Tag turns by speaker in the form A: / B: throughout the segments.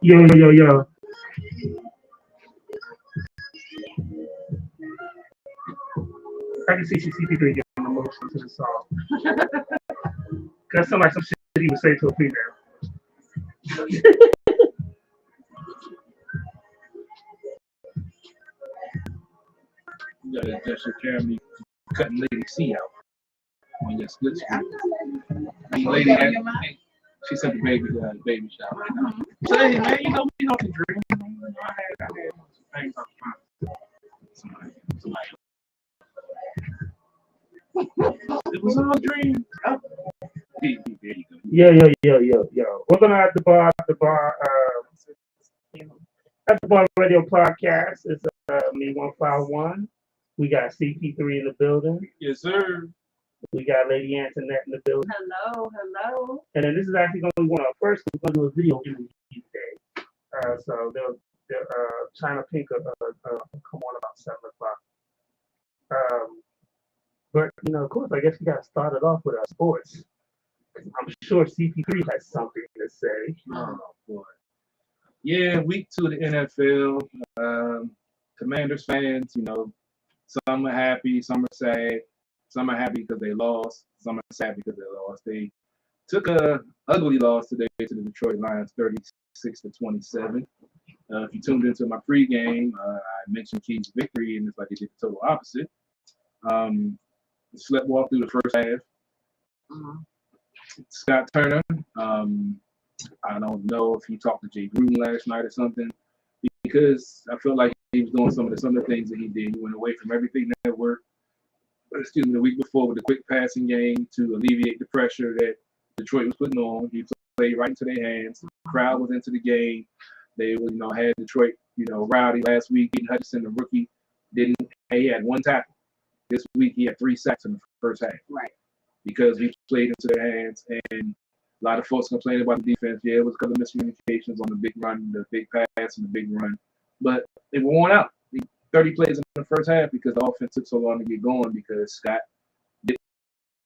A: Yo, yo, yo. I can see CP3 getting emotional to the song. Cause sound like some shit he would say to a female.
B: You gotta adjust your camera. Cutting Lady C out on your split screen. The lady had, she sent the baby to the baby shower. Say, man, you know the dream. I had some things I was trying to somebody. It was all a dream. Oh. There you go.
A: Yo. We're gonna have at the bar radio podcast. It's me 151. We got CP3 in the building.
B: Yes, sir.
A: We got Lady Antoinette in the building.
C: Hello.
A: And then this is actually going to be one of our first. We're going to do a video interview today. So they'll China Pink come on about 7:00. But of course, I guess we got to start it off with our sports. I'm sure CP3 has something to say.
B: Oh boy. Yeah, week 2 of the NFL. Commanders fans, some are happy, some are sad. Some are happy because they lost. Some are sad because they lost. They took a ugly loss today to the Detroit Lions, 36-27. If you tuned into my pregame, I mentioned Key's victory, and it's like they did the total opposite. Slept walk through the first half. Scott Turner, I don't know if he talked to Jay Gruden last night or something, because I felt like he was doing some of the things that he did. He went away from everything that worked. The week before with the quick passing game to alleviate the pressure that Detroit was putting on. He played right into their hands. The crowd was into the game. They had Detroit, rowdy last week. Aiden Hutchinson, the rookie, he had 1 tackle. This week he had 3 sacks in the first half.
C: Right.
B: Because we played into their hands, and a lot of folks complaining about the defense. Yeah, it was a couple of miscommunications on the big run, the big pass, and the big run, but they were worn out. 30 plays in the first half because the offense took so long to get going because Scott didn't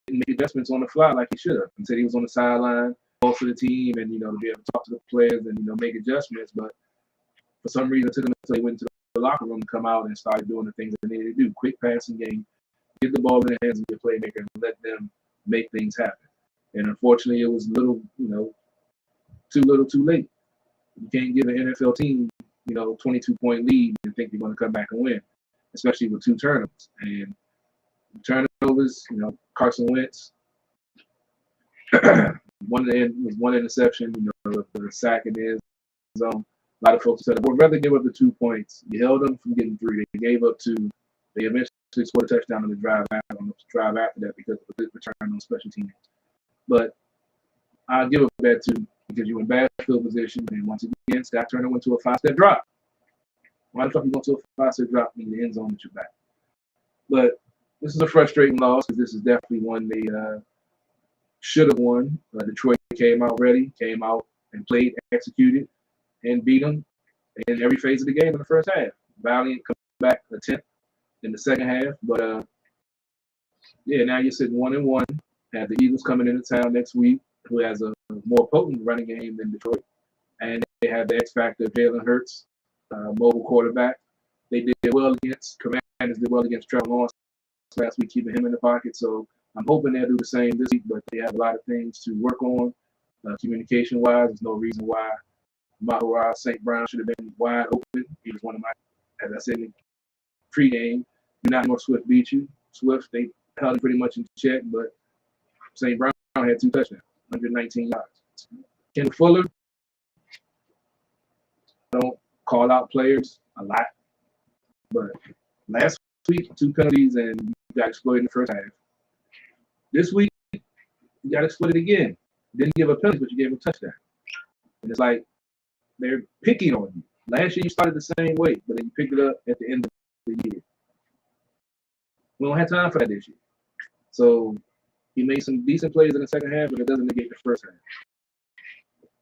B: make adjustments on the fly like he should have. He said he was on the sideline, close to the team, and to be able to talk to the players and make adjustments. But for some reason, it took them until they went to the locker room to come out and started doing the things that they needed to do. Quick passing game, get the ball in the hands of your playmaker, and let them make things happen. And unfortunately, it was too little, too late. You can't give an NFL team 22-point lead and think you're going to come back and win, especially with 2 turnovers. And turnovers, Carson Wentz, one interception, the sack in his zone. A lot of folks said, I would rather give up the 2 points. You held them from getting 3. They gave up 2. They eventually scored a touchdown on the drive after that because of the return on special teams. But I'll give up that 2 because you're in bad field position. And once again, Scott Turner went to a 5-step drop. Why the fuck you going to a 5-step drop in the end zone that you're back? But this is a frustrating loss because this is definitely one they should have won. Detroit came out ready, came out and played, executed, and beat them in every phase of the game in the first half. Valiant comeback attempt in the second half, but now you're sitting 1-1. Have the Eagles coming into town next week, who has a more potent running game than Detroit, and they have the X factor of Jalen Hurts, mobile quarterback. They did well against Commanders, did well against Trevor Lawrence last week, keeping him in the pocket. So I'm hoping they'll do the same this week, but they have a lot of things to work on communication-wise. There's no reason why Maharaj St. Brown should have been wide open. He was one of my, as I said in the pregame, not more Swift beat you. Swift, they held him pretty much in check, but St. Brown had 2 touchdowns, 119 yards. Kendall Fuller, don't call out players a lot, but last week, 2 penalties and you got exploited in the first half. This week, you got exploited again. Didn't give a penalty, but you gave a touchdown. And it's like they're picking on you. Last year, you started the same way, but then you picked it up at the end of the year. We don't have time for that this year. So he made some decent plays in the second half, but it doesn't negate the first half.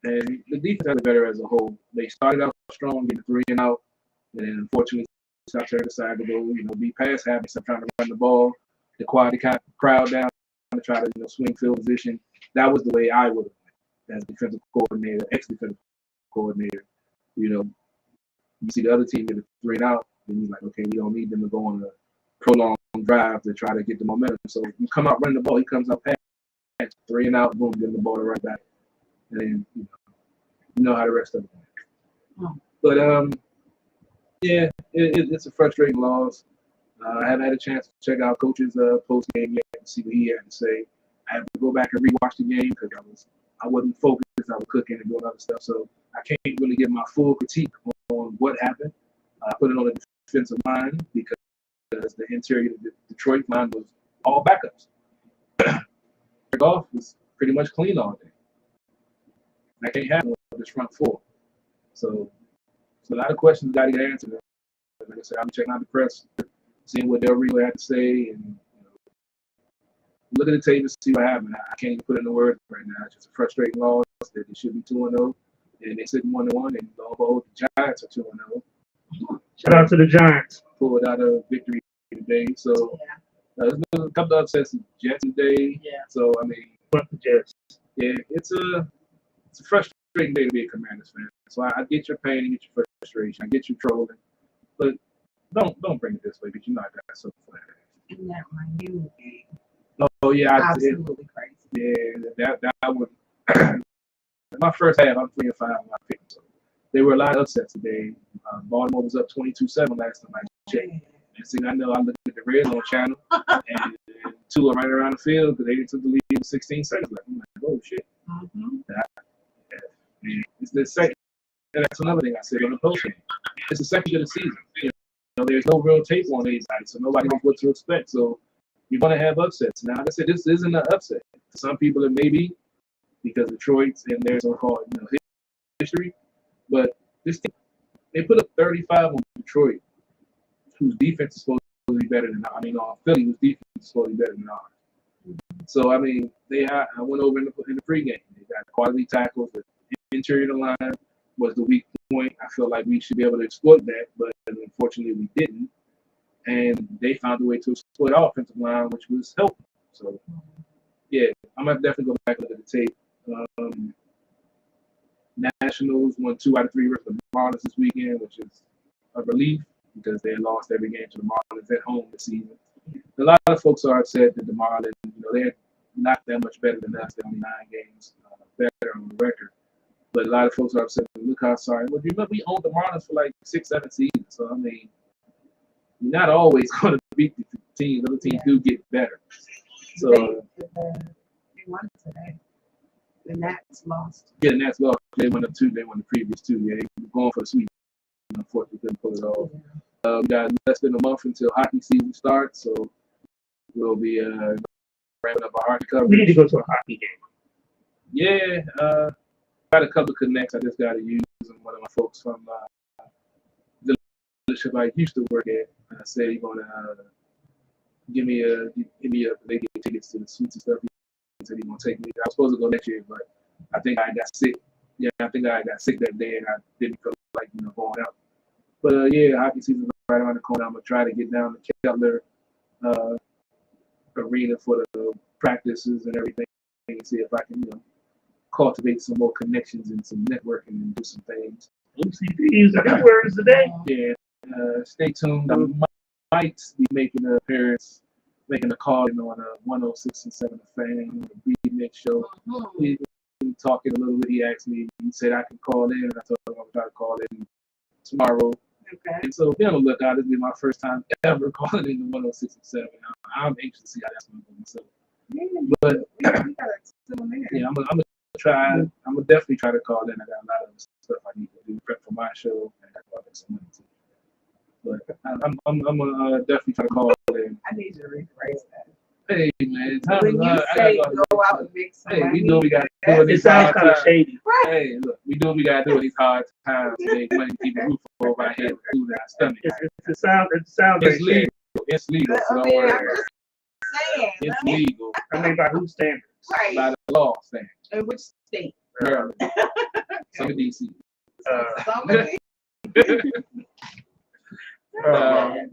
B: And the defense got better as a whole. They started out strong, getting 3 and out, and then unfortunately, Southern decided to go, be past half and start trying to run the ball. The quality crowd down to try to, swing field position. That was the way I would have went as defensive coordinator, ex-defensive coordinator. You see the other team get a 3 and out, and you're like, okay, we don't need them to go on a prolonged drive to try to get the momentum. So you come out running the ball, he comes out past 3 and out, boom, getting the ball right back. And then, you know how the rest of it went. But, yeah, it's a frustrating loss. I haven't had a chance to check out Coach's post-game yet and see what he had to say. I have to go back and rewatch the game because I wasn't focused. I was cooking and doing other stuff. So I can't really give my full critique on what happened. I put it on the defensive line because the interior of the Detroit line was all backups. Goff was pretty much clean all day. I can't have with this front four. So a lot of questions got to get answered. Like I said, I'm checking out the press, seeing what Del Rio had to say, and look at the tape and see what happened. I can't even put in the words right now. It's just a frustrating loss that they should be 2-0, and they sit 1-1, and lo and behold, the Giants are 2-0.
A: Shout out to the Giants.
B: Pulled out a victory today. So there's been a couple of upsets in Jets today.
C: Yeah.
B: So I mean,
A: Fuck the Jets.
B: yeah, it's a frustrating day to be a Commanders fan. So I get your pain and get your frustration. I get your trolling, but don't bring it this way because I got so flat.
C: In that Miami game.
B: Oh yeah,
C: Absolutely crazy.
B: Yeah, that one. My first half, I'm 3-5 on my pick. So there were a lot of upsets today. Baltimore was up 22-7 last time I checked. And see, I know I looked at the Red Zone channel, and two are right around the field because they took the lead in 16 seconds. I'm like, oh shit. It's the second. And that's another thing I said on the post game. It's the second of the season. There's no real tape on anybody, so nobody knows what to expect. So you're going to have upsets. Now, like I said, this isn't an upset. To some people, it may be because Detroit's and their so-called history. But this team, they put up 35 on Detroit, whose defense is supposed to be better than Philly, whose defense is supposed to be better than ours. So, I mean, I went over in the pregame. They got quality tackles. The interior of the line was the weak point. I feel like we should be able to exploit that, but unfortunately we didn't. And they found a way to exploit our offensive line, which was helpful. So, yeah, I'm going to definitely go back and look at the tape. Nationals won 2 out of 3 versus the Marlins this weekend, which is a relief because they lost every game to the Marlins at home this season. A lot of folks are upset that the Marlins, they're not that much better than us. They're only 9 games better on the record. But a lot of folks are upset. Look how sorry. Well, remember, we owned the Marlins for like 6-7 seasons. So, I mean, you're not always going to beat the teams. Other teams do get better. So
C: they won today. The Nats lost.
B: Yeah, the Nats lost. They won up 2. They won the previous 2. Yeah, they were going for the sweep. Unfortunately, couldn't pull it off. We got less than a month until hockey season starts. So we'll be ramping up our hockey coverage.
A: We need to go to a hockey game.
B: Yeah. Got a couple of connects. I just got to use them. One of my folks from the dealership I used to work at said he's going to give me they get tickets to the suites and stuff. He said he's going to take me. I was supposed to go next year, but I think I got sick. Yeah, I think I got sick that day and I didn't feel like going out. But yeah, hockey season right around the corner. I'm going to try to get down to Kettler arena for the practices and everything and see if I can, cultivate some more connections and some networking and do some things.
A: OCP's the good words today.
B: Yeah, stay tuned. I might be making an appearance, making a call on a 106 and 7 Fan, the B-Mix show. We talking a little bit. He asked me, he said I can call in, and I told him I'm going to try to call in tomorrow.
C: Okay.
B: And so be on the lookout. This will be my first time ever calling in the 106 and 7. I'm anxious to see how that's going to go. So, but yeah, I'm gonna try. I'm gonna definitely try to call in. I got a lot of stuff I need to do, prep for my show, and I got to make some money too. But I'm gonna definitely try to call in.
C: I need you to rephrase that.
B: Hey man,
C: When you say go out and make some money,
B: we do what we got to do in
A: It
B: these
A: sounds
B: hard
A: kind of
B: times.
A: shady.
B: Hey, look, we do what we got to do in these hard times to make money to keep the roof over our head, food in our stomach.
A: It sounds very
B: It's legal.
A: shady.
B: It's legal. So
C: I
B: don't
C: mean,
B: worry.
C: I'm just saying.
B: It's legal
A: I mean, by whose standards?
C: Right.
B: by the law, saying
C: In which state?
B: Maryland. Some of DC.
C: Some of it.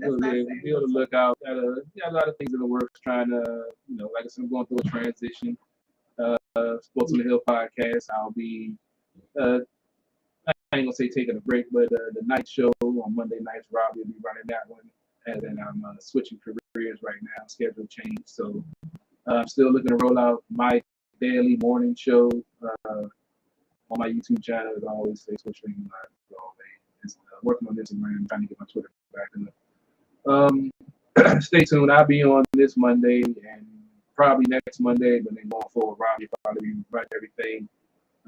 B: We'll be able to look out. Got a lot of things in the works. Trying to, like I said, I'm going through a transition. Sports on the Hill podcast. I'll be. I ain't gonna say taking a break, but the night show on Monday nights, Rob will be running that one, and then I'm switching careers right now, schedule change. So I'm still looking to roll out my daily morning show on my YouTube channel. As I always say, Switch Streaming Live. So, working on Instagram, trying to get my Twitter back in. Stay tuned. I'll be on this Monday and probably next Monday, but then going forward, Rob will probably be running everything.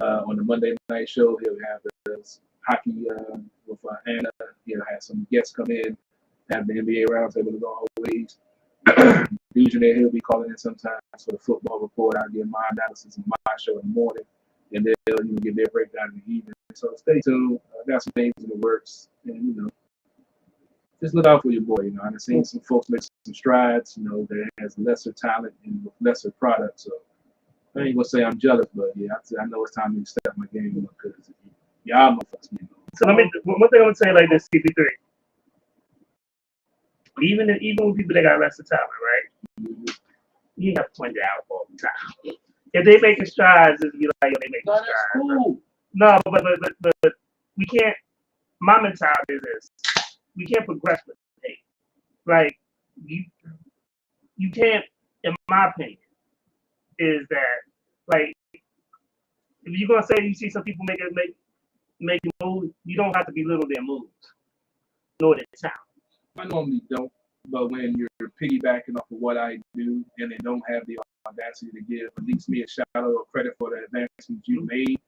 B: On the Monday night show, he'll have the hockey with Anna. He'll have some guests come in, have the NBA roundtable as always. Usually he'll be calling in sometimes for the football report. I'll give my analysis of my show in the morning, and they'll give their breakdown in the evening. So stay tuned. I got some things in the works, and just look out for your boy. I've seen some folks make some strides. That has lesser talent and lesser product. So I ain't gonna say I'm jealous, but yeah, I know it's time to step my game up because y'all motherfuckers need to know.
A: So one thing I'm gonna say like this, CP3. Even with people that got lesser talent, right? You have to point it out all the time. If they making strides, it'll be like, they making strides.
B: Cool.
A: No, but we can't. My mentality is this: we can't progress with hate. Like you can't, in my opinion, is that like if you're gonna say you see some people making moves, you don't have to belittle their moves, nor their talent.
B: I normally don't, but when you're piggybacking off of what I do and they don't have the audacity to give at least me a shout out or credit for the advancements you made,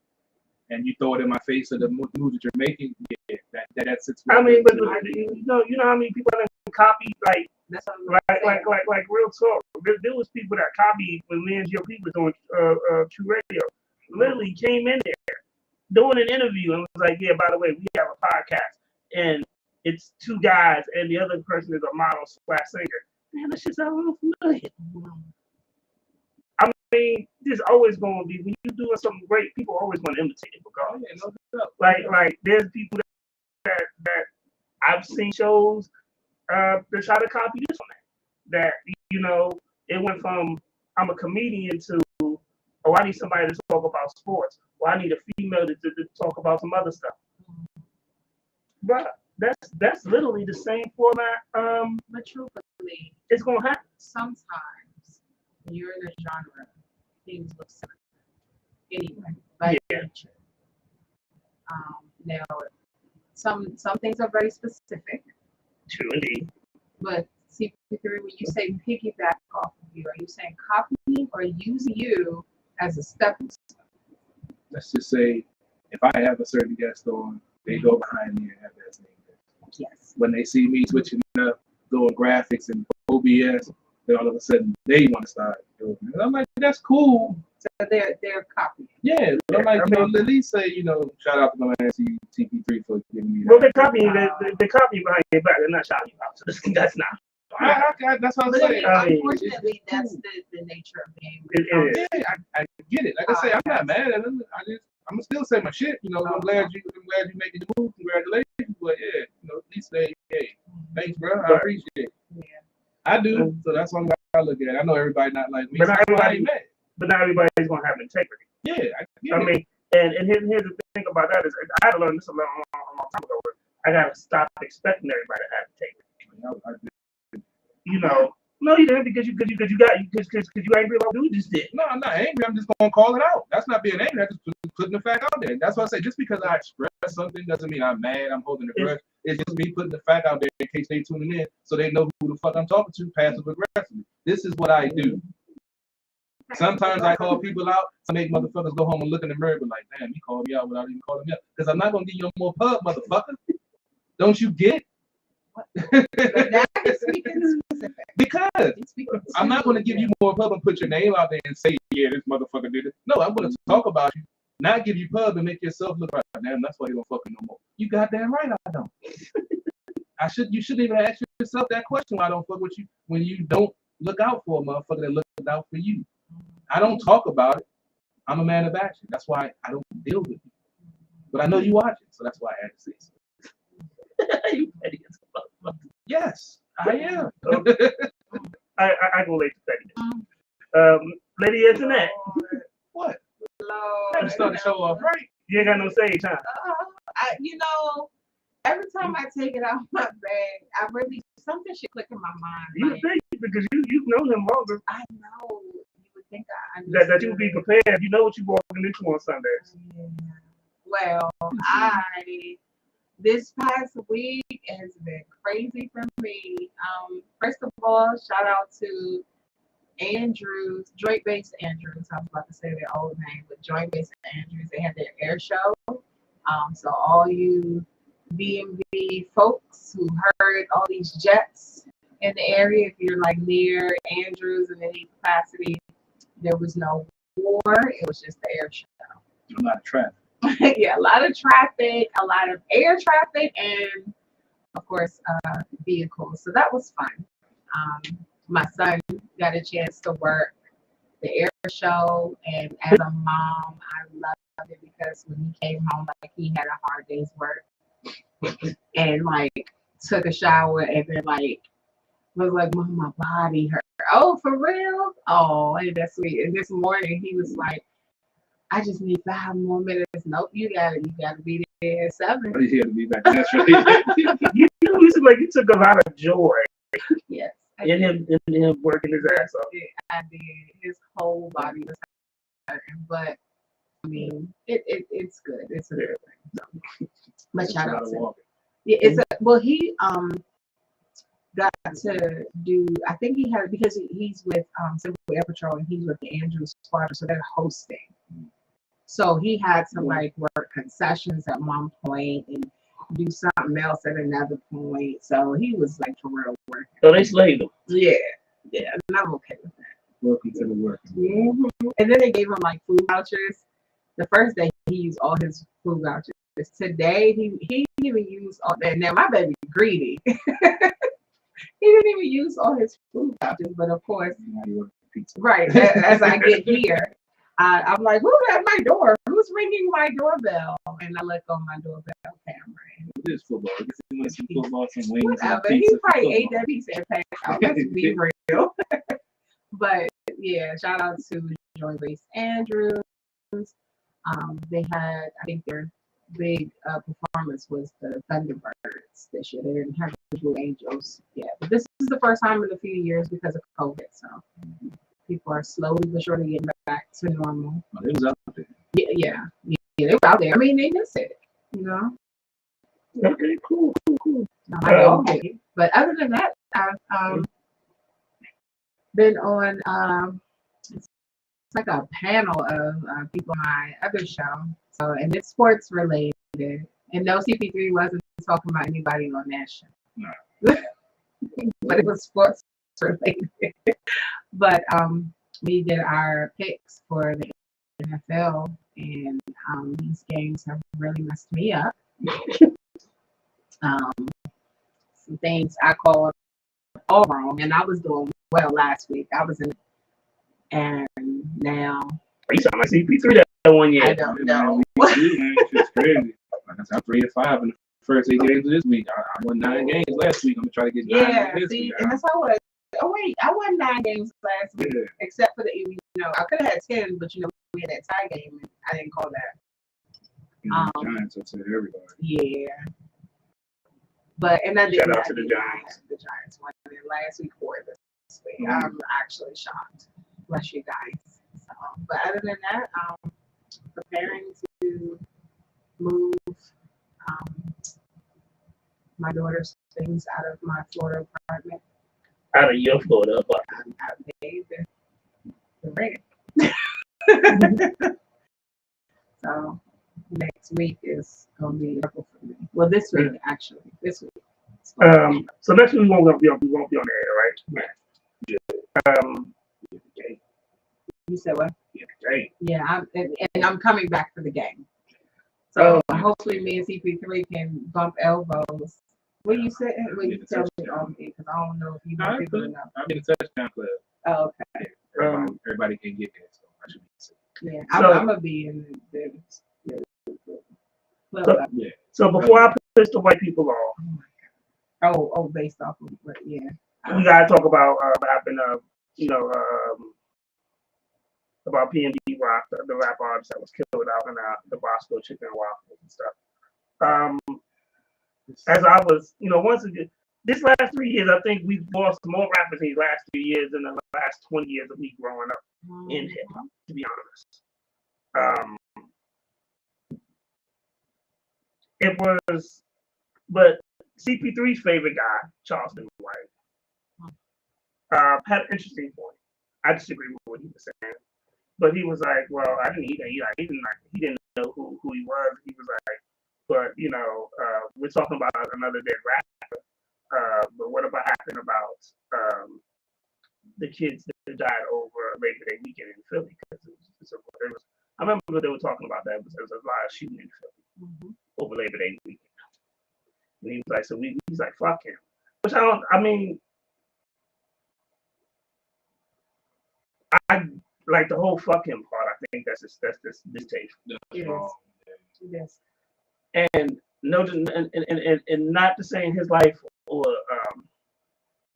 B: and you throw it in my face of the moves that you're making, yeah, that's it.
A: I mean, but you know how many people that copy like real talk. There was people that copied when me and GOP was doing True Radio. Literally came in there doing an interview and was like, yeah, by the way, we have a podcast and it's two guys and the other person is a model / singer. Man, that shit's a little familiar. I mean, there's always going to be, when you're doing something great, people always want to imitate it. Regardless. Like there's people that I've seen shows that try to copy this one. That, it went from I'm a comedian to, oh, I need somebody to talk about sports. Or I need a female to talk about some other stuff. But that's literally the same format.
C: But truthfully,
A: it's gonna happen.
C: Sometimes when you're in a genre, things look similar. Anyway, by nature. Now, some things are very specific.
A: True indeed.
C: But see, when you say piggyback off of you, are you saying copying or using you as a stepping stone?
B: Let's just say, if I have a certain guest on, they go behind me and have that same guest.
C: Yes.
B: When they see me switching up, doing graphics and OBS, then all of a sudden they want to start doing it. And I'm like, that's cool.
C: So they're copying.
B: Yeah, but I'm like, at least say, shout out to my man CP3 for giving me that.
A: Well, they're copying behind your back. They're not shouting you out. So that's not.
B: That's what I'm saying.
C: Unfortunately, that's the nature of the game.
B: Yeah, I get it. Like I say, I'm not mad at them. I'm gonna still say my shit. I'm glad you making the move. Congratulations. But yeah, at least say, hey, thanks, bro. I appreciate it. Yeah. I do. So that's what I look at. I know everybody not like me. But not
A: everybody's gonna have integrity.
B: Yeah,
A: I mean, and here's the thing about that is I had to learn this a long time ago. I gotta stop expecting everybody to have integrity. No, you didn't because you angry about what you just did.
B: No, I'm not angry. I'm just gonna call it out. That's not being angry. I'm just putting the fact out there. That's why I say just because I express something doesn't mean I'm mad. I'm holding a grudge. It's just me putting the fact out there in case they tuning in, so they know who the fuck I'm talking to, passive aggressively. This is what I do. Sometimes I call people out to make motherfuckers go home and look in the mirror, but like, damn, you called me out without even calling me out. Because I'm not gonna give you no more pub, motherfucker. Don't you get? Because I'm not going to give you more pub and put your name out there and say, yeah, this motherfucker did it. No, I'm going to talk about you, not give you pub and make yourself look right. Damn, that's why you don't fuck me no more. You goddamn right I don't. You shouldn't even ask yourself that question why I don't fuck with you when you don't look out for a motherfucker that looked out for you. I don't talk about it. I'm a man of action. That's why I don't deal with you. But I know you watch it, so that's why I had to see it.
A: You petty as fuck.
B: Yes, I am.
A: I go late to petty. Lady Antoinette,
B: What?
C: Lord.
B: Gotta start the show off right.
A: you ain't got no sage, huh?
C: You know, every time I take it out of my bag, I really something should click in my mind.
A: You
C: Like,
A: think because you've known him longer
C: I know you would think I
A: that you would be prepared. You know what you're walking into on Sundays.
C: Yeah. Well, this past week has been crazy for me. First of all, shout out to Andrews, Joint Base Andrews. I was about to say their old name, but Joint Base Andrews. They had their air show. So all you DMV folks who heard all these jets in the area, if you're like near Andrews in any capacity, there was no war. It was just the air show.
B: A lot of traffic.
C: Yeah, a lot of traffic, a lot of air traffic, and of course, vehicles. So that was fun. My son got a chance to work the air show, and as a mom, I loved it because when he came home, like he had a hard day's work, and like took a shower, and then like was like, "Mom, my body hurt." Oh, for real? Oh, ain't that sweet? And this morning he was like, I just need 5 more minutes. Nope, you gotta be there at 7.
B: Oh, you had to be back. That's right.
A: You seem like you took a lot of joy
C: Yes.
A: in him working his ass off.
C: I did. His whole body was hurting, but I mean, it's good. It's a good thing. So, but shout out to him. Yeah, it's a well. He got to do. I think he had because he's with Civil Air Patrol and he's with the Andrews Squadron, so they're hosting. So he had to like work concessions at one point and do something else at another point. So he was like for real working.
A: So they slaved him.
C: Yeah, and I'm okay with that.
B: Welcome to the work.
C: Mm-hmm. And then they gave him like food vouchers. The first day he used all his food vouchers. Today he didn't even use all that. Now my baby greedy. He didn't even use all his food vouchers, but of course, right as I get here, I'm like, who's at my door? Who's ringing my doorbell? And I look on my doorbell camera.
B: It is football. I guess he wants some football, some wings,
C: Whatever.
B: and
C: He
B: pizza.
C: probably ate that pizza and packed out. Let's be real. But yeah, shout out to Joint Base Andrews. They had, I think their big performance was the Thunderbirds this year. They didn't have the Blue Angels yet. But this is the first time in a few years because of COVID. So people are slowly but surely getting back to normal.
B: Oh, it was out there.
C: Yeah, they were out there. I mean, they missed it, you know.
A: Okay, cool.
C: Not my dog did. But other than that, I've been on it's like a panel of people on my other show. So, and it's sports related. And no, CP3 wasn't talking about anybody on that show.
B: No.
C: But it was sports related. But we did our picks for the NFL, and these games have really messed me up. Some things I called all wrong, and I was doing well last week. I was in, and now
A: You sound like CP3 that one year.
C: I don't know.
B: It's crazy. Like I said, I'm 3-5 in the first 8 games of this week. I won 9 games last week. I'm gonna try to get 9
C: Yeah,
B: this
C: see,
B: week.
C: and that's how I was. Oh wait, I won 9 games last week,
B: Yeah.
C: except for the I could have had 10, but we had that tie game, and I didn't call that.
B: Giants upset everybody.
C: Yeah. But and I did
A: Shout out
C: not
A: to the
C: do
A: Giants.
C: that. The Giants won last week or this week.
B: Mhm.
C: I'm actually shocked. Bless you guys. So, but other than that, preparing to move my daughter's things out of my Florida apartment.
A: Out of your Florida apartment.
C: I paid the rent. So next week is gonna be trouble for me. Well, this week actually. This week.
A: So next week we won't be on the air, right? Okay.
C: You said what?
A: Okay.
C: Yeah, and I'm coming back for the game. So hopefully me and CP3 can bump elbows. What you say? What you tell me on me? Because I don't know if you know people enough.
B: I'm in a touchdown club.
C: Oh, okay.
B: Everybody can get there, so I should be safe.
C: Yeah,
A: So-
C: I'm gonna be in the Clubhouse.
B: Yeah.
A: So before I piss the white people off,
C: Oh, based off of what? Yeah.
A: we gotta talk about what happened. About PNB Rock, the rap artist that was killed out in the Bosco Chicken and Waffles and stuff. As I was, once again, this last 3 years, I think we've lost more rappers in these last 3 years than the last 20 years of me growing up in hip hop, to be honest. It was, but CP3's favorite guy, Charleston White, had an interesting point. I disagree with what he was saying, but he was like, "Well, I didn't either. He didn't know who he was. He was like, but we're talking about another dead rapper. But what about happened about the kids that died over Labor Day weekend in Philly? Because I remember they were talking about that. There was a lot of shooting in Philly over Labor Day weekend. And he was like, he's like, fuck him. Which I like the whole fuck him part. I think that's distasteful.
C: Yes.
A: And no, and not to saying his life or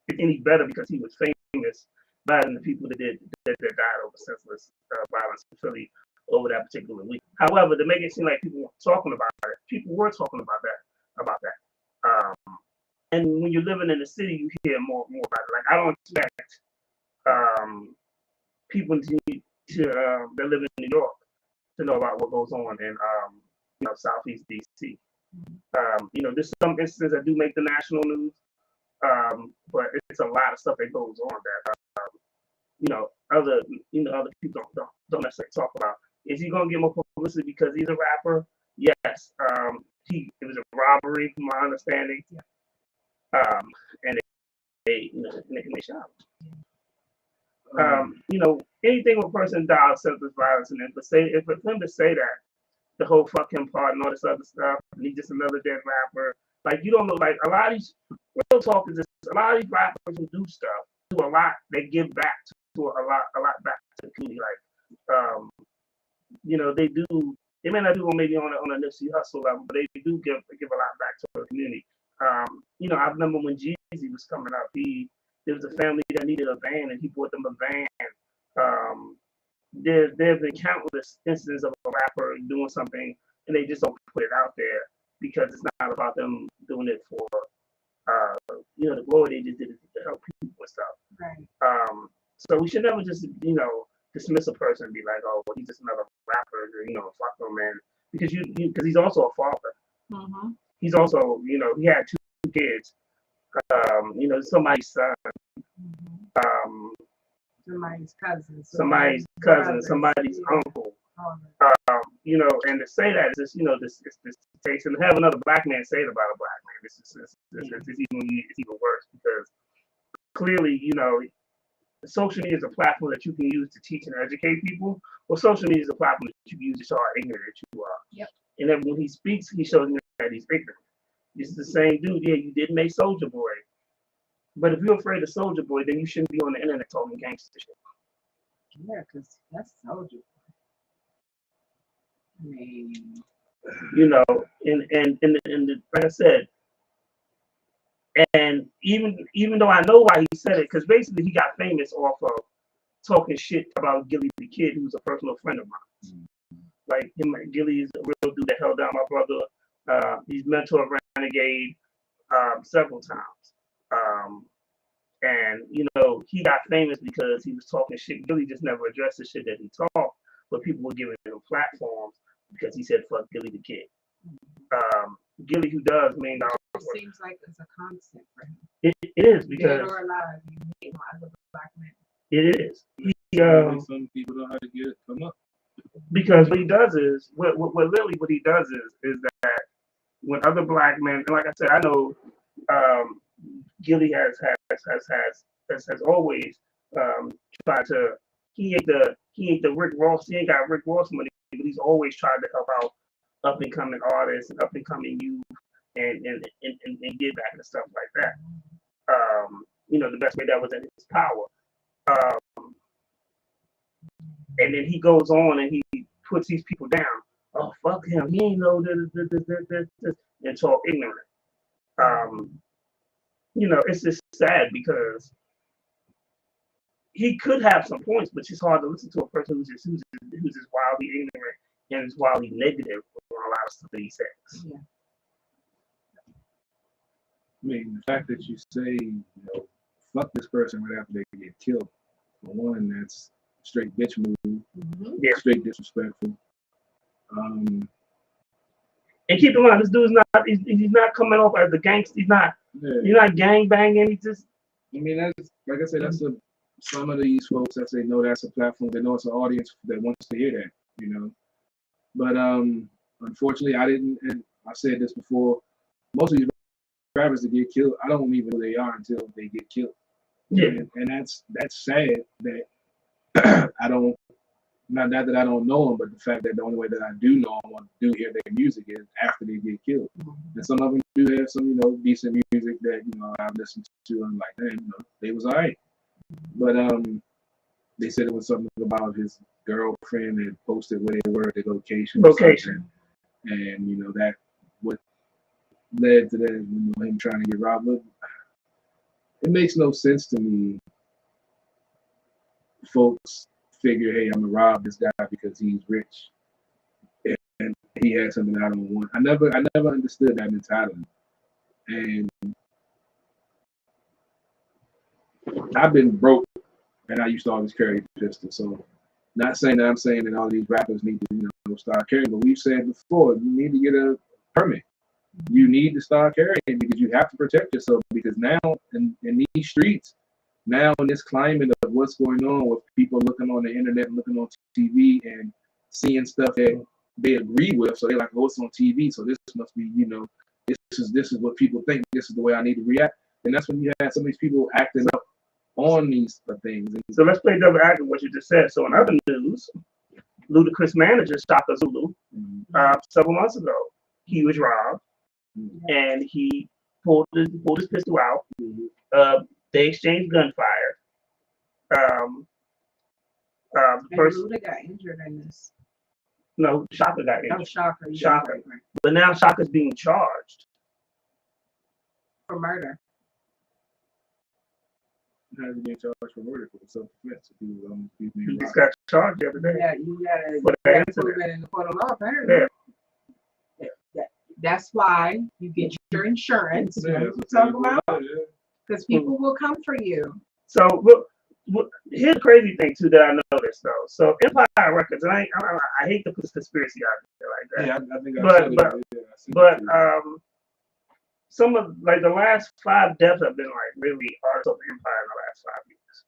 A: is any better because he was famous better than the people that died over senseless violence in Philly over that particular week. However, to make it seem like people weren't talking about it, people were talking about that. And when you're living in the city, you hear more about it. Like I don't expect people to that live in New York to know about what goes on in Southeast DC. There's some instances that do make the national news, but it's a lot of stuff that goes on that other people don't necessarily talk about. Is he gonna get more publicity because he's a rapper? Yes. It was a robbery, from my understanding. And they shot him. Anything with a person died of senseless violence, and for him to say that, the whole fuck him part and all this other stuff, and he's just another dead rapper. Like you don't know, like a lot of these real talk is this, a lot of these rappers who do stuff do a lot. They give back to a lot back to the community. Like they do. They may not do maybe on a Nipsey Hussle level, but they do give a lot back to the community. I remember when Jeezy was coming up, there was a family that needed a van, and he bought them a van. There have been countless instances of a rapper doing something, and they just don't put it out there because it's not about them doing it for the glory. They just did it to help people and stuff.
C: Right.
A: So we should never just dismiss a person and be like, oh, well, he's just another rapper, fuck him, man. Because because he's also a father.
C: Mm-hmm.
A: He's also, he had 2 kids. Somebody's son.
C: Mm-hmm. Somebody's cousin.
A: Somebody's uncle. And to say that is just, this takes, and to have another black man say it about a black man, it's even worse because clearly, social media is a platform that you can use to teach and educate people. Well, social media is a platform that you can use to show how ignorant you are.
C: Yep.
A: And then when he speaks, he shows you that he's ignorant. This is the same dude. Yeah, you did make Soulja Boy. But if you're afraid of Soulja Boy, then you shouldn't be on the internet talking gangster shit.
C: Yeah, because that's Soulja Boy. I mean,
A: and like I said, and even though I know why he said it, because basically he got famous off of talking shit about Gillie the Kid, who's a personal friend of mine. Like Gillie is a real dude that held down my brother. He's mentored Renegade several times. And he got famous because he was talking shit. Gillie just never addressed the shit that he talked, but people were giving him platforms because he said fuck Gillie the Kid. Gillie, who does $1 million.
C: It seems like it's a constant for him.
A: It is because
C: dead or alive, you hate other black men.
A: It is.
B: Some people don't know how to get it come up.
A: Because what he does is what he does is that when other black men, and like I said, I know Gillie has always tried to. He ain't the Rick Ross. He ain't got Rick Ross money, but he's always tried to help out up and coming artists and up and coming youth and give back and stuff like that. The best way that was in his power. And then he goes on and he puts these people down. oh fuck him, he ain't know this, and talk ignorant. You know, it's just sad because he could have some points, but it's hard to listen to a person who's just wildly ignorant and is wildly negative on a lot of stuff that he says.
C: Yeah.
B: I mean, the fact that you say, you know, fuck this person right after they get killed, for one, that's straight bitch move,
A: Yeah.
B: straight disrespectful.
A: And keep in mind, this dude's he's not coming off as the gangster. He's not gang banging. He just.
B: I mean, that's like I said, that's some of these folks that say no, that's a platform. They know it's an audience that wants to hear that, you know. But unfortunately, I didn't. And I said this before. Most of these rappers that get killed, I don't even know who they are until they get killed.
A: Yeah.
B: And that's sad that I don't. Not that I don't know them, but the fact that the only way that I do know them, want to do hear their music is after they get killed. And some of them do have some, you know, decent music that, you know, I've listened to and like, man, you know, they was alright. But they said it was something about his girlfriend had posted where they were, the location. And you know, that what led to that, you know, him trying to get robbed. But it makes no sense to me. Folks figure, hey, I'm gonna rob this guy because he's rich and he has something I don't want. I never understood that mentality. And I've been broke and I used to always carry a pistol. So not saying that I'm saying that all these rappers need to, you know, start carrying, but we've said before, you need to get a permit. You need to start carrying because you have to protect yourself, because now in these streets, now in this climate of what's going on with people looking on the internet, looking on TV and seeing stuff that they agree with, so they're like, oh, it's on TV, so this must be, you know, this is what people think, this is the way I need to react. And that's when you have some of these people acting up on these things.
A: So let's play double advocate what you just said. So in other news, Ludacris manager Shaka Zulu, several months ago, he was robbed and he pulled his pistol out. They exchanged gunfire. The person
C: Luda got injured in this.
A: No, Shaka got injured.
C: Oh, Shaka.
A: Shaka.
C: Right.
A: But now Shaka's being charged
C: For murder.
B: How is he being charged for murder for self-defense?
A: He just got charged the other day.
C: Yeah, you gotta
A: For the
C: prove
A: incident.
C: it in the court of law, apparently. That's why you get your insurance. You know what I'm talking about? Because people will come for you.
A: So here's the crazy thing too that I noticed though. So Empire Records, and I hate to put conspiracy out there like that.
B: Yeah, I think
A: but some of like the last 5 deaths have been like really artists of Empire in the last 5 years.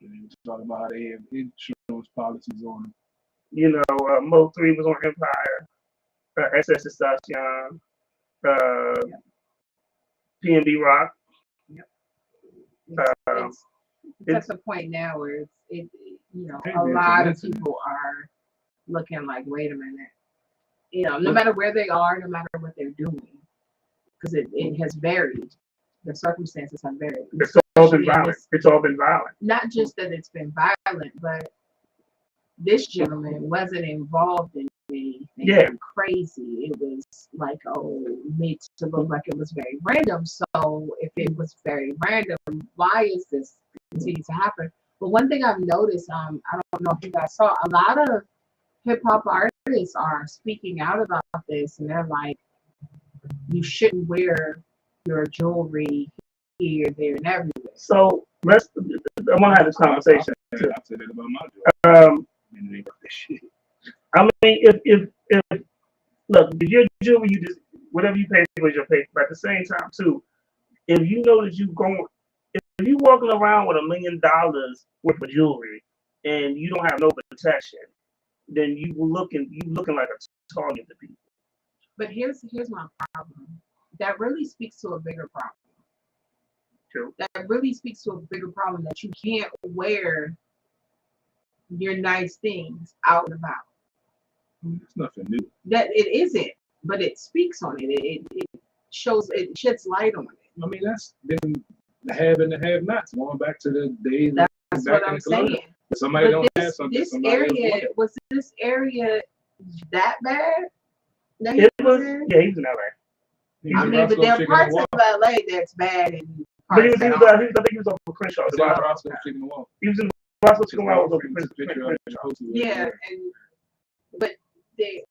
B: And talking about how they have insurance policies on them.
A: You know, Mo 3 was on Empire, SS Estacion, PNB Rock.
C: It's at the point now where it you know, a lot of people are looking like, wait a minute, you know, no matter where they are, no matter what they're doing, because it has varied. The circumstances have varied.
A: It's all been violent. It's all been violent.
C: Not just that it's been violent, but this gentleman wasn't involved in anything crazy. It was like, made to look like it was very random. So if it was very random, why is this continue to happen? But one thing I've noticed, I don't know if you guys saw, a lot of hip hop artists are speaking out about this, and they're like, you shouldn't wear your jewelry here, there, and everywhere.
A: So I want to have this conversation.
B: I said that about my jewelry.
A: I mean, if look, if your jewelry, you just whatever you pay for is your pay. But at the same time, too, if you know that if you walking around with $1 million worth of jewelry and you don't have no protection, then you looking like a target to people.
C: But here's my problem. That really speaks to a bigger problem.
A: True.
C: That really speaks to a bigger problem, that you can't wear your nice things out and about.
B: It's nothing new.
C: That it isn't, but it speaks on it. It shows, it sheds light on it.
B: I mean, that's been the have and the have-nots, going back to the days.
C: That's what I'm saying.
B: Somebody don't have something.
C: This area that bad. That
A: It
C: he
A: was,
C: in?
A: yeah, he was in LA.
B: He's
C: I
B: in
C: mean, but
B: Roscoe
C: there are
B: Chicken
C: parts
B: and
C: of
B: Waffle.
C: LA that's bad and
A: But he
C: parts
A: was,
C: that
A: I
C: aren't.
A: think he was over Crenshaw.
B: It's like Roscoe Chicken and Waffle.
A: He was in Roscoe
B: It's
A: Chicken Waffle.
B: Waffle, it's a picture of it, and post it.
C: Yeah, but they,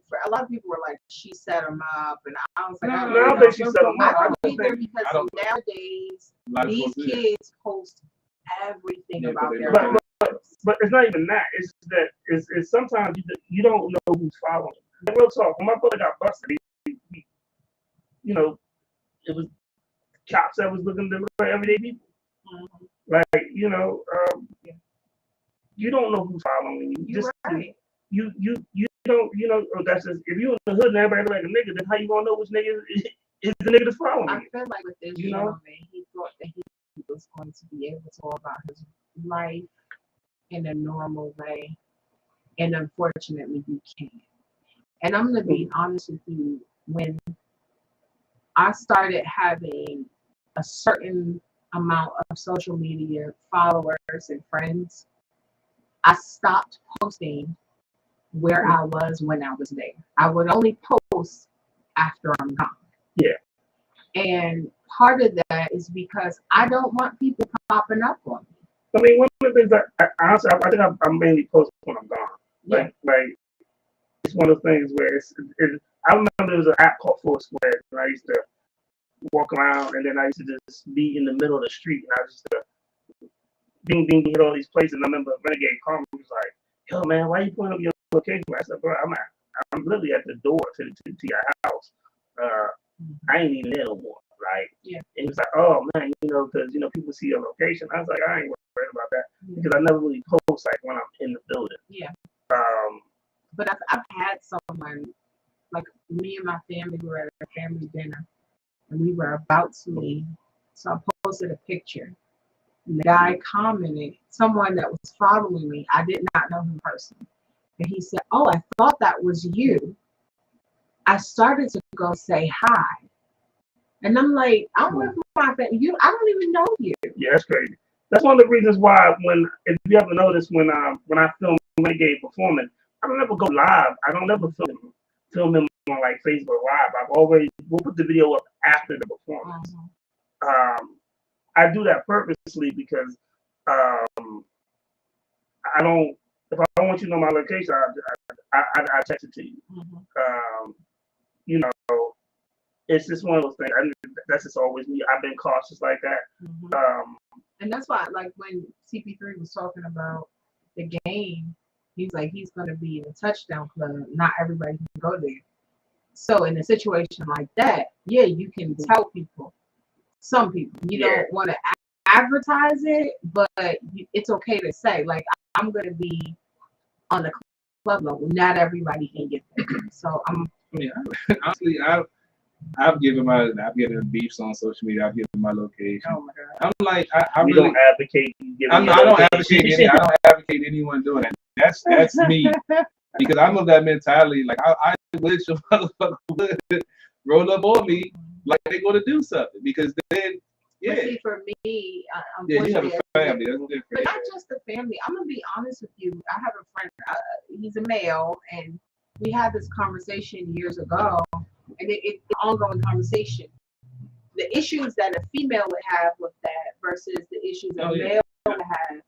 C: for a lot of people were like, she set him up, and I was like,
B: No,
C: I
A: No, I
C: really
A: don't think she
C: don't.
A: set him
C: I
A: up. I
C: don't
A: just
C: either
A: think,
C: because
B: I don't-
C: nowadays
B: A lot of
C: these
B: folks do that.
C: kids post everything
B: Yeah,
C: about
B: but they
C: their
B: don't-
C: lives.
A: but it's not even that. It's that it's sometimes you don't know who's following. And real talk, when my brother got busted, he, you know, it was cops that was looking to look for everyday people.
C: Mhm.
A: Like, you know, you don't know who's following you.
C: You're
A: Just
C: right.
A: you don't, you know, that's just, if you in the hood and everybody look like a nigga, then how you gonna know which nigga is the nigga that's following
C: I
A: you?
C: feel like with this
A: You know?
C: gentleman, he thought that he was going to be able to go about his life in a normal way, and unfortunately, you can't. And I'm gonna be honest with you, when I started having a certain amount of social media followers and friends, I stopped posting where I was when I was there. I would only post after I'm gone.
A: Yeah.
C: And part of that is because I don't want people popping up on me.
A: I mean, one of the things that honestly, I think I mainly post when I'm gone. Like it's one of the things where I remember there was an app called Foursquare, and I used to walk around, and then I used to just be in the middle of the street, and I used to ding ding hit all these places. And I remember Renegade Carmen was like, "Yo, man, why you putting up your location?" I said, "Bro, I'm literally at the door to your house. I ain't even there no more." Right?
C: Yeah.
A: And he was like, "Oh man, you know, because you know people see your location." I was like, "I ain't worried about that because I never really post like when I'm in the building."
C: Yeah.
A: But
C: I've had someone, like me and my family were at a family dinner, and we were about to leave. So I posted a picture. And the guy commented, someone that was following me, I did not know him personally. And he said, "Oh, I thought that was you. I started to go say hi." And I'm like, I'm with my family. I don't even know you.
A: yeah, that's crazy. That's one of the reasons why if you ever notice when I film Renegade performing, I don't ever go live. I don't ever film him on like Facebook Live. We'll put the video up after the performance. I do that purposely because I don't. If I don't want you to know my location, I text it to you. You know, it's just one of those things. That's just always me. I've been cautious like that.
C: And that's why, like when CP3 was talking about the game, he's like, he's going to be in a touchdown club. Not everybody can go there. So in a situation like that, yeah, you can tell people. Some people, you don't want to advertise it, but it's okay to say, like, I'm going to be on the club level. Not everybody can get there. So
B: Honestly, I've given beefs on social media. I've given my location.
C: oh my God.
B: I'm like, I
A: We
B: really
A: don't advocate.
B: I don't advocate anyone doing it. That's me because I'm of that mentality. Like I wish a motherfucker would roll up on me like they're going to do something because then
C: But see, for me,
B: you have a family. That's different.
C: But not just the family. I'm gonna be honest with you. I have a friend. He's a male, and we had this conversation years ago, and it's an ongoing conversation. The issues that a female would have with that versus the issues a male would have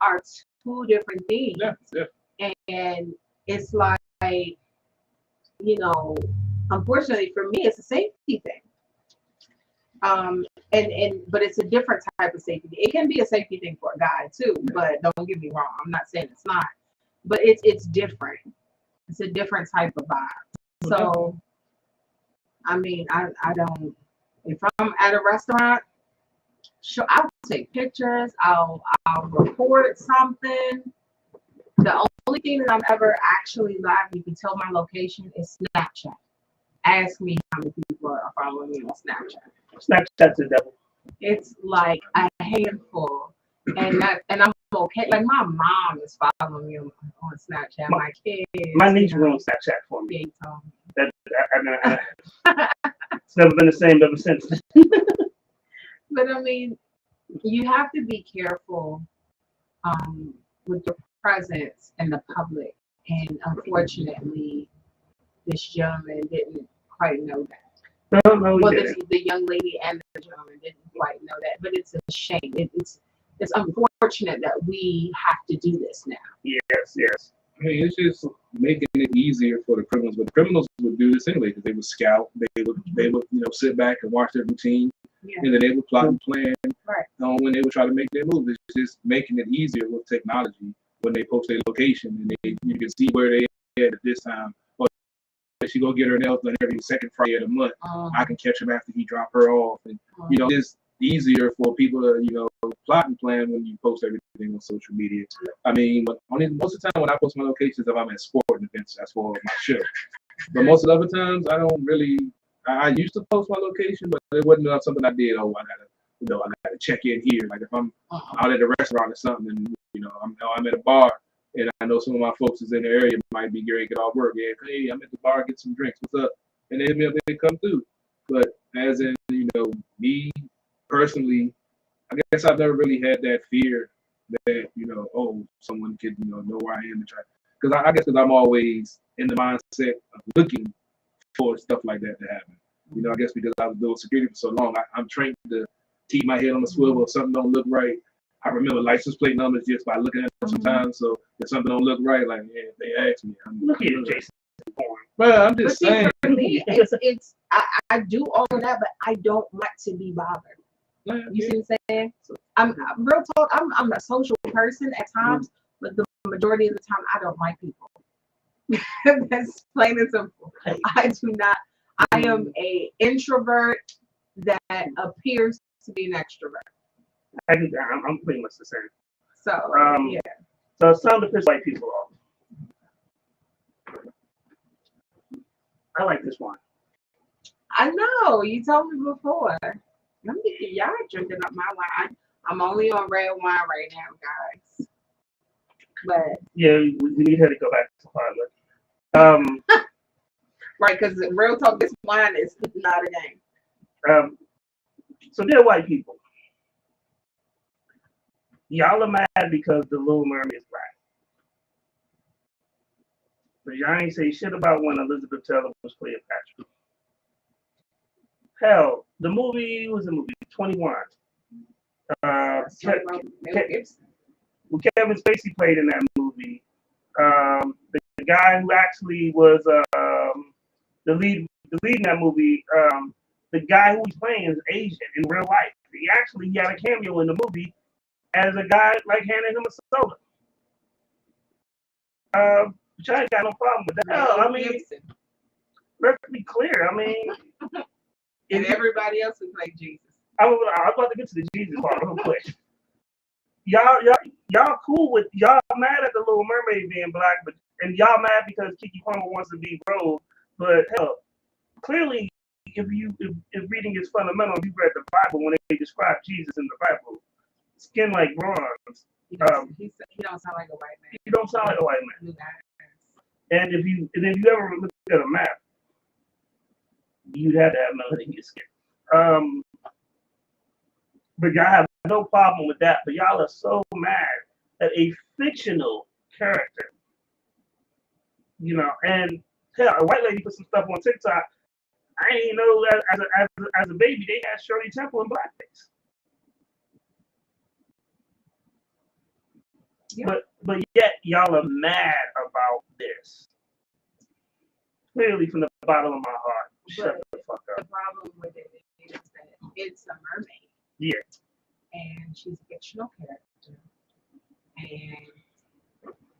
C: are two different things.
B: Yeah.
C: And it's like, you know, unfortunately for me, it's a safety thing. But it's a different type of safety. It can be a safety thing for a guy too, but don't get me wrong. I'm not saying it's not, but it's different. It's a different type of vibe. So, I mean, I don't. If I'm at a restaurant, sure, I'll take pictures. I'll record something. The only thing that I'm ever actually live, you can tell my location, is Snapchat. Ask me how many people are following me on Snapchat.
A: Snapchat's the devil.
C: It's like a handful, and I'm okay. Like my mom is following me on Snapchat. My kids.
A: My niece ruined Snapchat for me.
C: Yeah, he told me.
A: It's never been the same ever since.
C: But I mean, you have to be careful with your presence in the public And unfortunately, this gentleman didn't quite know that.
A: No, we
C: Well,
A: didn't.
C: the young lady and the gentleman didn't quite know that, but it's a shame. It's unfortunate that we have to do this now.
A: Yes.
B: I mean, it's just making it easier for the criminals. But the criminals would do this anyway because they would scout. They would sit back and watch their routine,
C: Yeah.
B: and then they would plot and plan
C: Right.
B: when they would try to make their move. It's just making it easier with technology when they post their location and you can see where they at this time. Or if she go get her nails done every second Friday of the month, I can catch him after he drop her off. And it's easier for people to plot and plan when you post everything on social media. I mean, but most of the time when I post my locations, if I'm at sporting events, that's for my show. But most of the other times, I don't really. I used to post my location, but it wasn't something I did. Oh, I gotta check in here. Like if I'm out at a restaurant or something, and I'm at a bar, and I know some of my folks is in the area, might be getting get off work. Yeah, hey, I'm at the bar, get some drinks. What's up? And they hit me up, they come through. But as in, me personally, I guess I've never really had that fear that someone could know where I am and try. Because I guess I'm always in the mindset of looking for stuff like that to happen. I guess because I was doing security for so long, I'm trained to keep my head on the swivel. If something don't look right, I remember license plate numbers just by looking at them sometimes. So if something don't look right, like if they ask me,
A: Look at Jason.
B: Well, I'm just saying.
C: For me, I do all of that, but I don't like to be bothered. You see what I'm saying? I'm real talk. I'm a social person at times, but the majority of the time, I don't like people. That's plain and simple. I do not. I am a introvert that appears to be an extrovert.
A: I'm pretty much the same.
C: So yeah.
A: So it's time to piss white people off. I like this one.
C: I know you told me before. Y'all drinking up my wine. I'm only on red wine right now, guys. But
A: yeah, we need her to go back to Harlem.
C: Right, because real talk, this wine is not a game.
A: So they're white people. Y'all are mad because the Little Mermaid is black. But y'all ain't say shit about when Elizabeth Taylor was Cleopatra. Hell, the movie was a movie 21. Kevin Spacey played in that movie. The guy who actually was the lead in that movie, the guy who he's playing is Asian in real life. He had a cameo in the movie as a guy like handing him a soda. Which I ain't got no problem with that. Hell, I mean, let's be clear. I mean,
C: and everybody else who played Jesus.
A: I'm about to get to the Jesus part real quick. Y'all cool with y'all mad at the Little Mermaid being black, and y'all mad because Keke Palmer wants to be Rose. But hell, clearly, if reading is fundamental, you read the Bible when they describe Jesus in the Bible, skin like bronze.
C: He don't sound like a white man.
A: He don't sound like a white man. And if you ever look at a map, you'd have to have melanin in your skin. But y'all have no problem with that. But y'all are so mad at a fictional character. And hell, a white lady put some stuff on TikTok. I ain't know that as a baby they had Shirley Temple in blackface. Yep. But yet y'all are mad about this. Clearly from the bottom of my heart. Shut the fuck up.
C: The problem with it is that it's a mermaid.
A: Yeah.
C: And she's a fictional character. And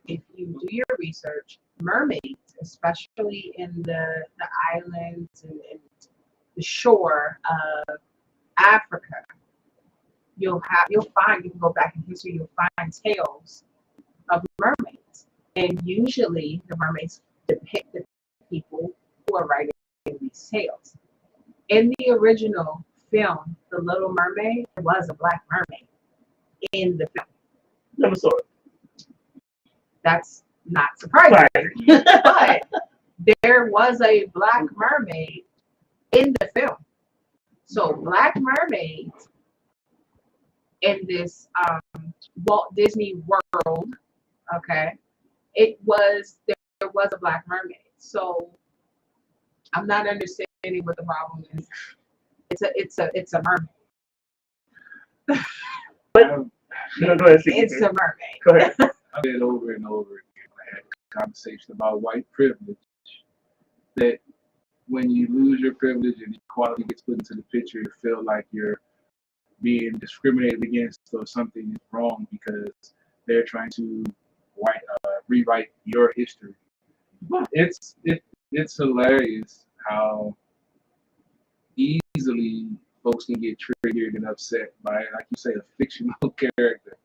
C: if you do your research, mermaids, especially in the islands and the shore of Africa, you can go back in history, you'll find tales of mermaids. And usually the mermaids depict the people who are writing these tales. In the original film, The Little Mermaid, there was a black mermaid in the film.
A: Never saw it.
C: That's not surprising. But there was a black mermaid in the film. So black mermaids in this Walt Disney World, okay, was a black mermaid. So I'm not understanding what the problem is. It's a mermaid.
A: No, go ahead,
C: It's a mermaid.
A: Go ahead.
B: I did over and over again. I had a conversation about white privilege. That when you lose your privilege and equality gets put into the picture, you feel like you're being discriminated against or something is wrong because they're trying to rewrite your history. It's hilarious how easily folks can get triggered and upset by, like you say, a fictional character,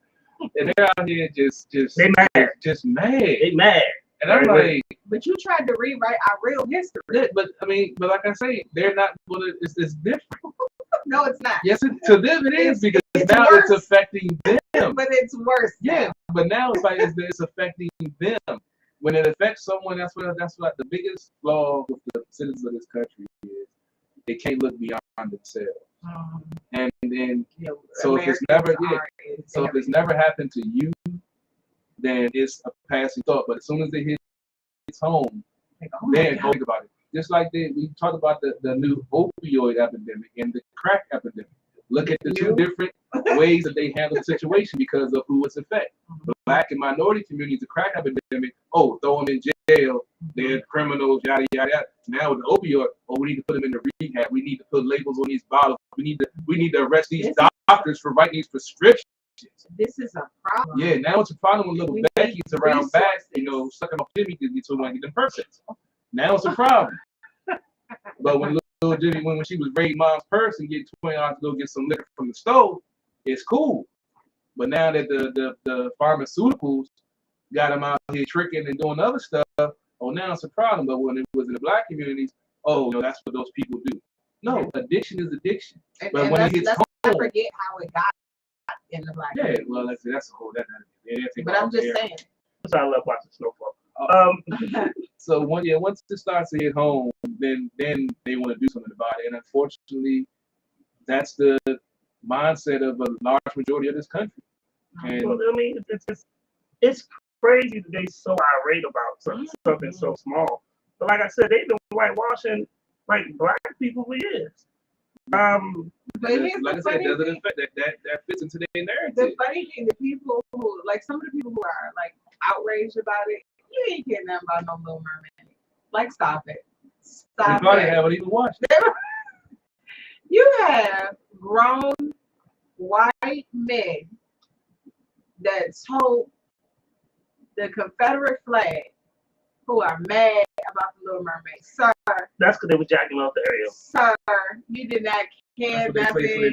B: and they're out here just
A: They mad.
B: just mad.
A: They mad.
B: And I'm
A: Right,
B: like,
C: But you tried to rewrite our real history.
B: yeah, but like I say, they're not. Well, it's different.
C: No, it's not.
B: Yes, to them it is because
C: it's
B: now
C: worse.
B: it's affecting them.
C: But it's worse.
B: Yeah, but now it's like it's affecting them. When it affects someone, that's what the biggest flaw with the citizens of this country is. They can't look beyond themselves. And then so if it's never so if it's never happened to you, then it's a passing thought. But as soon as it hits home, then go think about it. Just like we talked about the new opioid epidemic and the crack epidemic. Look at the two different ways that they handle the situation because of who it's affecting. Black and minority communities, the crack epidemic, throw them in jail, they're criminals, yada, yada, yada. Now with the opioid, we need to put them in the rehab. We need to put labels on these bottles. We need to arrest these doctors for writing these prescriptions.
C: This is a problem.
B: Yeah, now it's a problem when little Becky's around back, sucking off Jimmy because he told me to get them persons. Now it's a problem. But when little Jimmy, when she was raiding mom's purse and getting $20 to go get some liquor from the stove, it's cool. But now that the pharmaceuticals got them out here tricking and doing other stuff, now it's a problem. But when it was in the black communities, that's what those people do. No, addiction is addiction. But when it hits home,
C: let's not forget how it got in the black community.
B: Well, that's a whole that.
C: But I'm just saying.
A: That's why I love watching Snowfall.
B: So once it starts to hit home, then they want to do something about it, and unfortunately, that's the mindset of a large majority of this country. And
A: well, I mean, it's crazy that they so irate about something so small. But like I said, they've been whitewashing like black people for years.
C: But
B: like I said, it doesn't affect that fits into their narrative.
C: The funny thing, the people who some of the people who are outraged about it, you ain't getting nothing about no Little Mermaid. Stop it. Stop
B: you probably
C: it.
B: haven't even watched it.
C: You have grown white men that told the Confederate flag who are mad about the Little Mermaid. Sir.
A: That's because they were jacking off the Ariel.
C: Sir, you did not care nothing.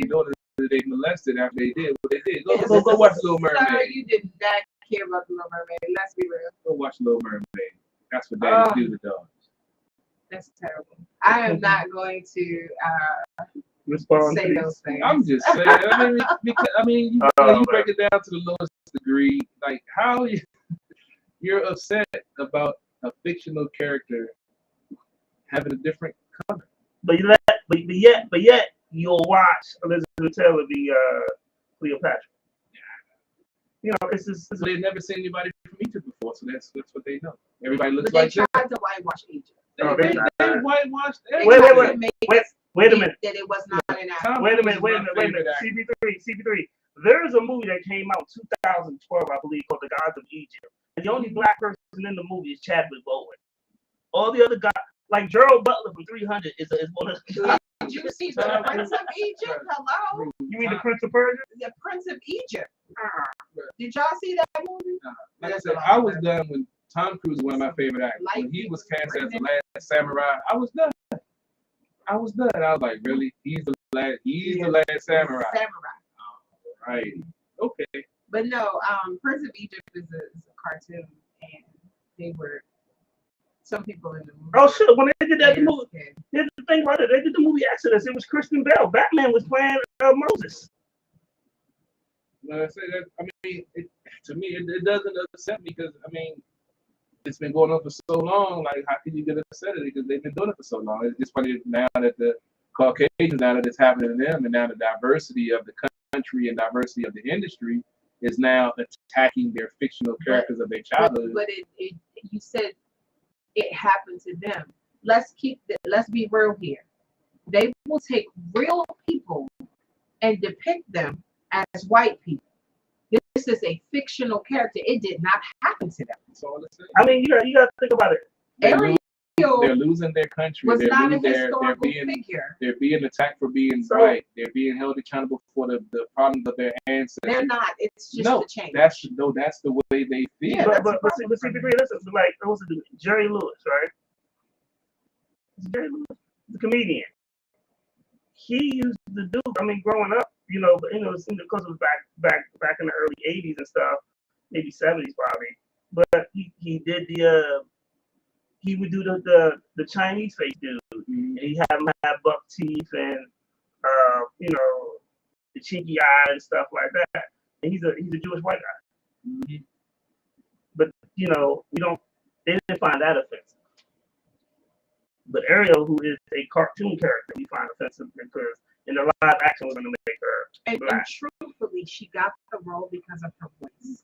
B: They molested after they did what they did. Go watch Little Mermaid.
C: Sir, you did not care about the Little Mermaid. Let's be real.
B: Go watch Little Mermaid. That's what daddy do to dogs.
C: That's terrible. I am not going to
A: respond
C: say those things.
B: I'm just saying. You break it down to the lowest degree. Like how you're upset about a fictional character having a different color.
A: But yet you'll watch Elizabeth Taylor be Cleopatra. It's just.
B: So they've never seen anybody from Egypt before, so that's what they know. Everybody looks
C: but
B: like
C: they tried to whitewash Egypt.
B: They whitewashed
A: Wait a minute.
C: That it was not an actor.
A: Wait a minute. CP3. There is a movie that came out in 2012, I believe, called The Gods of Egypt. And the only black person in the movie is Chadwick Boseman. All the other guys, like Gerald Butler from 300, is one of the.
C: Did you see the Prince of Egypt? Hello?
A: You mean the Prince of Persia?
C: The Prince of Egypt. Did y'all see that movie?
B: Like I said, I was done when Tom Cruise is one of my favorite actors. When he was cast as the last samurai, I was done. I was like, really? He's the last samurai. Right. Okay.
C: But no, Prince of Egypt is a cartoon, and they were some people in the movie.
A: Oh shit! When they did that movie, here's the thing about it. They did the movie Exodus. It was Christian Bale. Batman was playing Moses.
B: Like I said, to me, it doesn't upset me because it's been going on for so long. Like, how can you get upset at it? Because they've been doing it for so long. It's just funny now that the Caucasians, now that it's happening to them, and now the diversity of the country and diversity of the industry is now attacking their fictional characters of their childhood.
C: But you said it happened to them. Let's be real here. They will take real people and depict them as white people. This is a fictional character. It did not happen to them.
B: That's all I'm saying.
A: I mean, you got to think about it.
C: Ariel
B: They're losing their country.
C: was
B: They're
C: not a
B: losing
C: historical figure.
B: They're being attacked for being
A: So-
B: white. They're being held accountable for the problems of their ancestors.
C: They're not. It's just
B: No,
C: a change.
B: that's the way they feel.
C: Yeah, that's
A: but
C: the
A: see,
C: problem.
A: degree, listen, like, what's it, Jerry Lewis, right? Jerry Lewis, the comedian. He used to do, I mean, growing up, but because it was back in the early 80s and stuff, maybe 70s probably. But he did he would do the Chinese face dude.
B: Mhm.
A: And he had him have buck teeth and the cheeky eye and stuff like that. And he's a Jewish white guy.
B: Mhm.
A: But they didn't find that offensive. But Ariel, who is a cartoon character, we find offensive because in the live action we're gonna make her
C: And
A: black.
C: truthfully, she got the role because of her voice.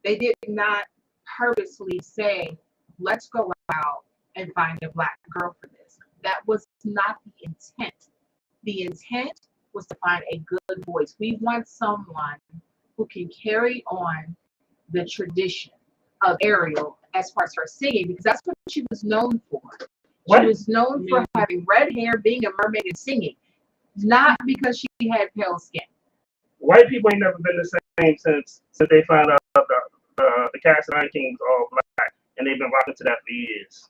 C: They did not purposely say, let's go out and find a black girl for this. That was not the intent. The intent was to find a good voice. We want someone who can carry on the tradition of Ariel as far as her singing, because that's what she was known for.
A: What?
C: She was known for having red hair, being a mermaid, and singing, not because she had pale skin.
A: White people ain't never been the same since they found out the cast of Lion King was all black, and they've been rocking to that for years.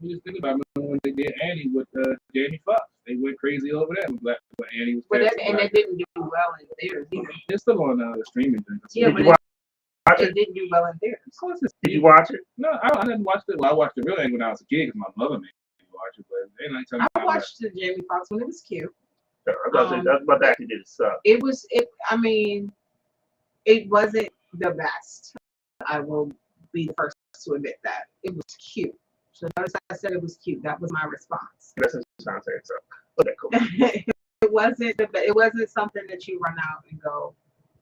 B: You just think about it, when they did Annie with Jamie Foxx. They went crazy over that when Annie was
C: But
B: cast
C: and
B: black.
C: it didn't do well in theirs either.
B: It's still on the streaming thing.
C: Yeah,
A: Did
C: but
A: you watch
C: it
A: it?
C: didn't do well in theirs.
B: Of course it's
A: Did you watch it?
B: No, I didn't watch it. Well, I watched the real Annie when I was a kid because my mother made me watch it. But they ain't telling me
C: I watched the Jamie Foxx when it was cute.
A: I was about to actually did it suck.
C: I mean, it wasn't the best. I will be the first to admit that. It was cute. So notice I said it was cute. That was my response.
A: That's what I'm saying. So okay, cool.
C: It wasn't something that you run out and go,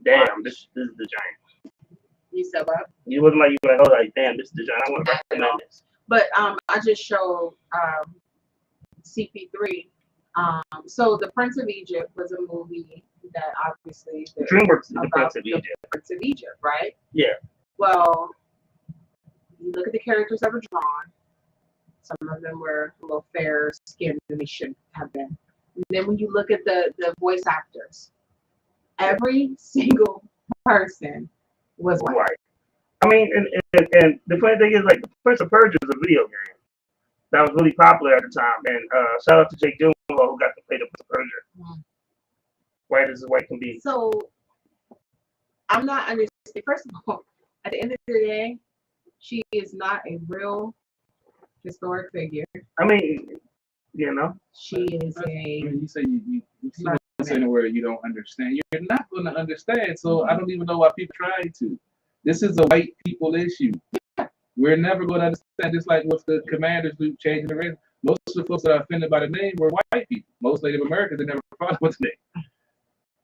A: Damn, this is the giant.
C: you said what?
A: It wasn't like you were like, oh, like, damn, this is the giant. I want to recommend this.
C: But I just showed CP3. So The Prince of Egypt was a movie that obviously
A: DreamWorks is the
C: about
A: Prince of
C: the
A: Egypt.
C: Prince of Egypt, right?
A: Yeah.
C: Well, you look at the characters that were drawn. Some of them were a little fairer skinned than they should have been. And then when you look at the voice actors, every single person was white.
A: Right. I mean, and the funny thing is, like, the Prince of Persia was a video game that was really popular at the time. And shout out to Jake Gyllenhaal who got to play the Prince of Persia.
C: Mhm.
A: White as white can be.
C: So I'm not understanding. First of all, at the end of the day, she is not a real historic figure.
A: I mean,
C: She is
B: I
C: a
B: mean, you say you saying where you don't understand. You're not going to understand. So I don't even know why people try to. This is a white people issue. We're never going to understand. Just like with the commanders who changing the race. Most of the folks that are offended by the name were white people. Most Native Americans they never problem with the name.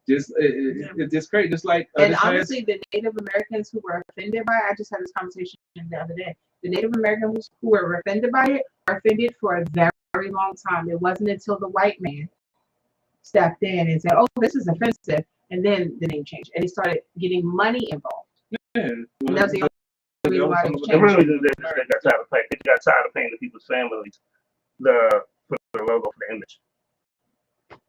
B: It's just crazy. Just like
C: and honestly, the Native Americans who were offended by it, I just had this conversation the other day. The Native Americans who were offended by it are offended for a very long time. It wasn't until the white man stepped in and said, "Oh, this is offensive," and then the name changed, and they started getting money involved.
B: yeah,
C: And that was the only reason why it
A: the
C: changed.
A: real reason is they got tired of paying the people's families for the logo for the image.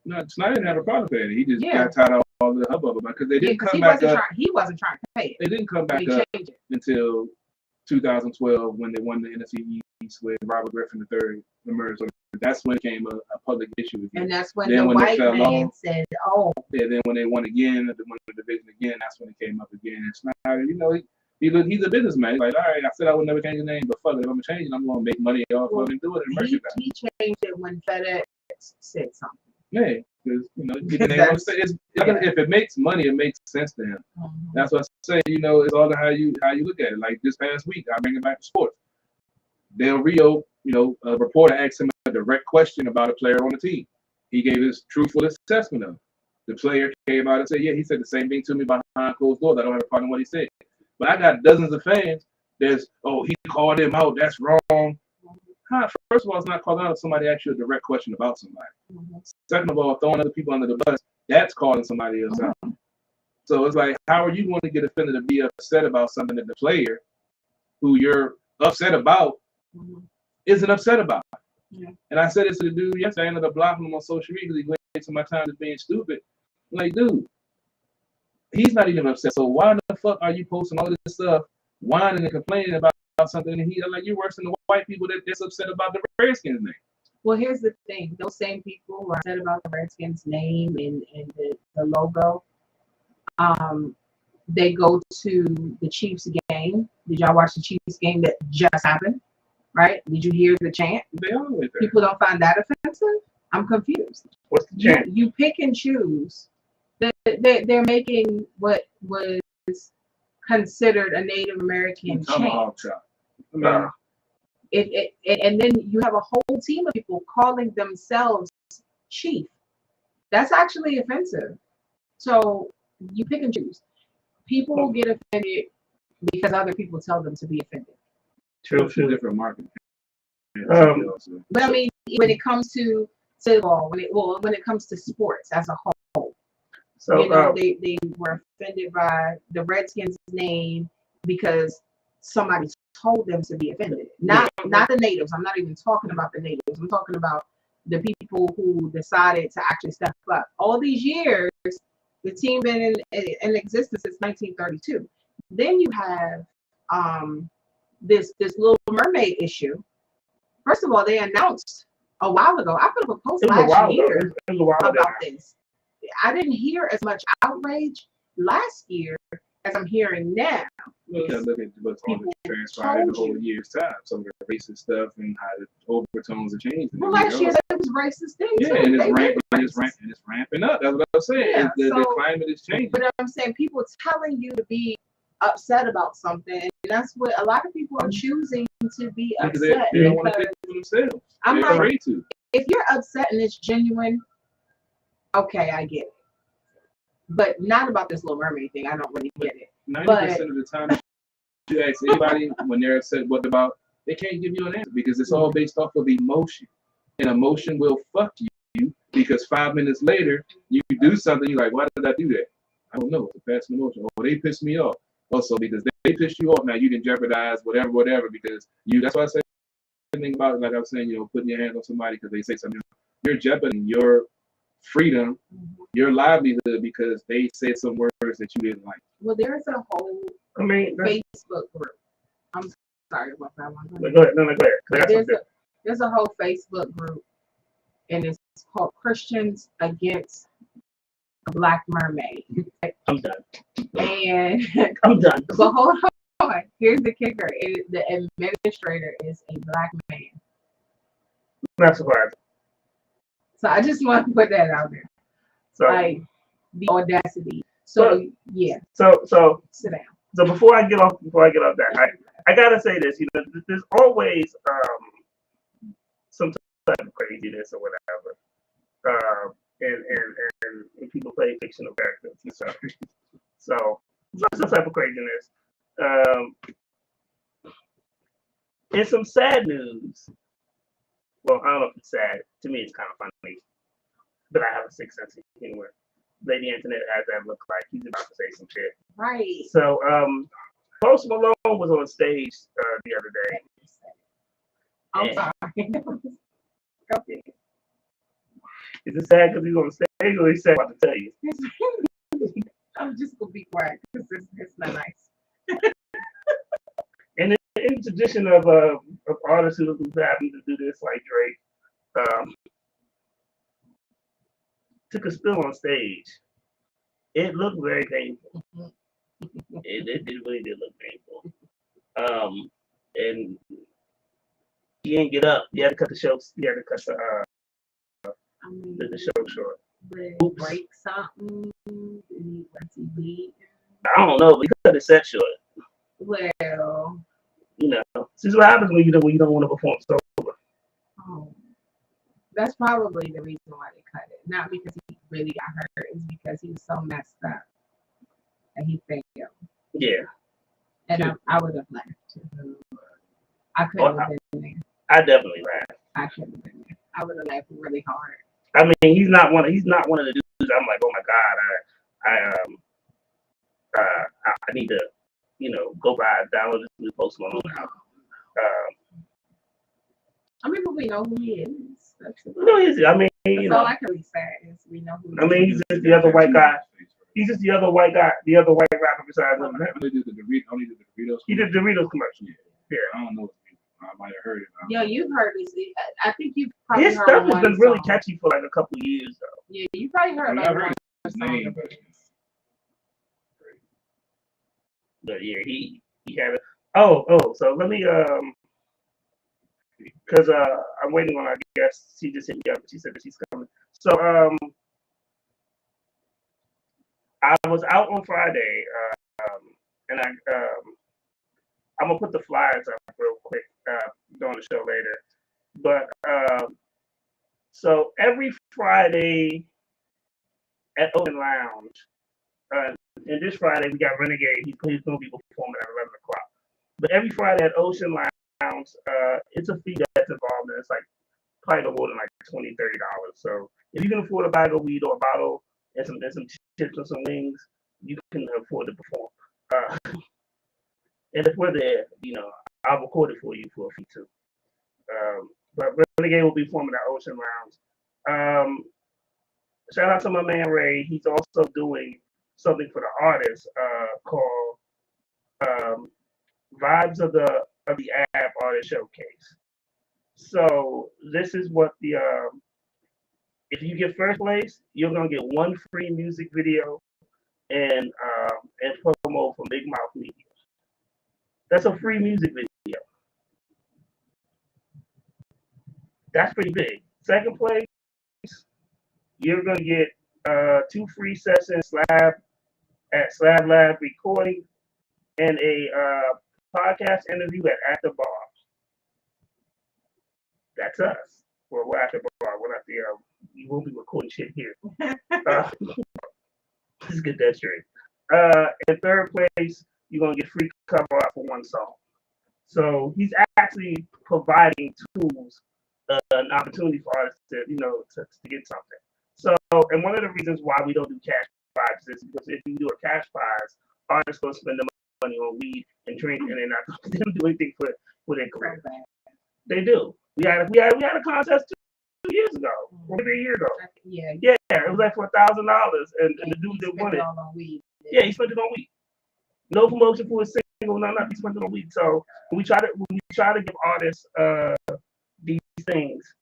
B: No, Snyder didn't have a problem with it. He just
C: Yeah.
B: got tired of all the hubbub about because they
C: Yeah,
B: didn't
C: because
B: come back up.
C: he wasn't trying to pay it.
B: They didn't come back
C: They
B: up
C: changed it.
B: until 2012 when they won the NFC East with Robert Griffin III emerged. That's when it became a public issue again.
C: And that's when
B: Then
C: the
B: when they
C: white
B: fell
C: man
B: off-
C: said, "Oh,
B: Yeah, then when they won again, they won the division again, that's when it came up again. And Snyder, he's a businessman. He's like, all right, I said I would never change the name, but fuck it, if I'm changing, I'm going to make money off of it and do it and merchandise.
C: he changed it when FedEx said something."
B: Yeah, because get the
C: Because
B: name on
C: that's-
B: if it makes money, it makes sense to him. That's what I say. It's all how you look at it. Like this past week, I bring it back to sports. Del Rio, a reporter asked him a direct question about a player on the team. He gave his truthful assessment of it. The player came out and said, "Yeah, he said the same thing to me behind closed doors. I don't have a problem with what he said." But I got dozens of fans There's, oh, he called him out. That's wrong. Huh, first of all, it's not calling out if somebody asks you a direct question about somebody. Second of all, throwing other people under the bus, that's calling somebody else out. So it's like, how are you going to get offended to be upset about something that the player who you're upset about isn't upset about?
C: Yeah.
B: And I said this to the dude yesterday. I ended up blocking him on social media because he wasted my time just being stupid. I'm like, dude, he's not even upset. So why the fuck are you posting all this stuff, whining and complaining about something? And he like, you're worse than the white people that's upset about the Redskins name.
C: Well, here's the thing. Those same people who are upset about the Redskins name and the logo, they go to the Chiefs game. Did y'all watch the Chiefs game that just happened? Right? Did you hear the chant?
B: They always there.
C: People don't find that offensive? I'm confused.
A: What's the chant?
C: You pick and choose. They're making what was considered a Native American chant.
B: Tomahawk chop.
C: And then you have a whole team of people calling themselves chief. That's actually offensive. So you pick and choose. People get offended because other people tell them to be offended.
A: True.
B: Different market.
C: But I mean, when it comes to football, when it comes to sports as a whole,
A: So
C: you know, they were offended by the Redskins name because somebody told them to be offended. Not the natives. I'm not even talking about the natives. I'm talking about the people who decided to actually step up. All these years, the team been in existence since 1932. Then you have this Little Mermaid issue. First of all, they announced a while ago. I put up a post last year about this. I didn't hear as much outrage last year as I'm hearing now.
B: You can look at what's on the transpired in the whole year's time. Some of the racist stuff and how the overtones have changed.
C: Well, last year it was racist things.
B: Yeah, and it's ramping up. That's what I'm saying.
C: Yeah,
B: the climate is changing.
C: But I'm saying people telling you to be upset about something, and that's what a lot of people are choosing to be upset.
B: They don't want to think for themselves.
C: I'm
B: They're afraid to.
C: If you're upset and it's genuine, okay, I get it. But not about this Little Mermaid thing. I don't really get it.
B: 90% of the time, you ask anybody when they're upset what about, they can't give you an answer because it's all based off of emotion. And emotion will fuck you because 5 minutes later, you do something, you're like, why did I do that? I don't know. It's a passing emotion. Oh, they pissed me off. Also, because they pissed you off, now you can jeopardize whatever, because that's why I say anything about it, like I was saying, putting your hands on somebody because they say something. You're jeopardizing your freedom, your livelihood, because they said some words that you didn't like.
C: Well, there's a whole Facebook group. I'm sorry about that one.
A: Go ahead. No, go ahead.
C: There's a whole Facebook group, and it's called Christians Against a Black Mermaid.
A: I'm done.
C: And
A: I'm done.
C: But hold on. Here's the kicker. The administrator is a Black man.
A: Not surprised.
C: So I just want to put that out there.
A: So,
C: like the audacity. So yeah.
A: So
C: sit down.
A: So before I get off that, I gotta say this. There's always some type of craziness or whatever. And people play fictional characters and stuff. So some type of craziness. And some sad news. Well, I don't know if it's sad. To me, it's kind of funny. But I have a sixth sense of humor. Lady Internet has that look like he's about to say some shit.
C: Right.
A: So, Post Malone was on stage the other day.
C: I'm sorry. Okay.
A: Is it sad because he's on stage, or he's sad about to tell you?
C: I'm just gonna be quiet because it's not nice.
A: And in tradition of artists who happen to do this, like Drake, took a spill on stage. It looked very painful. It really did look painful. And he didn't get up. He had to cut the show. He had to cut the show short.
C: Break something.
A: I don't know, but he cut the set short.
C: Well,
A: this is what happens when you don't want to perform sober.
C: Oh, that's probably the reason why they cut it. Not because he really got hurt. It's because he was so messed up and he failed.
A: Yeah.
C: And I would have laughed too. I couldn't have been there.
A: I definitely laughed.
C: I couldn't have been there. I would have laughed really hard.
A: I mean, he's not one of the dudes. I'm like, oh my god, I need to, go buy download this new Post Malone album.
C: I mean, but we know who he is. That's
A: I mean,
C: that's all I can really say is we know who.
A: I mean, he's just the other white guy. He's just the other white guy, the other white rapper besides him.
B: Only did the Doritos.
A: He did Doritos commercial. Yeah.
B: I don't know. I might have heard it.
C: Yo, you've heard this. I think you've probably
A: His
C: heard
A: stuff has
C: one
A: been really
C: song.
A: catchy for like a couple of years though.
C: Yeah, you probably heard
B: I
C: like
B: heard
C: one
B: his
C: song.
B: name,
A: But yeah, he had it. Oh, so let me because I'm waiting on, I guess she just hit me up. She said that she's coming. So I was out on Friday, and I'm gonna put the flyers up real quick during the show later. But so every Friday at Open Lounge, and this Friday we got Renegade. He's gonna be performing at 11 o'clock. But every Friday at Ocean Lounge, it's a fee that's involved, and it's like probably no more than like $20, $30. So if you can afford a bag of weed or a bottle and some chips and some wings, you can afford to perform. And if we're there, I'll record it for you for a fee too. But Renegade will be performing at Ocean Lounge. Shout out to my man Ray. He's also doing something for the artists called Vibes of the App Artist Showcase. So this is what the if you get first place, you're gonna get one free music video and promo from Big Mouth Media. That's a free music video. That's pretty big. Second place, you're gonna get 2 free sessions at Slab Lab recording and a podcast interview at the bar. That's us. Well, we're at the bar. We're not there. We won't be recording shit here. Let's get that straight. In third place, you're gonna get free cover art for one song. So he's actually providing tools, an opportunity for artists to get something. So, and one of the reasons why we don't do cash prizes is because if you do a cash prize, artists will spend the money on weed and drink, and they're not going to do anything for their career. They do. We had a contest 2 years ago, or maybe a year ago.
C: Yeah,
A: it was like for $1,000, and the dude that won it. Yeah, he spent it on weed. No promotion for a single, nothing. He spent it on weed. So when we try to give artists these things,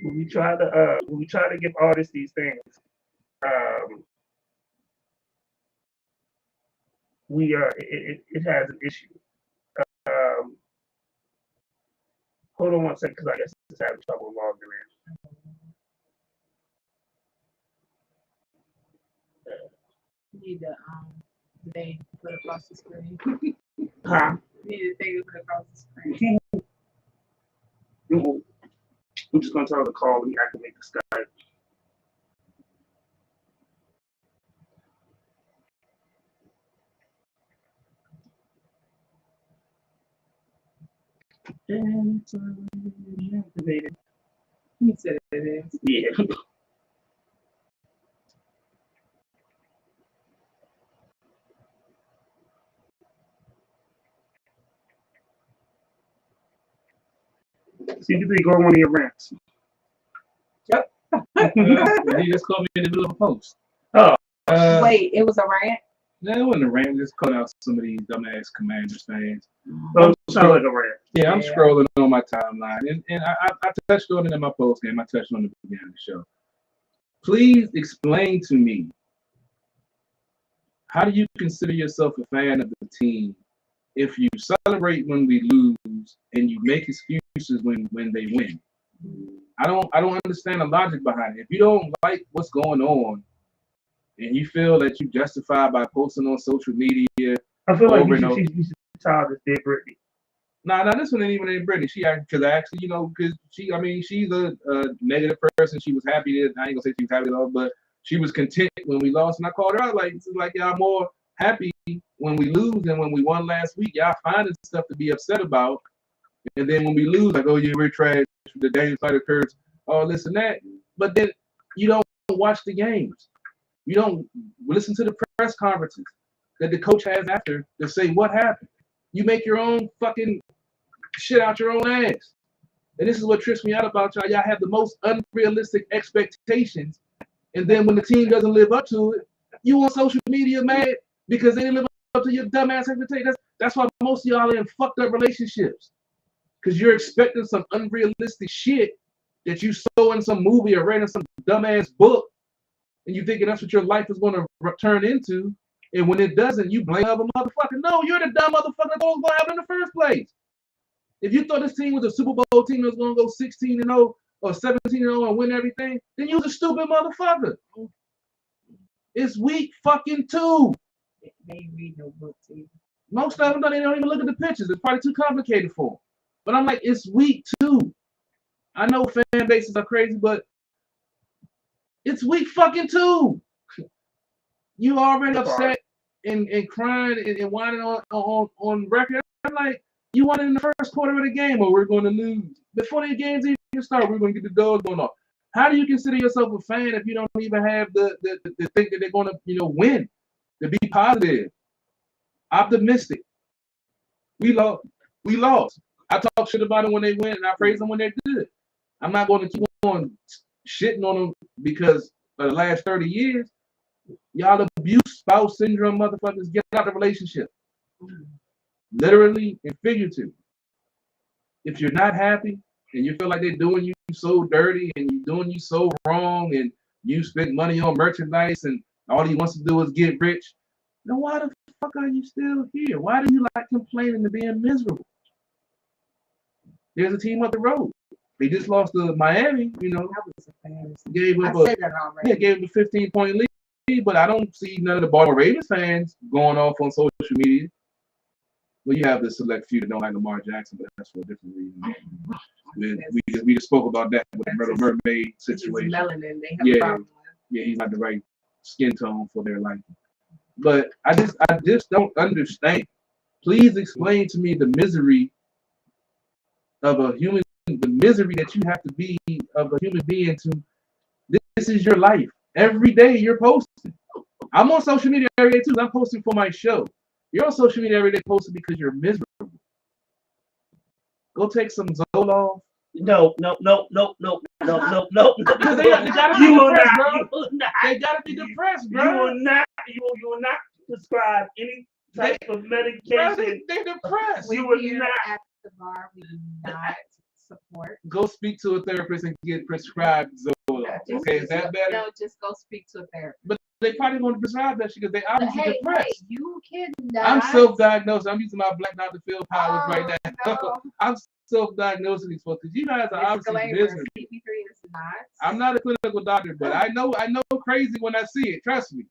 A: when we try to give artists these things, it has an issue. Hold on one second, because I guess it's having trouble logging
C: You need the thing to put across the screen.
A: Huh?
C: You need a thing to put across the screen.
A: I'm just gonna tell her to call and activate the Skype. And it's activated.
C: You said it is.
A: Yeah. See if you go on one of your rants.
C: Yep.
B: He just called me in the middle of a post.
A: Oh.
C: Wait, it was a rant?
B: No, it wasn't a rant. Just cut out some of these dumbass Commanders fans.
A: Oh, sound like a rant.
B: Yeah, I'm scrolling on my timeline, and I touched on it in my post game. I touched on it at the beginning of the show. Please explain to me, how do you consider yourself a fan of the team if you celebrate when we lose and you make excuses when they win? I don't understand the logic behind it. If you don't like what's going on and you feel that you justify by posting on social media,
A: I feel like
B: over
A: you should childish did Britney.
B: Nah, this one ain't even named Brittany. She because actually, because she's a negative person. She was happy that I ain't gonna say she was happy at all, but she was content when we lost. And I called her out like, this is like y'all more happy when we lose than when we won last week. Y'all finding stuff to be upset about, and then when we lose, like, oh yeah, we're trash. The Daniel Snyder curse, all this and that. But then you don't watch the games. You don't listen to the press conferences that the coach has after to say what happened. You make your own fucking shit out your own ass. And this is what trips me out about y'all. Y'all have the most unrealistic expectations. And then when the team doesn't live up to it, you on social media mad because they didn't live up to your dumbass expectations. That's why most of y'all are in fucked up relationships. Because you're expecting some unrealistic shit that you saw in some movie or read in some dumbass book. And you thinking that's what your life is going to turn into. And when it doesn't, you blame other motherfucker. No, you're the dumb motherfucker that was going to happen in the first place. If you thought this team was a Super Bowl team that was going to go 16-0 or 17-0 and win everything, then you was a stupid motherfucker. It's week fucking 2.
C: They read no books either.
B: Most of them they don't even look at the pictures. It's probably too complicated for them. But I'm like, it's week 2. I know fan bases are crazy, but it's week fucking 2. You already upset and crying and whining on record. I'm like, you won it in the first quarter of the game, or we're going to lose. Before the games even start, we're going to get the dogs going off. How do you consider yourself a fan if you don't even have the think that they're going to win? To be positive, optimistic. We lost. I talk shit about them when they win, and I praise them when they're good. I'm not going to keep on shitting on them because of the last 30 years. Y'all abuse spouse syndrome motherfuckers. Get out of the relationship. Literally and figuratively. If you're not happy and you feel like they're doing you so dirty and you're doing you so wrong and you spend money on merchandise and all he wants to do is get rich, then why the fuck are you still here? Why do you like complaining and being miserable? There's a team up the road. They just lost to Miami,
C: That was embarrassing.
B: gave up
C: I said that already.
B: gave up a 15-point lead, but I don't see none of the Baltimore Ravens fans going off on social media. Well, you have the select few that don't like Lamar Jackson, but that's for a different reason. We just spoke about that with the Little Mermaid situation.
C: Melanin, they have a problem with.
B: Yeah, he's not the right skin tone for their liking. But I just don't understand. Please explain to me the misery of a human, the misery that you have to be of a human being to. This is your life. Every day you're posting. I'm on social media every day too. I'm posting for my show. You're on social media every day posting because you're miserable. Go take some Zoloft.
A: No.
B: Because they gotta be depressed, bro. They gotta be depressed, bro.
A: You will not prescribe any type of medication.
B: Bro, they're depressed.
A: You would
C: Here
A: not.
C: at the bar, we do not support.
B: Go speak to a therapist and get prescribed Zoloft. Okay, is that better?
C: No, just go speak to a therapist.
B: But they probably won't prescribe that shit because they obviously depressed.
C: You cannot.
B: I'm self-diagnosed. I'm using my Black Dr. Phil powers right now.
C: No.
B: I'm self-diagnosing these folks because you guys are obviously
C: Disclaimer,
B: miserable.
C: CP3 is not.
B: I'm not a clinical doctor, but I know crazy when I see it. Trust me.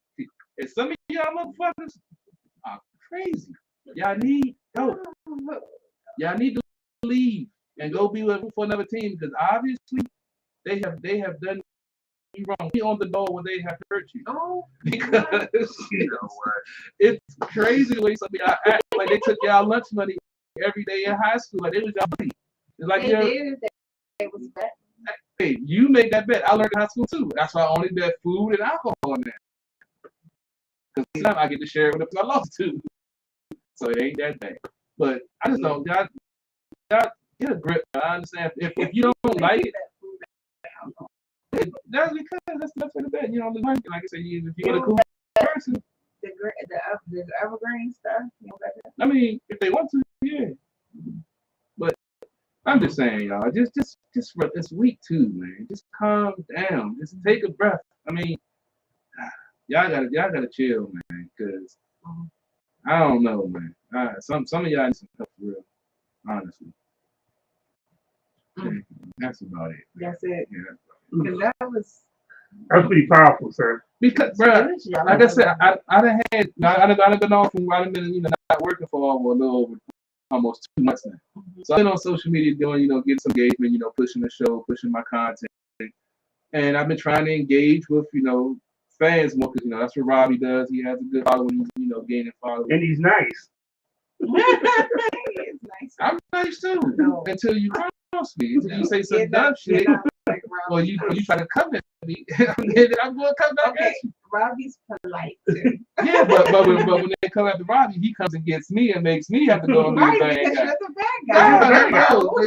B: And some of y'all motherfuckers are crazy. Y'all need help. Y'all need to leave and go be with for another team because obviously they have done you wrong. Be on the door when they have hurt you.
C: Oh,
B: Because it's crazy the way some of y'all act like they took y'all lunch money every day in high school. Like it was y'all money. It's like
C: they did. They was bet.
B: hey, you made that bet. I learned in high school too. That's why I only bet food and alcohol in there. Because now I get to share with the people I lost to. So it ain't that bad. But I just don't. God, get a grip. I understand. If you don't like it, that's because that's for the bet. You know, like I said, if you're a cool person.
C: The evergreen stuff. You know,
B: I mean, if they want to, yeah. But I'm just saying, y'all, just it's week 2, man. Just calm down. Just take a breath. I mean, y'all gotta chill, man, because I don't know, man. Some of y'all need some help for real, honestly. That's about it.
C: That's it.
B: Yeah.
C: Because
A: That's pretty powerful, sir.
B: Because, bro, like I said, I done been off and I done been not working for a little over almost 2 months now. So I've been on social media doing, getting some engagement, pushing the show, pushing my content. And I've been trying to engage with, fans more because, that's what Robbie does. He has a good following, gaining followers.
A: And he's nice.
C: It's nice.
B: I'm nice too.
C: No.
B: Until you cross me. Until you say some dumb shit.
C: Like
B: Or you try to come at me. Then I'm going to come back
C: okay,
B: at you.
C: Robbie's polite too.
B: Yeah, but when they come after Robbie, he comes and gets me and makes me have to go and be
C: Right,
B: the bad
C: because
B: guy.
C: you're the bad guy.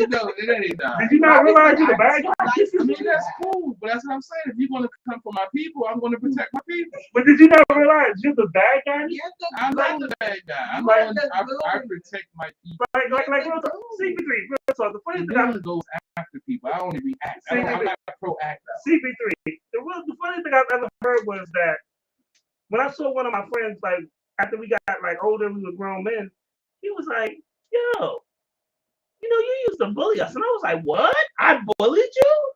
B: No, it ain't that.
A: Did you not realize you're the bad guy?
B: I mean, that's cool, but that's what I'm saying. If you want to come for my people, I'm going to protect my people.
A: But did you not realize you're the bad guy?
C: You're the
B: I'm not the bad guy. I protect my people.
A: Like real talk. CP3, real talk. The funny thing
B: I goes after people. I only react. I'm not proactive.
A: CP3. The funny thing I've ever heard was that when I saw one of my friends, like after we got like older, we were grown men, he was like, yo, you used to bully us. And I was like, what? I bullied you?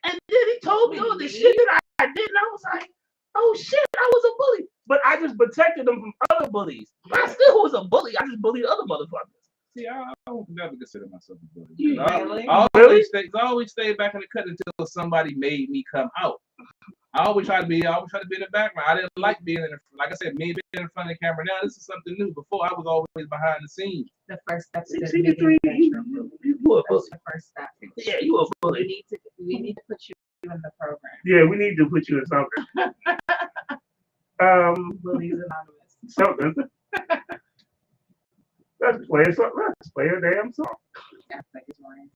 A: And then he told me all the shit that I did, and I was like, oh shit, I was a bully. But I just protected them from other bullies. I still was a bully. I just bullied other motherfuckers.
B: See, I would never consider myself a bully.
C: You
B: I
C: really?
B: always stay back in the cut until somebody made me come out. I always try to be in the background. I didn't like being like I said, me being in front of the camera. Now this is something new. Before I was always behind the scenes.
C: The first step is
A: CP3, you a bully.
C: That's the first step.
A: Yeah, you a bully.
C: We need to put you in the program.
A: Yeah, we need to put you in something.
C: Bullies Anonymous.
A: Something. Let's play a song. Let's play a damn song.
C: Yeah, like it's Ryan.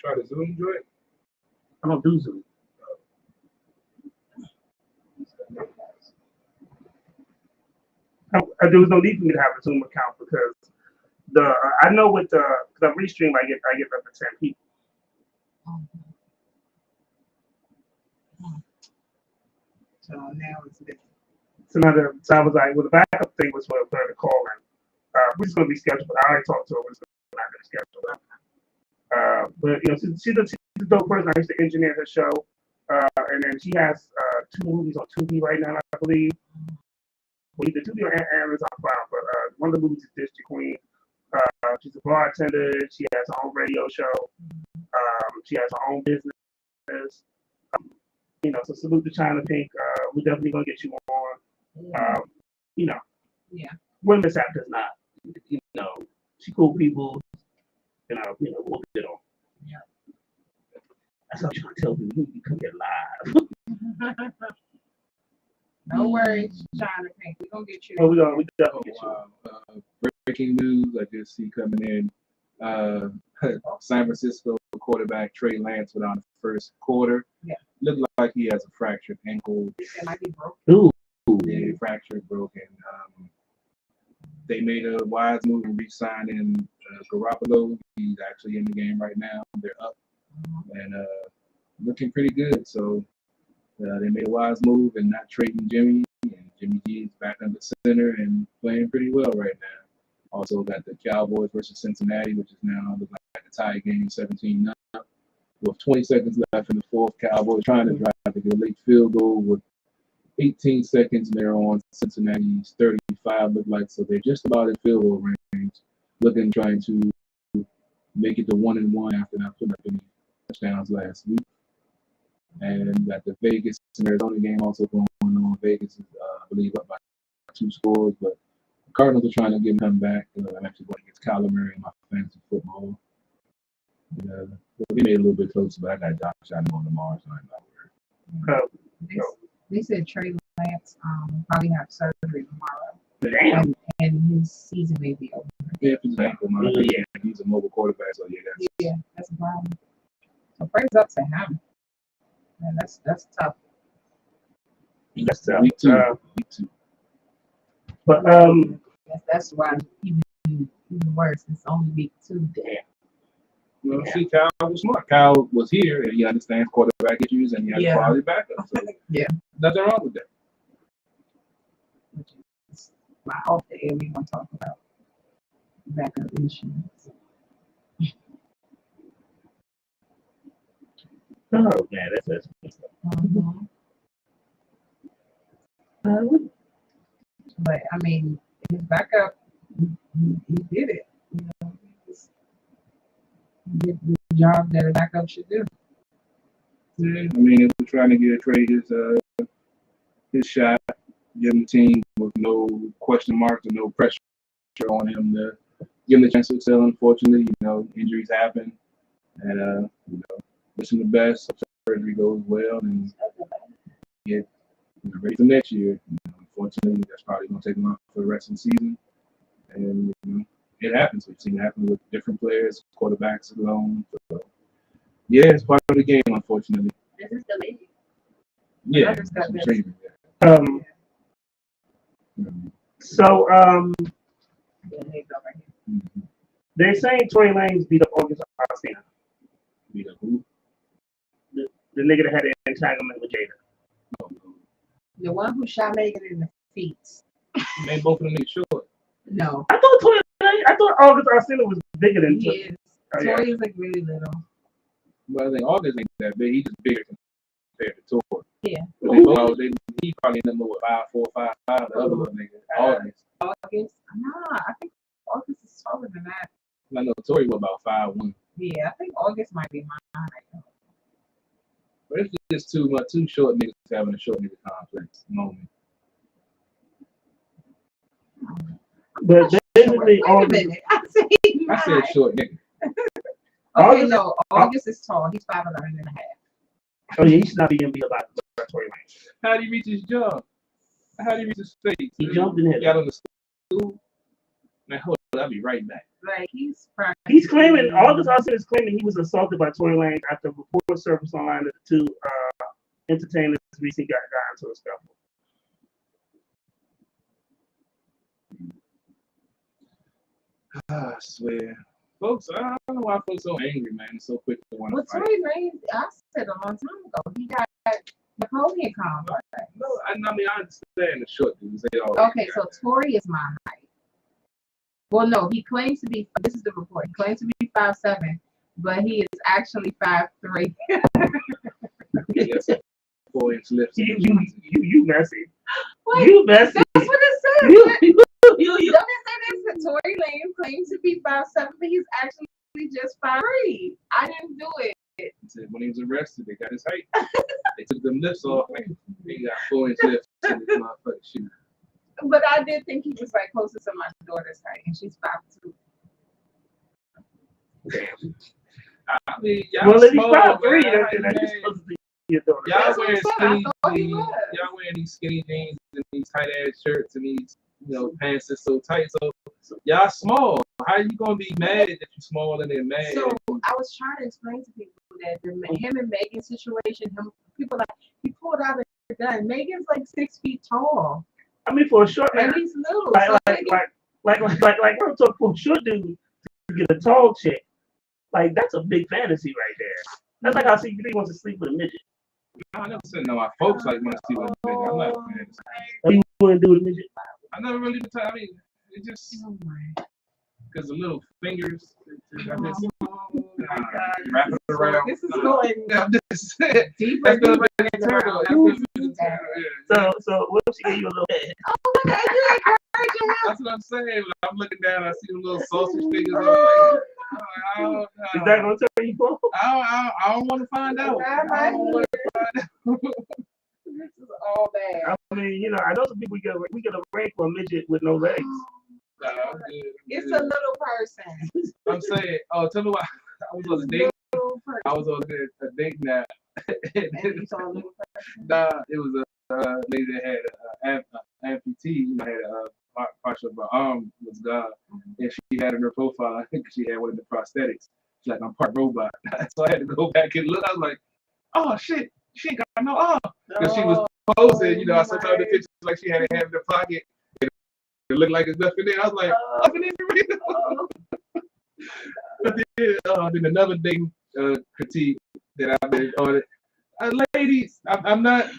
B: Try the Zoom joint.
A: I don't do Zoom. There was no need for me to have a Zoom account because I know with the because I restream I get up to 10 people.
C: So now it's busy.
A: So I was like, well, the backup thing was for her to call in. We're just gonna be scheduled, but I already talked to her. We're just not gonna schedule that. But you know, she's a dope person. I used to engineer her show, and then she has 2 movies on Tubi right now, I believe. Well, either Tubi or Amazon Prime. But one of the movies is District Queen. She's a bartender. She has her own radio show. She has her own business. You know, so salute to China Pink. We're definitely gonna get you on. You know,
C: Yeah.
A: when this app does not, you know, she cool people. You know, we'll get on.
C: Yeah.
A: That's what I'm trying to tell people. You come here live.
C: No worries, China Pink. We're gonna get you.
A: Oh, we definitely get you.
B: Wow. Breaking news I just see coming in. San Francisco quarterback Trey Lance without the first quarter.
C: Yeah.
B: Looked like he has a fractured ankle.
C: It might be broken.
A: Ooh.
B: Yeah, fractured, broken. They made a wise move in re-signing Garoppolo. He's actually in the game right now. They're up and looking pretty good. So they made a wise move and not trading Jimmy. And Jimmy G is back under center and playing pretty well right now. Also got the Cowboys versus Cincinnati, which is now looking like a tie game, 17-0. With 20 seconds left in the fourth, Cowboys trying to drive to get a late field goal with 18 seconds, and they're on Cincinnati's 35, look like, so they're just about at field goal range, trying to make it to 1-1 after not putting up any touchdowns last week. And got the Vegas and Arizona game also going on. Vegas is, I believe, up by 2 scores, but the Cardinals are trying to get him back. I'm actually going against Kyler Murray in my fantasy football. We made it a little bit closer, but I got Josh Allen on tomorrow, so I'm not worried.
C: They said Trey Lance probably have surgery tomorrow.
A: Damn.
C: And his season may be over.
B: Yeah, if his ankle, man. Yeah, he's a mobile quarterback, so
C: That's a problem. So praise up to him. Man, that's tough.
A: That's tough.
B: Week two.
A: But
C: That's why even worse. It's only week 2.
A: damn.
B: You know, see, Kyle was smart. Kyle was here, and he understands quarterback issues, and he has a quality backup. So
C: Yeah.
B: nothing wrong with that.
C: Which is my off the air we want to talk about backup insurance.
A: Oh man, that's
C: Mhm. But I mean, his backup, he did it. You know, he did the job that a backup should do.
B: Yeah, I mean, if we're trying to get Trey his shot, give him a team with no question marks and no pressure on him to give him the chance to excel. Unfortunately, you know, injuries happen, and you know, wish him the best. Hope surgery goes well and get ready for next year. You know, unfortunately, that's probably going to take him out for the rest of the season, and you know, it happens. We've seen it happen with different players, quarterbacks alone. So, yeah, it's part of the game, unfortunately.
C: This is the league.
B: Yeah,
C: I just got
B: some
C: this.
B: treatment.
A: So
C: Yeah, he's over here.
B: Mm-hmm.
A: they're saying Tory Lanez beat up August Alsina,
B: Beat up who?
A: the nigga that had an entanglement with Jada.
C: The one who shot Megan in the feet.
B: Made both of them niggas short.
C: No,
A: I thought August Alsina was bigger than
C: he
A: Tory.
C: is.
A: Oh, yeah.
C: Tory is like really little.
B: But I think August ain't that big. He's just bigger compared to Tor.
C: Yeah.
B: But they both, he probably number 5'4", 5'5". The other little nigga, August.
C: August? Nah, I think August is taller than that.
B: I know Tory was about 5'1".
C: Yeah, I think August might be mine right now.
B: But it's just too short niggas having a short nigga complex moment.
A: But basically,
C: Wait a
A: August,
C: minute.
B: I said short nigga.
C: Okay, no, August is tall. He's 5'11 and a half.
A: oh yeah, he should not be getting beat up by Tory Lanez.
B: How did he reach his jump? How did he reach his face?
A: He jumped and hit
B: Got
A: it.
B: on the stool. Man, hold on, I'll be right back.
C: Like he's
A: He's claiming, August Alsina is claiming he was assaulted by Tory Lanez after reports surfaced online that the two entertainers recently got into a scuffle.
B: I swear. Folks, I don't know why folks so angry, man. So quick to want
C: Well,
B: to fight.
C: Tory Lanez, I said a long time ago, he got Napoleon complex.
B: No, I mean, I understand the short dudes. They all
C: Okay, so Tory is my height. Well, no, he claims to be, this is the report, he claims to be 5'7", but he is actually 5'3".
B: Yes, 4-inch lips.
A: You messy.
C: What?
A: You messy.
C: That's what it says.
A: You.
C: Don't it say this? Tory Lanez claims to be 5'7", but he's actually just 5'3". I didn't do it.
B: He said when he was arrested, they got his height. They took them lips off. Man. He got 4-inch lips in his motherfucking shoe.
C: But I did think he was like closer to my daughter's height, and she's 5'2".
B: Damn. I mean, y'all
A: Well, if he's
B: small,
A: 5'3",
B: man.
A: that's supposed to be your daughter.
B: Y'all
C: That's what
B: wearing
C: I'm saying.
B: skinny
C: I thought he
B: jeans.
C: was.
B: Y'all wearing these skinny jeans and these tight ass shirts and these, pants that's so tight. So y'all small. How you gonna be mad that you smaller than mad?
C: So I was trying to explain to people that him and Megan situation, people like he pulled out a gun. Megan's like 6 feet tall,
A: I mean, for a short man,
C: and he's little.
A: like
C: So
A: we're talking for a short dude to get a tall chick. Like that's a big fantasy right there. That's like how CBD wants to sleep with a midget.
B: I never said no. My folks like want to see what I'm not a fan.
A: What you want to do with a midget?
B: I never really been. I mean, it just
C: oh my
B: because the little fingers. I just
C: God.
B: wrap it around.
C: This is going
B: I'm just saying.
C: deeper.
B: That's gonna
C: deeper
B: be the turtle. That's
C: around.
B: gonna be the turtle. Yeah.
A: So what if she gave you a little head?
C: Oh my God, you encouraging him?
B: That's what I'm saying. When I'm looking down, I see the little sausage fingers. I'm like, I don't know.
A: Is that gonna turn you on?
B: I don't want to find out. I don't want to find out.
C: This is all bad.
A: I mean, I know some people get a rank for a midget with no legs.
B: Nah, I'm good.
C: It's a little person.
B: I'm saying, tell me why. I was on a date.
C: Little person.
B: I was on a date now.
C: And you saw a little person.
B: Nah, it was a lady that had an amputee. Had a partial of her arm was gone, and she had in her profile. I think she had one of the prosthetics. She's like, I'm part robot, so I had to go back and look. I was like, oh shit, she ain't got no arm because she was posing. I saw the pictures like she had a hand in her pocket. It looked like it's nothing there. I was like, nothing in But then another thing critique that I've been on it. Ladies, I'm not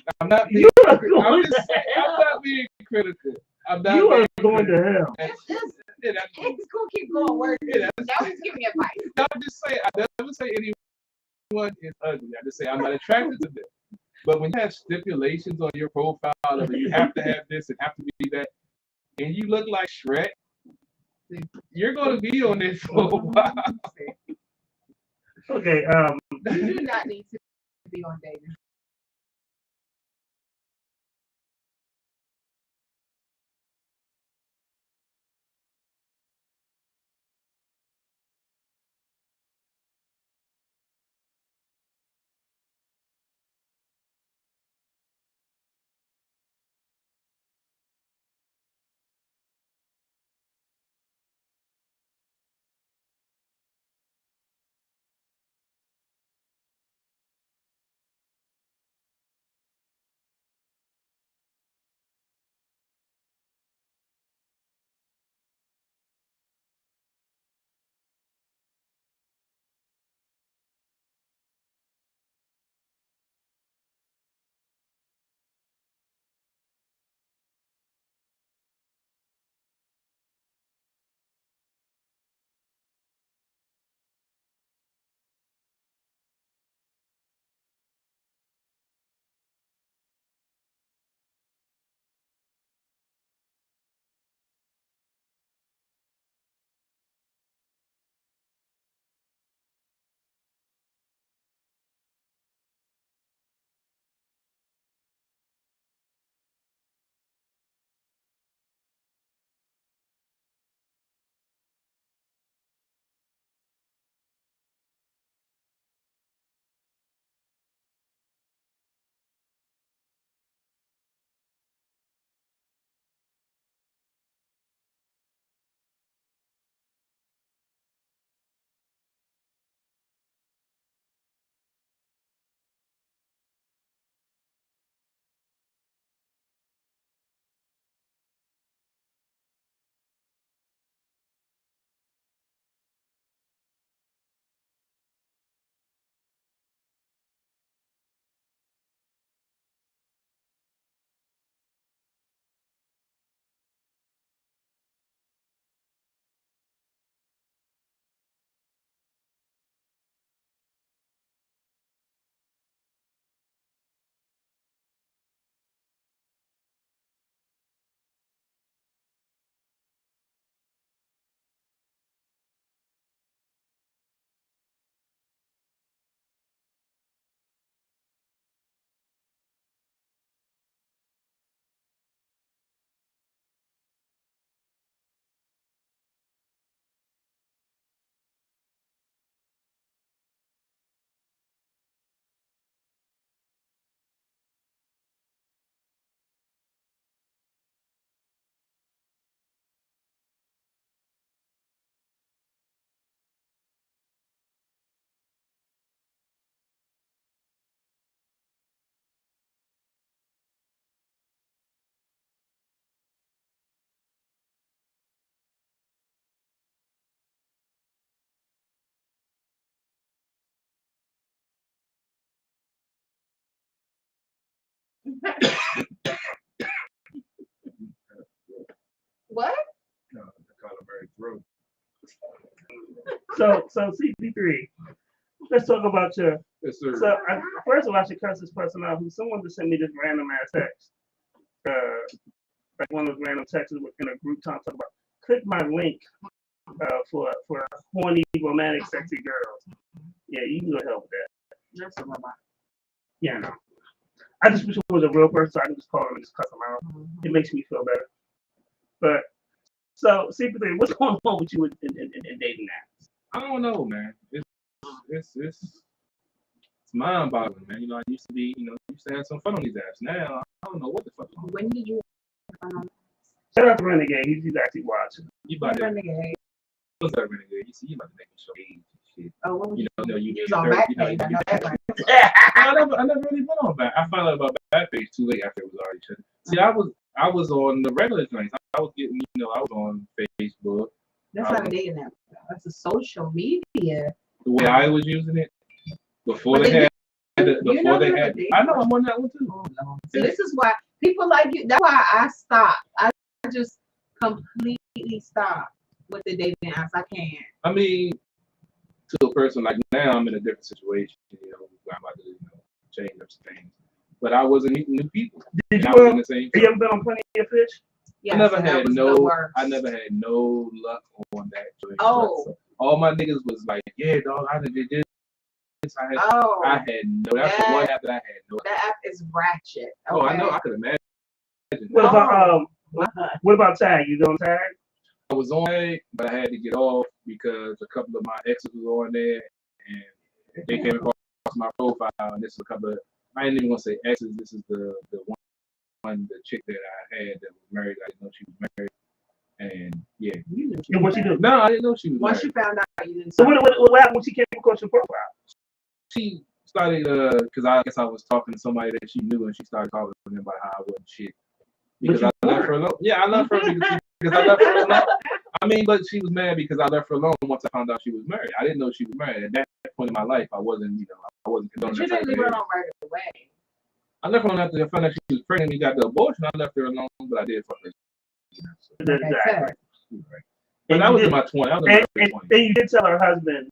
B: being critical. I'm not being critical. I'm not
A: You are
B: being
A: going
B: critical.
A: to hell.
C: It's gonna keep going worse.
B: Yeah,
C: Now he's giving advice.
B: I'm just saying, I never say anyone is ugly. I just say I'm not attracted to them. But when you have stipulations on your profile of you have to have this and have to be that, and you look like Shrek, you're going to be on this for a while.
A: Okay.
C: You do not need to be on dating. What?
B: No, I call him Mary throat.
A: So CP3. Let's talk about your.
B: Yes, sir.
A: So first of all, I should curse this person out. Who's someone just sent me this random ass text. Like one of those random texts in a group talk about. Click my link for horny, romantic, sexy girls. Yeah, you can go help with that.
C: That's a robot.
A: Yeah, I know. I just wish it was a real person, so I can just call them and just cuss them out. It makes me feel better. But so, CP3, what's going on with you in dating apps?
B: I don't know, man. It's mind-boggling, man. You know, I used to have some fun on these apps. Now I don't know what the fuck.
C: When did you?
A: Shout out to Renegade. He's actually watching.
B: You about to
C: Renegade.
B: what's that Renegade? You see, you about to make me show age and shit.
C: Oh, what was
B: You know, you
C: was on Backpage. I know that right.
B: I never really been on Back. I found out about Backpage too late after it was already shut. See, I was on the regular joints. I was getting, I was on Facebook.
C: That's not a dating app. That's a social media.
B: The way I was using it before
C: But
B: they had.
C: I
B: know I'm on that one too.
C: Oh, no. So this is why people like you. That's why I stopped. I just completely stopped with the dating apps. I can't.
B: I mean, to a person like now, I'm in a different situation. Where I'm about to change up some things. But I wasn't meeting new people.
A: Did
B: I was in the same.
A: you ever been on Plenty of Fish?
C: Yes,
B: I never
C: and
B: had
C: that was
B: no.
C: the worst.
B: I never had no luck on that joint.
C: Oh.
B: All my niggas was like, yeah, dog, I did this.
C: Oh.
B: I had no. That's the one app that I had no.
C: That app is ratchet. Okay?
B: Oh, I know. I could imagine.
A: What
C: Oh.
A: about what about Tag? You don't Tag?
B: I was on it, but I had to get off because a couple of my exes was on there, and they came across my profile. And this is a couple of. I ain't even gonna say exes. This is the one the chick that I had that was married. I didn't know she was married, and yeah.
A: And what she do?
B: No, I didn't know she was
C: Once
B: married.
C: you found out, you didn't.
A: So what happened when she came across your profile?
B: She started because I guess I was talking to somebody that she knew, and she started talking to me about how I wasn't shit because I left her alone. Yeah, I left her because I left her alone. I mean, but she was mad because I left her alone once I found out she was married. I didn't know she was married. At that point in my life, I wasn't, I wasn't condoning
C: But you
B: that
C: didn't
B: type
C: leave
B: of
C: her
B: behavior.
C: alone right away.
B: I left her alone after I found out she was pregnant. We got the abortion. I left her alone, but I did fuck her.
C: Like I said.
B: Right. But that was in my 20s. I was in my early 20s.
A: And you did tell her husband,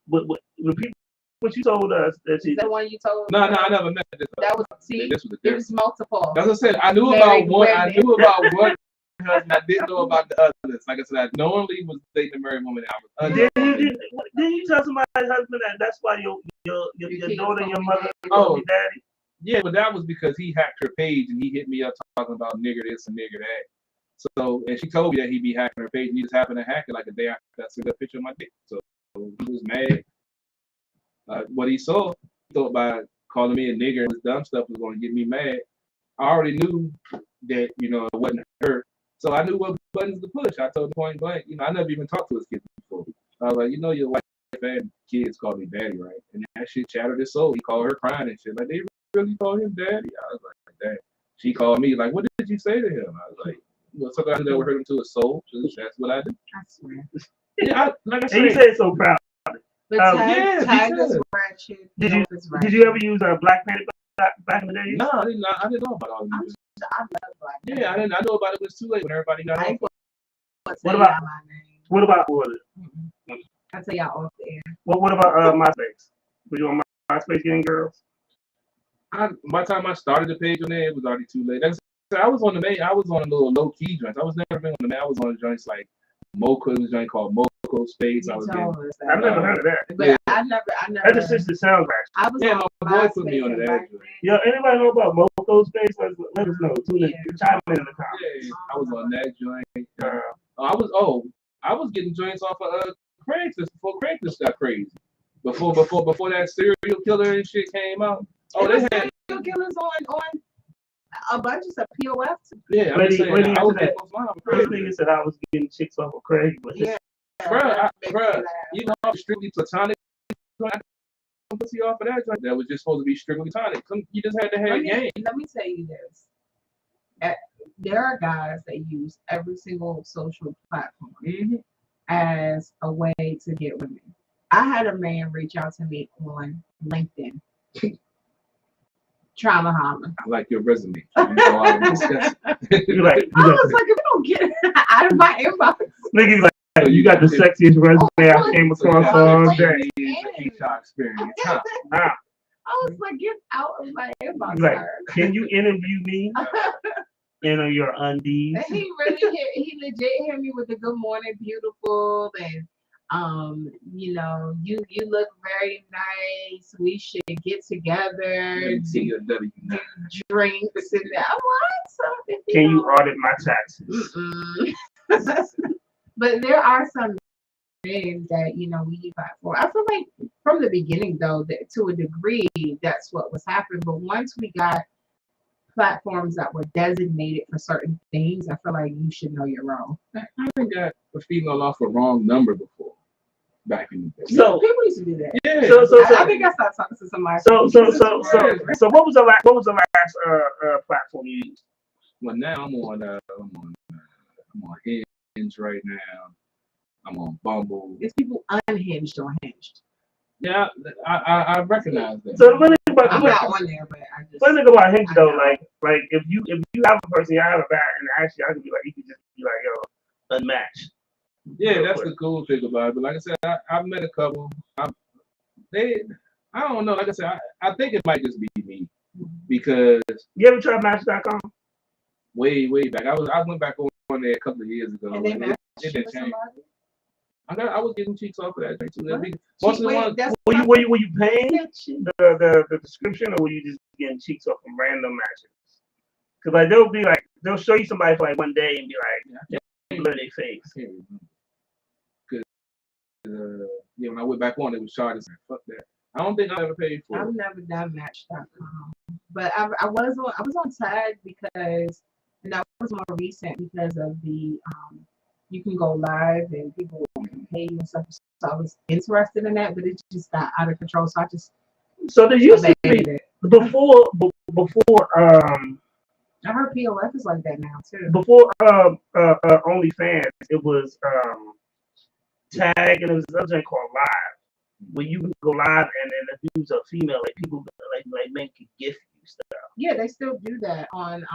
A: what you told us that she.
C: Is that the one you told?
B: No, I never met this.
C: That was see.
B: This was a
C: It
B: different.
C: was multiple.
B: As I said, I knew about one. I knew about one husband. I didn't know about the others. Like I said, I knowingly was dating a married woman. And I was
A: Didn't you tell somebody's husband that that's why your daughter and your mother call me daddy?
B: Yeah, but that was because he hacked her page and he hit me up talking about nigger this and nigger that. So, and she told me that he'd be hacking her page and he just happened to hack it like a day after I sent a picture of my dick. So he was mad. What he saw, he thought by calling me a nigger and this dumb stuff was going to get me mad. I already knew that, it wasn't her. So I knew what buttons to push. I told him point blank, I never even talked to his kids before. I was like, your wife and kids called me daddy, right? And that shit shattered his soul. He called her crying and shit. Like, they really called him daddy? I was like, that. She called me, like, what did you say to him? I was like, something that would hurt him to his soul. That's what I did.
C: I swear.
B: Yeah, like I
A: And you
B: said,
A: say it so proud.
C: But
B: yeah,
C: tag
B: because-
C: is ratchet.
A: Did
C: Dope is ratchet.
A: Did you ever use Black Panther back in the day?
B: no, I didn't know about all these.
C: I love Black.
B: Yeah, I know about it. It was too late when everybody got
C: I
B: off.
C: ain't gonna
A: What
C: tell
A: about-
C: y'all my name.
A: What about what?
C: I'll tell y'all off the air.
A: What about MySpace? Were you on MySpace getting girls?
B: By the time I started the page on there, it was already too late. Like I said, I was on the main. I was on a little low key joints. I was never been on the main. I was on the joints like Mocha. It was a joint called Moco Space.
C: You
B: I was
C: told
B: getting.
C: us
A: I've
C: that.
A: never heard of that.
C: But
B: Yeah.
C: I never.
A: That just sounds right.
C: I was
B: Yeah,
C: on
B: my boy put me
C: MySpace
B: on
C: and
B: that
C: Black
B: joint.
A: Yo, anybody know about Moco Space? Let us know. Tune in.
C: Yeah.
A: Chime in the comments.
B: Yeah, I was on that joint.
A: Uh,
B: I was getting joints off of Craigslist before Craigslist got crazy. Before that serial killer and shit came out. Oh,
C: It
B: they
C: was
B: had
C: serial killers on a bunch of stuff. POF.
B: yeah. I'm
A: Lady-
B: saying
A: lady
B: I was
A: into that.
B: supposed to line up
A: First
B: Craigslist.
A: nigga said I was getting chicks off of Craig, but
C: Yeah.
B: Bruh,
C: that makes me
B: bruh,
C: laugh.
B: even off strictly platonic, I got pussy off of that joint that was just supposed to be strictly platonic. You just had to have
C: Let
B: a game.
C: me tell you this. There are guys that use every single social platform
B: Mm-hmm.
C: as a way to get women. I had a man reach out to me on LinkedIn. Trauma Hama.
B: I like your resume. You know, I was discussing.
A: You like,
C: I was like, if you don't get it out of my inbox.
A: niggas like, you got the sexiest resume I came across all day.
B: HR experience, huh?
A: Nah,
C: I was like, get out of my inbox,
A: like,
C: sir.
A: can you interview me in your undies?
C: And he he legit hit me with the good morning, beautiful, and you know, you look very nice. We should get together, do drinks, and I'm like,
A: Can you audit my taxes?
C: But there are some things that we fight for. I feel like from the beginning, though, that to a degree, that's what was happening. But once we got platforms that were designated for certain things, I feel like you should know your role.
B: I haven't got a female off a wrong number before. Back in the day.
A: So
C: people used to do that.
B: Yeah.
A: So
C: I think I started talking to somebody.
A: So what was the last platform you used?
B: Well, now I'm on Hinge right now. I'm on Bumble.
C: It's people unhinged or hinged.
B: Yeah, I recognize that.
A: So really,
C: I'm not on there, but I just.
A: Let's think about Hinge though. Like if you have a person, you have a bad, and actually I could be like, you could just be like, yo, unmatched.
B: Yeah, that's the cool thing about it. But like I said, I've met a couple. I don't know. Like I said, I think it might just be me because
A: you ever tried Match.com?
B: Way back. I went back on there a couple of years ago.
C: And they
B: it didn't change. I was getting cheeks off of that thing too. Most of the ones,
A: were you paying the description, or were you just getting cheeks off from random matches? Because like they'll show you somebody for like one day and be like, blur their face.
B: Because when I went back on, it was charged. Fuck that. I don't think I ever paid for it.
C: I've never done Match.com, but I was on Tag because, and that was more recent because of the you can go live and people can pay you and stuff. So I was interested in that, but it just got out of control. So I just
A: there used to be before
C: I heard POF is like that now too.
A: Before OnlyFans, it was Tag, and it was another thing called Live, where you can go live and then if you was a female, like people like men could gift you stuff.
C: Yeah, they still do that on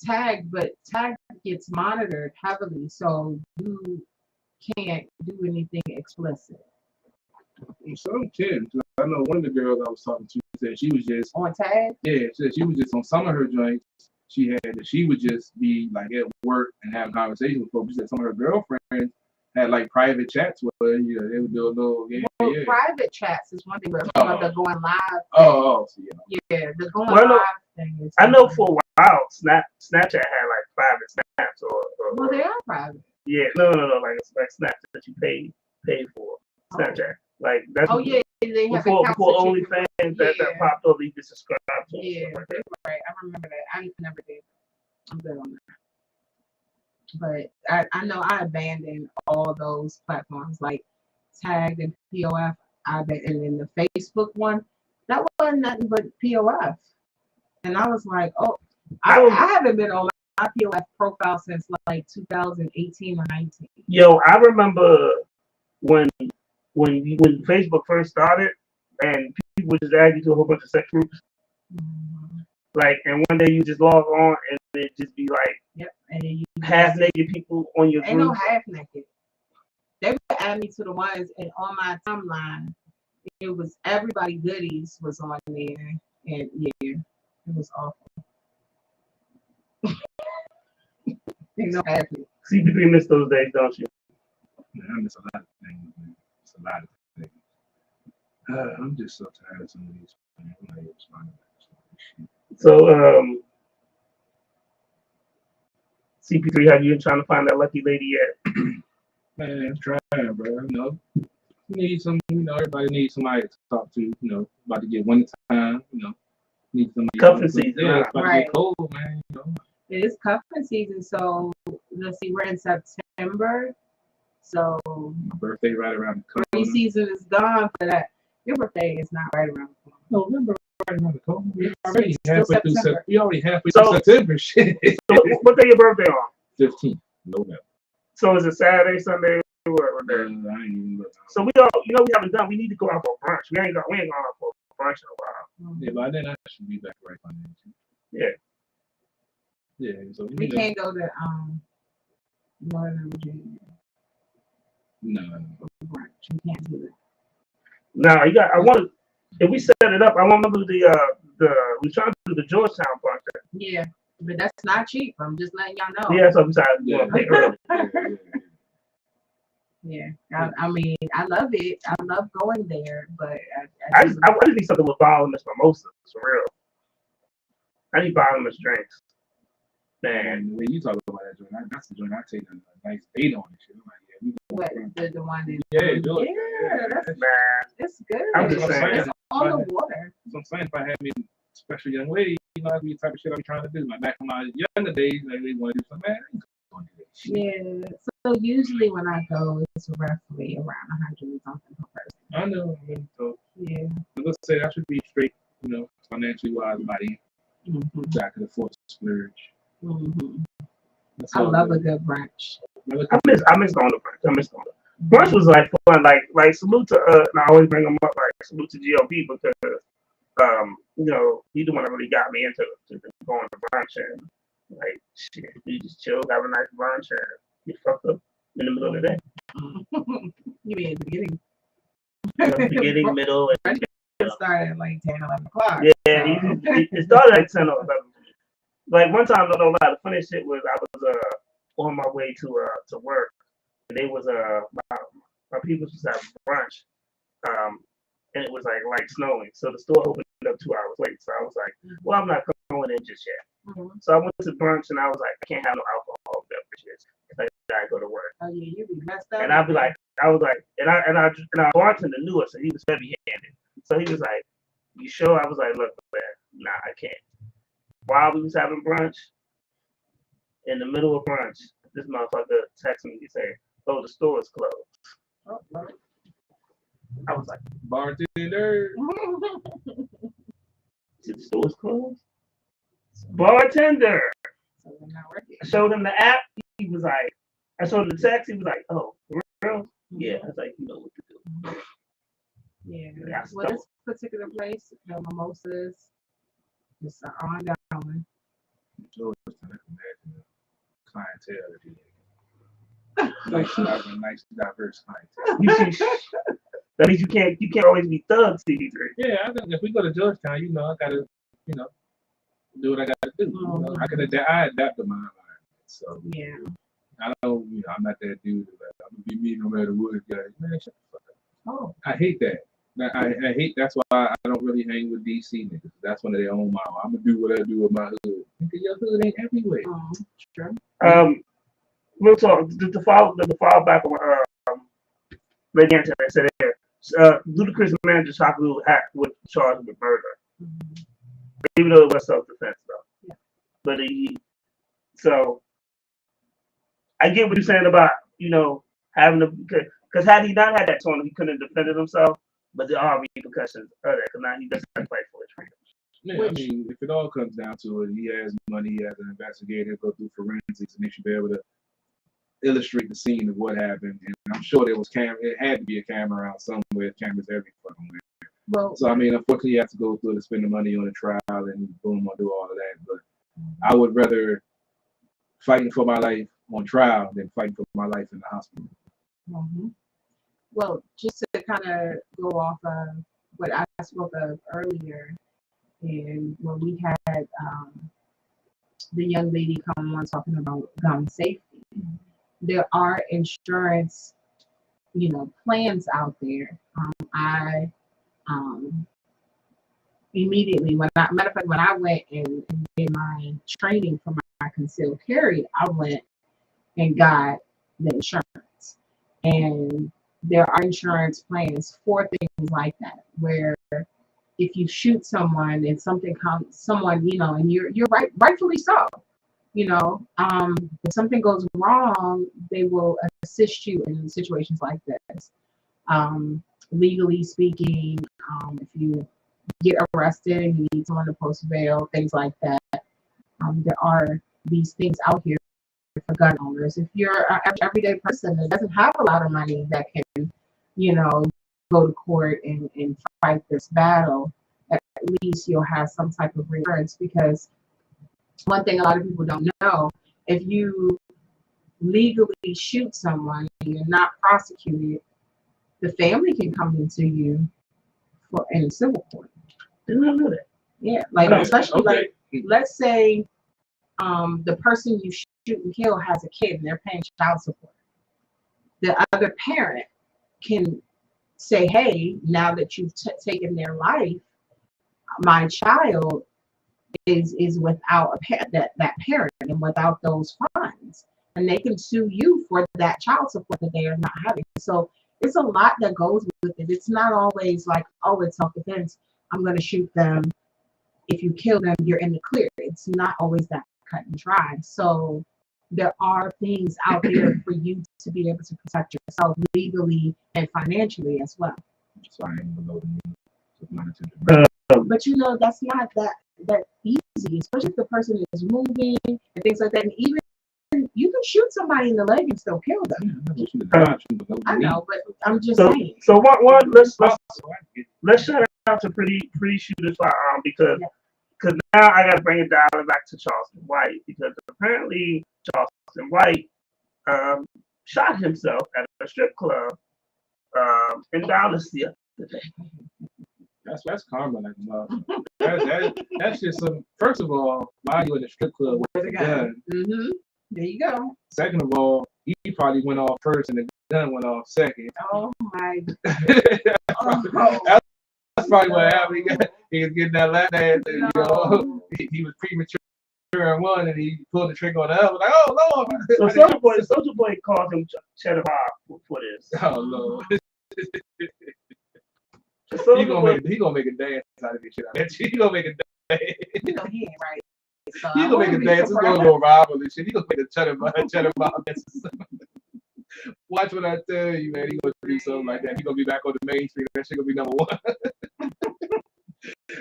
C: Tag, but Tag gets monitored heavily, so you can't do anything explicit.
B: Some kids, I know one of the girls I was talking to said she was just
C: on Tag.
B: Yeah, she was just on some of her joints. She would just be like at work and have conversations with folks. She said some of her girlfriends had like private chats with her. You know, they would do a little
C: private chats is one thing, but about the going live.
B: So,
C: yeah, the going live thing is.
A: I know for a while, Snapchat had like private snaps or
C: well, they are private.
A: Yeah, no, like snaps that you pay for Snapchat. Like that's
C: they have
A: before OnlyFans that popped up. You could subscribe to.
C: Yeah, that's right. I remember that. I never did. I'm good on that. But I know I abandoned all those platforms like Tag and POF. And then the Facebook one, that wasn't nothing but POF. And I was like, I haven't been on my POF profile since like 2018 or 19.
A: Yo, I remember when Facebook first started and people would just add you to a whole bunch of sex groups.
C: Mm-hmm.
A: Like, and one day you just log on and it just be like
C: and
A: half naked people on your group.
C: Ain't no half naked. They would add me to the ones, and on my timeline, it was everybody goodies was on there, and it was awful. Ain't no half naked.
A: CP3 miss those days, don't you?
B: Yeah, I miss a lot of things, man. It's a lot of things. I'm just so tired of some of these. Man. I'm not even responding to shit.
A: So, CP3, have you been trying to find that lucky lady yet?
B: Man, I'm trying, bro. You know, need some. You know, everybody needs somebody to talk to. You know, about to get winter time. You know, need somebody.
A: Cuffing season.
B: Yeah, it's about to get cold, man. You know.
C: It is cuffing season, so let's see. We're in September, so
B: my birthday right around the corner.
C: Spring season is gone for that. Your birthday is not right around the corner.
B: November right around the corner. We already halfway through September. Shit.
A: So what day your birthday on?
B: 15th November.
A: So is it Saturday, Sunday, or
B: I ain't even look.
A: So we haven't done. We need to go out for brunch. We ain't gone out for brunch in a while.
B: Yeah, by then I should be back right financially.
A: Yeah.
B: Yeah, so
C: We can't go to Northern Virginia
B: no.
C: for brunch. We can't do it.
A: Now you got. I want. If we set it up, I want to do we trying to do the Georgetown project.
C: Yeah, but that's not cheap. I'm just letting y'all know.
A: Yeah, so besides you want to pay early.
C: Yeah, I mean, I love it. I love going there, but
A: I just need something with bottomless mimosas for real. I need bottomless drinks. Man,
B: And when you talk about that joint, that's the joint I take a nice date on and shit. I'm like, yeah, we
C: what the one in
B: do it.
C: yeah, that's
A: man.
C: it's good.
A: I'm just saying.
C: It's on the water.
B: So I'm saying if I had me a special young lady, you know, that'd be the type of shit I'm trying to do. Like back in my younger days, I really want to do something, man, I ain't gonna do that shit.
C: Yeah. So usually when I go, it's roughly around 100 and something per person.
B: I know, so
C: Yeah.
B: let's say I should be straight, you know, financially wise by the
C: Mm-hmm.
B: back of the force splurge.
C: Mm-hmm.
B: That's
C: I
B: all
C: love
B: good.
C: a good brunch.
A: I miss going to brunch. I miss going to brunch was like fun. Like salute to and I always bring them up. Like salute to GOP because you know he the one that really got me into going to brunch and like shit. You just chill, have a nice brunch, and get fucked up in the middle of the day.
C: You mean at the beginning?
A: Beginning, middle, and
C: It started at like 10, 11 o'clock.
A: yeah,
C: So.
A: it started at 10 or 11. Like one time, no lie, the funny shit was I was on my way to work, and they was my people was having brunch, and it was like snowing, so the store opened up 2 hours late. So I was like, well, I'm not going in just yet.
C: Mm-hmm.
A: So I went to brunch, and I was like, I can't have no alcohol beverages because I gotta go to work.
C: Oh yeah, you be messed up.
A: And I'd be like, I was like, and our bartender knew us, so he was heavy-handed. So he was like, "You sure?" I was like, "Look, man, nah, I can't." While we was having brunch, in the middle of brunch, this motherfucker texted me and said, "Oh, the store is closed."
C: Oh, well.
B: I was like, bartender.
A: The store is closed. Bartender.
C: So they're not working.
A: I showed him the app. He was like, I showed him the text. He was like, "Oh, for real?" Yeah. I was like, "You know what to do."
C: Yeah.
A: Yeah,
C: Well, this particular place, the mimosas, just are on down.
B: Georgetown, I can imagine the clientele that you nice, diverse clientele.
A: That means you can't always be thugs, CB3.
B: Yeah, I think if we go to Georgetown, you know, I gotta, you know, do what I gotta do. You know? I can adapt to my environment. So
C: Yeah.
B: I don't, you know, I'm not that dude that I'm gonna be me no matter what, guys. Man, shut the fuck up.
C: Oh.
B: I hate that. I hate. That's why I don't really hang with DC niggas. That's one of their own mile. I'm gonna do what I do with my hood. Because your hood ain't everywhere.
C: Sure.
A: Real talk. The fall back on Lady Anthony said there. Ludacris manager Shakur was charged with murder, even though it was self-defense though.
C: Yeah.
A: But so I get what you're saying about having to, because had he not had that tone, he couldn't have defended himself. But there are repercussions of that because now he doesn't fight for his freedom.
B: Yeah, I mean, if it all comes down to it, he has money, he has an investigator, go through forensics, and they should be able to illustrate the scene of what happened. And I'm sure there was it had to be a camera around somewhere, cameras every fucking where.
C: Well,
B: so I mean, unfortunately, you have to go through to spend the money on a trial and boom, I'll do all of that. But I would rather fighting for my life on trial than fighting for my life in the hospital.
C: Well, just to kind of go off of what I spoke of earlier, and when we had the young lady come on talking about gun safety, there are insurance, plans out there. I immediately, when I went and did my training for my concealed carry, I went and got the insurance. And there are insurance plans for things like that, where if you shoot someone and and you're rightfully so, if something goes wrong, they will assist you in situations like this. Legally speaking, if you get arrested and you need someone to post bail, things like that, there are these things out here for gun owners. If you're an everyday person that doesn't have a lot of money that can, go to court and fight this battle, least you'll have some type of reassurance. Because one thing a lot of people don't know, if you legally shoot someone and you're not prosecuted, the family can come into you for in civil court.
A: Didn't I know that?
C: Yeah, like
B: Okay,
C: especially
B: okay.
C: like let's say the person you shoot and kill has a kid and they're paying child support. The other parent can say, hey, now that you've taken their life, my child is without that parent and without those funds, and they can sue you for that child support that they are not having. So it's a lot that goes with it. It's not always like, oh, it's self-defense, I'm going to shoot them, if you kill them you're in the clear. It's not always that cut and dry. So there are things out there for you to be able to protect yourself legally and financially as well.
B: So I ain't below the knee. So my intention.
C: But you know, that's not that easy, especially if the person is moving and things like that. And even you can shoot somebody in the leg and still kill them. I know, but I'm just saying.
A: So let's shout out to Pretty Shooter's Firearm, because now I got to bring it down back to Charleston White, because apparently Charleston White shot himself at a strip club in Dallas the other day.
B: That's karma, like that's just some. First of all, why are you in the strip club with a gun?
C: Mm-hmm. There you go.
B: Second of all, he probably went off first and the gun went off second.
C: Oh my.
B: That's probably what happened. He was getting that lap dance, and you know, he was premature in one, and he pulled the trigger on the other. Like, oh Lord!
A: So Soulja Boy calls him Cheddar Bob for this.
B: Oh Lord!
A: He
B: gonna make a dance out of this shit. He gonna make a dance.
C: You know he ain't right. So
B: He gonna make a dance. It's gonna go rival and shit. He gonna make a cheddar bob dance. Watch what I tell you, man. He gonna do something like that. He gonna be back on the main street. That shit gonna be number one.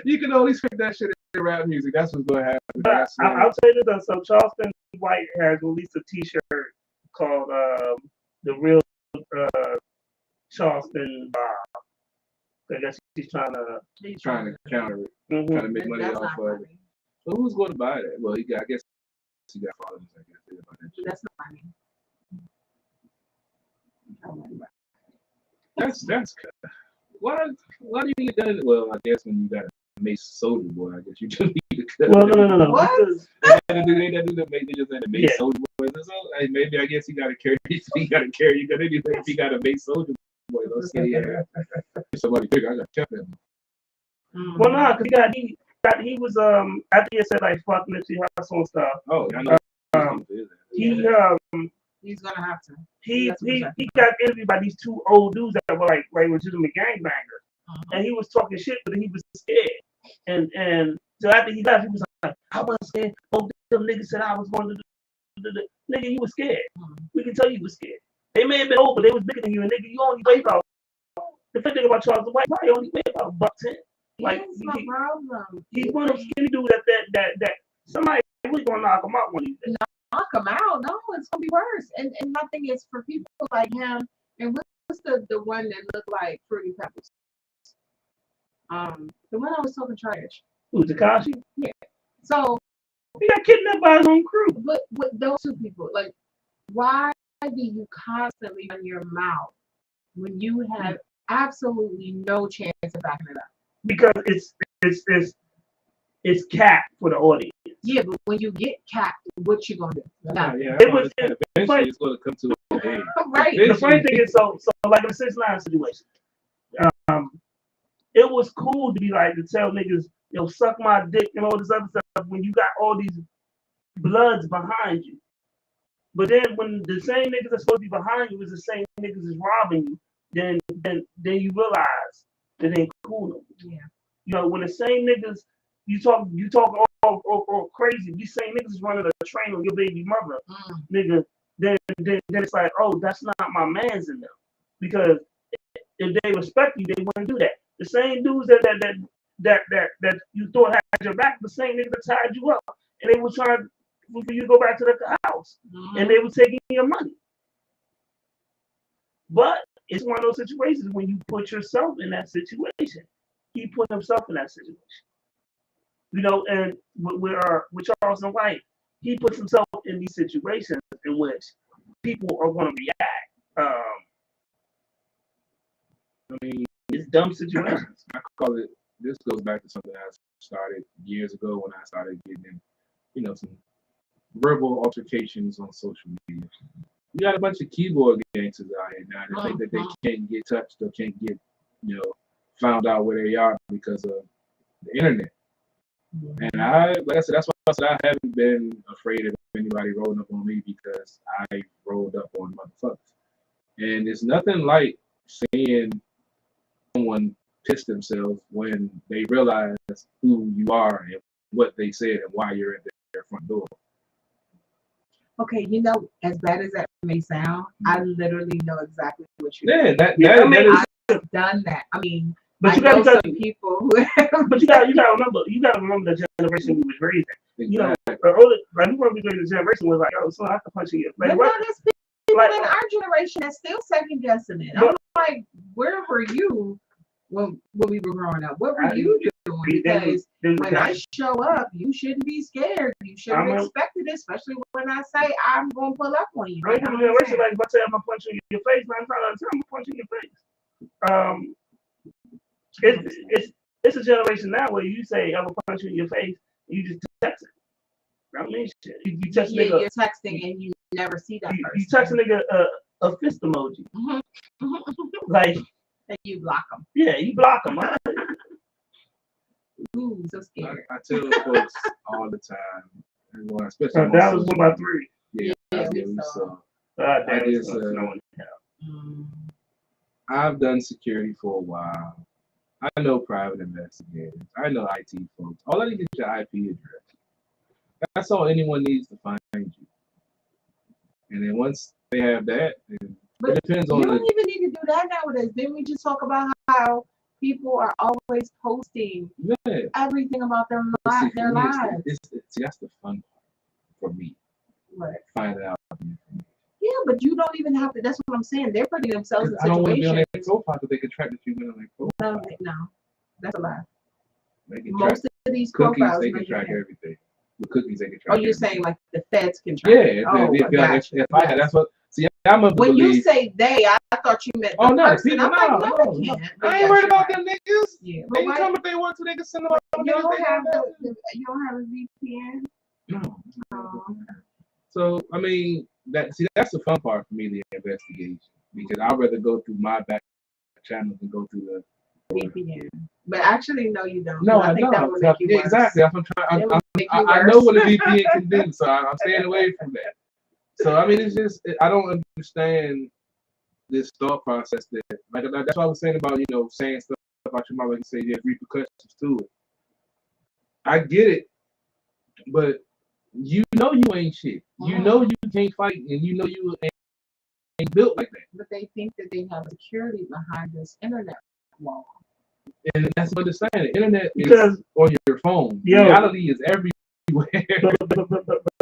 B: You can only expect that shit in rap music. That's what's gonna happen.
A: I'll tell you this. So Charleston White has released a T-shirt called "The Real Charleston Bob." I guess he's trying to
B: counter it,
A: mm-hmm.
B: trying to make money off of it. So who's going to buy that? Well, I guess he got followers. I guess about that shit.
C: That's not funny.
B: That's why do you need that? Well, I guess when you got a Mace Soulja Boy, I guess you do need to cut.
A: Well, no.
C: What?
B: They had to do the Mace. They just had a Mace Soulja Boy. So maybe I guess he got to carry. He got to carry. You got anything if he got a Mace Soulja Boy. Let's say yeah. Somebody big. I got kept him.
A: Well, no, because he was after he said like fuck Nipsey Hussle and stuff.
B: Oh, I know.
C: He's gonna have to.
A: He got interviewed by these two old dudes that were like legitimate gangbangers, and he was talking shit, but he was scared. And so after he left, he was like, I wasn't scared. Both them niggas said I was going to do. Nigga, he was scared. We can tell you was scared. They may have been old, but they was bigger than you, and nigga, you only weigh about. The thing about Charles White, probably only weigh about $110. Like he's one of those skinny dudes that somebody really gonna knock him out one of these days.
C: Knock him out? No, it's gonna be worse. And my thing is for people like him. And what's the one that looked like Fruity Pebbles? The one I was talking trash.
A: Who, Tekashi?
C: Yeah. So
A: he got kidnapped by his own crew.
C: But with those two people, like, why do you constantly run your mouth when you have absolutely no chance of backing it up?
A: Because it's capped for the audience.
C: Yeah, but when you get capped, what you gonna do?
B: Eventually it's gonna come to a day.
C: Right.
A: The funny thing is, so like in the 6 9 situation, it was cool to be like to tell niggas, yo, suck my dick and all this other stuff when you got all these bloods behind you. But then when the same niggas that's supposed to be behind you is the same niggas is robbing you, then you realize that ain't cool no more.
C: Yeah.
A: You know, when the same niggas you talk all crazy, these same niggas is running a train on your baby mother, nigga, then it's like, oh, that's not my man's in them. Because if they respect you, they wouldn't do that. The same dudes that you thought had your back, the same niggas that tied you up, and they were trying for you to go back to the house, and they were taking your money. But it's one of those situations when you put yourself in that situation. He put himself in that situation. You know, and with Charles White, he puts himself in these situations in which people are going to react.
B: I mean,
A: It's dumb situations.
B: I call it. This goes back to something I started years ago when I started getting in, some verbal altercations on social media. You got a bunch of keyboard gangsters out here now that think that they can't get touched or can't get, found out where they are because of the internet. And like I said, that's why I said I haven't been afraid of anybody rolling up on me because I rolled up on motherfuckers. And it's nothing like seeing someone piss themselves when they realize who you are and what they said and why you're at their front door.
C: Okay, as bad as that may sound, I literally know exactly what you're
B: doing.
C: I've done that. I mean,
A: but you
C: know
A: got
C: some people who
A: but you got to remember the generation we was raised in.
B: Exactly.
A: We were the generation was like, oh, so I can punch you.
C: Like, but there's people in our generation that's still second guessing it. I'm like, where were you when we were growing up? What were you doing? Because when I show up, you shouldn't be scared. You shouldn't expect it, especially when I say I'm going to pull up on you.
A: Right? Like, if I say I'm going to punch you in your face, 9 times out of 10, I'm going to punch you in your face. It's a generation now where you say I'm going to punch you in your face, and you just text it. I mean, shit. You text nigga,
C: you're texting and you never see that person.
A: You text a nigga a fist emoji. Like,
C: and you block them.
A: Yeah, you block them.
C: Ooh, so scared.
B: I tell folks all the time, especially
A: that was 1 by 3.
B: Yeah, we saw. I've done security for a while. I know private investigators. I know IT folks. All I need is your IP address. That's all anyone needs to find you. And then once they have that, it depends on.
C: You don't even need to do that nowadays. Didn't we just talk about how people are always posting everything about their lives?
B: See, that's the fun part for me.
C: What?
B: Finding out.
C: Yeah, but you don't even have to. That's what I'm saying. They're putting themselves in situations.
B: I don't want to be on their profile because they can track that you've been on their profile.
C: No, that's a lie.
B: Most
C: of these
B: cookies,
C: profiles
B: they can track everything. With cookies, they can track.
C: Oh, you're saying like the feds can track?
B: Yeah. That's what. See, I'm a
C: when you say they, I thought you meant.
B: Oh no,
C: person.
B: people,
C: no,
B: I ain't worried about them niggas.
C: Yeah,
B: they can come if they want to. They can send them.
C: You don't have a VPN.
B: No. So I mean, that's the fun part for me, the investigation, because I'd rather go through my back channels than go through the
C: VPN. But actually, no, you don't.
B: No, I think that would make you worse. Exactly. I'm trying. I know what a VPN can do, so I'm staying away from that. So I mean, it's just I don't understand this thought process that that's what I was saying about saying stuff about your mom, like you say there's repercussions to it. I get it, but you ain't shit. You can't fight, and you ain't built like that.
C: But they think that they have security behind this internet wall.
B: And that's what they're saying. The internet is on your phone. Reality is everywhere.
A: But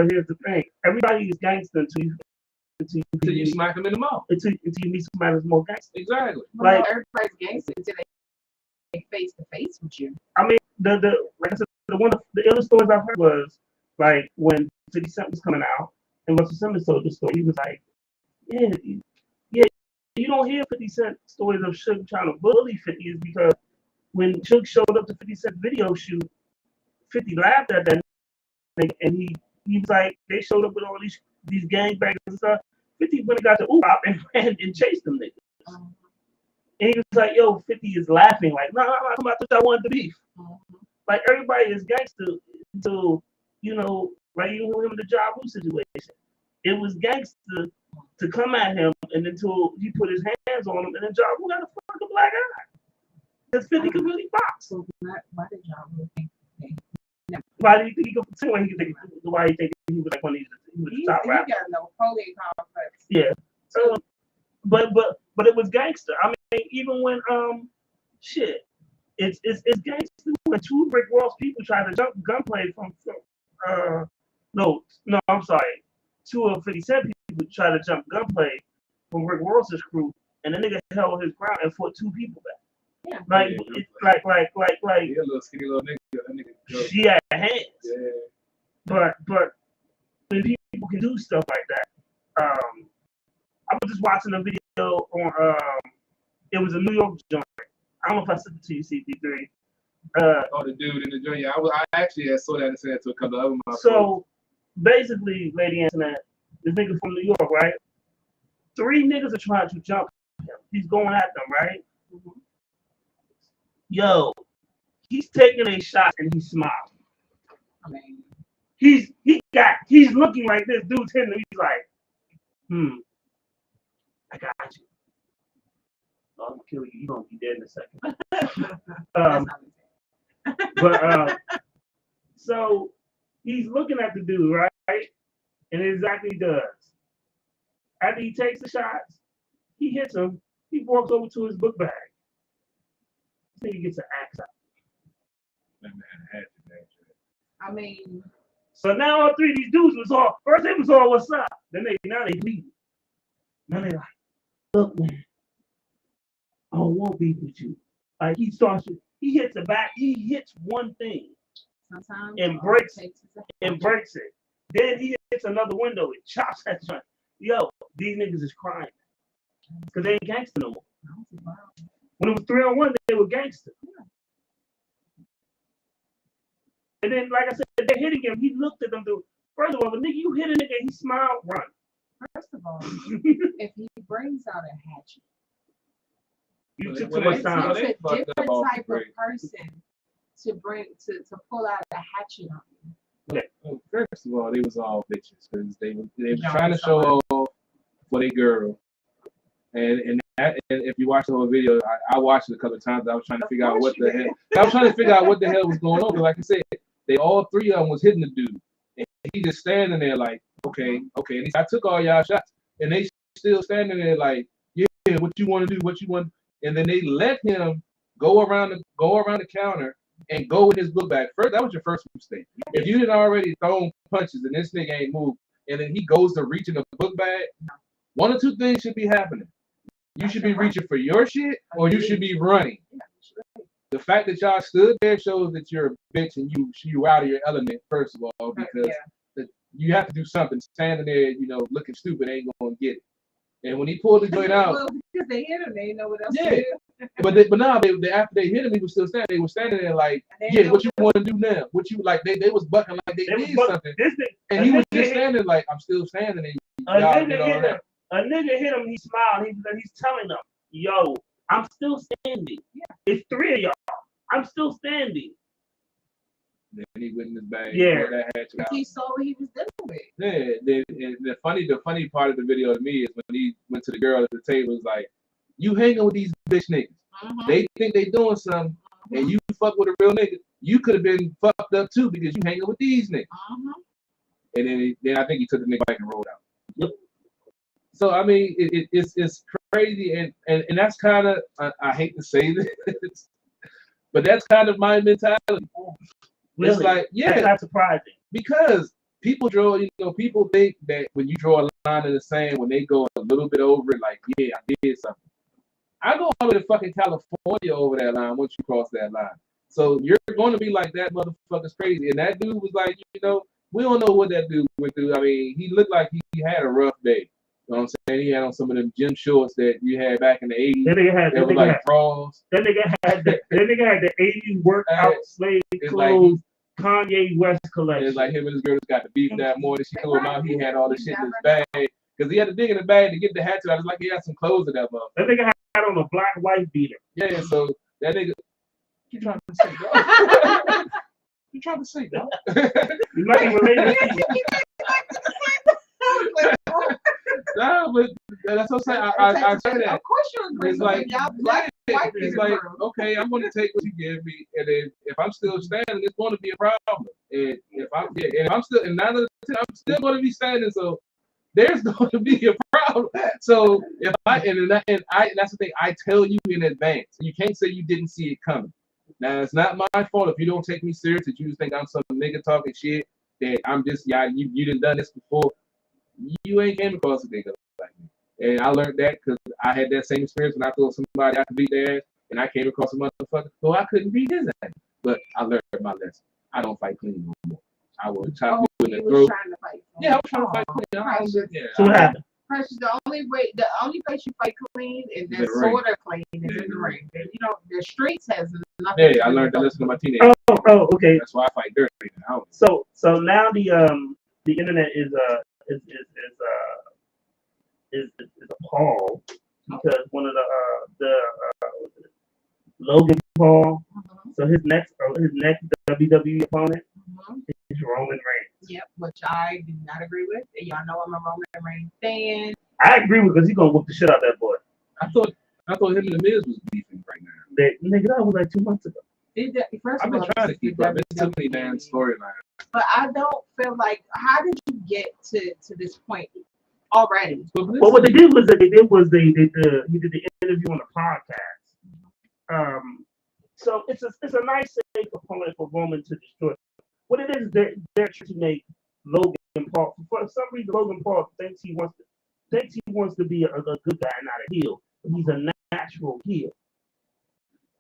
A: here's the thing: everybody is gangster until
B: you smack them in the mouth.
A: Until you meet somebody that's more gangster.
B: Exactly.
C: Well, everybody's gangster until they face to face with you.
A: I mean, like I said, the other stories I've heard was like when 50 Cent was coming out, and Russell Simmons told the story. He was like, "Yeah, you don't hear 50 Cent stories of Suge trying to bully 50 is because when Suge showed up to 50 Cent's video shoot, 50 laughed at that nigga, and he was like, they showed up with all these gangbangers and stuff. 50 went and got the Oop-Op and ran and chased them niggas. And he was like, yo, 50 is laughing like, no, I thought I wanted the beef. Like everybody is gangster until, like even with him in the Ja Rule situation. It was gangster to come at him and until he put his hands on him and then Ja Rule got a fucking black eye. Because 50 could really box.
C: So why did Ja Rule think
A: why do you think he was like one of the top rappers?
C: He got no Napoleon complex.
A: Yeah. But it was gangster. I mean, even when it's gangster when 2 Rick Ross people tried to jump gunplay from I'm sorry. 2 of 50 Cent people tried to jump gunplay from Rick Ross's crew, and the nigga held his ground and fought 2 people back.
C: Yeah.
A: Like
B: a little skinny little nigga. That nigga
A: she had hands.
B: Yeah.
A: But when people can do stuff like that, I was just watching a video on it was a New York joint. I don't know if I sent it to you, CP3.
B: Oh, the dude in the joint. Yeah, I actually saw that and said to a couple of other my
A: So basically, Lady Antoinette, this nigga from New York, right? 3 niggas are trying to jump him. He's going at them, right? Yo, he's taking a shot and he's smiling.
C: I mean,
A: He's looking like this. Dude's hitting him. He's like, I got you. I'm gonna kill you. You're gonna be dead in a second.
C: that's not
A: So he's looking at the dude, right? And it exactly does. After he takes the shots, he hits him. He walks over to his book bag. This nigga gets an axe out.
B: That man had to.
C: I mean,
A: So now all 3 of these dudes was all first they was all what's up. Then now they bleeding. Now they like, look, man, I don't want to be with you. Like he hits the back, he hits one thing
C: sometimes
A: and
C: all it
A: breaks
C: takes is a
A: and breaks it. Then he hits another window and chops that joint. Yo, these niggas is crying. Because they ain't gangster no more. When it was 3-on-1, they were gangster. And then, like I said, they're hitting him. He looked at them, dude. First of all, the nigga, you hit a nigga, he smiled, run.
C: First of all, if he brings out a hatchet,
A: You took
B: Well,
A: too
B: they-
A: much time.
C: it's a
B: fucked up
C: different
B: off the
C: type of
B: break.
C: person to pull out a hatchet on you.
B: Well, first of all, they was all bitches because they was
C: No,
B: trying to show off for their girl. And if you watch the whole video, I watched it a couple of times. I was trying to figure out what the hell. I was trying to figure out what the hell was going on. But like I said, they all 3 of them was hitting the dude, and he just standing there like, okay. And I took all y'all shots, and they still standing there like, yeah, what you want to do? What you want? And then they let him go around the counter and go with his book bag. First, that was your first mistake. If you didn't already throw punches and this nigga ain't moved, and then he goes to reach in the book bag, one or two things should be happening. You should be reaching for your shit, or you should be running. The fact that y'all stood there shows that you're a bitch and you out of your element, first of all, because you have to do something. Standing there, looking stupid ain't gonna get it. And when he pulled the joint out,
C: Well, because they hit him, they didn't know what else
B: Yeah.
C: to do.
B: but now after they hit him, he was still standing. They were standing there like, yeah, what you want to do now? What you like? They was bucking like they did something, and he was just standing like, I'm still standing. And
A: a nigga hit him. He smiled. He's telling them, yo, I'm still standing. It's 3 of y'all. I'm still standing.
B: Then he went in his bag.
A: Yeah.
B: That hatchet out.
C: He saw what he was dealing with.
B: Yeah, the funny part of the video to me is when he went to the girl at the table, was like, you hanging with these bitch niggas. They think they doing something, and you fuck with a real nigga. You could have been fucked up too because you hanging with these niggas. And then I think he took the nigga back and rolled out.
A: Yep.
B: So I mean, it's crazy, and that's kind of I hate to say this, but that's kind of my mentality.
A: Really?
B: It's like,
A: That's not surprising.
B: because people people think that when you draw a line in the sand, when they go a little bit over it, like, yeah, I did something. I go all the way to fucking California over that line once you cross that line. So you're going to be like, that motherfucker's crazy. And that dude was like, we don't know what that dude went through. I mean, he looked like he had a rough day. You know what I'm saying? He had on some of them gym shorts that you had back in the 80s.
A: That nigga
B: They were like bras.
A: That nigga had the 80s workout slave clothes Kanye West collection.
B: It's like him and his girl just got the beef that morning. She told him out he had all this shit in his bag. Because he had to dig in the bag to get the hat to. I was like, he had some clothes in that motherfucker.
A: That nigga had on a black white beater.
B: Yeah, so that nigga, you trying to say, dog? You trying to say, dog?
A: You might be related to you.
B: No, but that's what I'm saying. I say that.
C: Of course you agree.
B: It's like,
C: y'all black white
B: it's
C: people.
B: like, okay, I'm going to take what you give me, and then if I'm still standing, it's going to be a problem. And if I'm still, and 9 out of 10, I'm still going to be standing. So there's going to be a problem. So if that's the thing, I tell you in advance. You can't say you didn't see it coming. Now it's not my fault if you don't take me serious. If you just think I'm some nigga talking shit, that I'm just you done this before. You ain't came across a nigga like me. And I learned that because I had that same experience when I thought somebody I could beat their ass, and I came across a motherfucker who I couldn't beat his ass. But I learned my lesson. I don't fight clean no more. I will chop
C: Oh,
B: you in
C: you
B: the
C: was
B: throat.
C: trying to fight.
B: Yeah, I was trying to fight clean.
C: Precious.
B: Yeah,
A: So what happened?
C: Precious, the only place you fight clean and
B: In
C: that's
B: the ring.
C: sort of clean is
B: Yeah,
C: in the
B: the
C: ring. You know, the streets has nothing.
B: Hey,
C: to
B: I
C: do
B: learned to
C: with
B: listen to my teenager.
A: Oh, okay.
B: That's why I fight dirty. I don't-
A: So now the internet is appalled because one of Logan Paul.
C: Mhm,
A: So his next WWE opponent
C: mhm.
A: is Roman Reigns.
C: Yep, which I do not agree with. And y'all know I'm a Roman Reigns fan.
A: I agree with because he's gonna whoop the shit out of that boy.
B: I thought him and the Miz was beefing right now.
A: Nigga, that was like 2 months ago.
C: First
B: I've
C: of
B: been
C: all,
B: trying to
C: this is
B: keep
C: the
B: up. It's too many
C: WWE.
B: damn storylines.
C: But I don't feel like, how did you get to this point already?
A: But what they did was he did the interview on the podcast. So it's a nice safe opponent for Roman to destroy. What it is, they're trying to make Logan Paul. For some reason, Logan Paul thinks he wants to be a good guy, not a heel. He's a natural heel.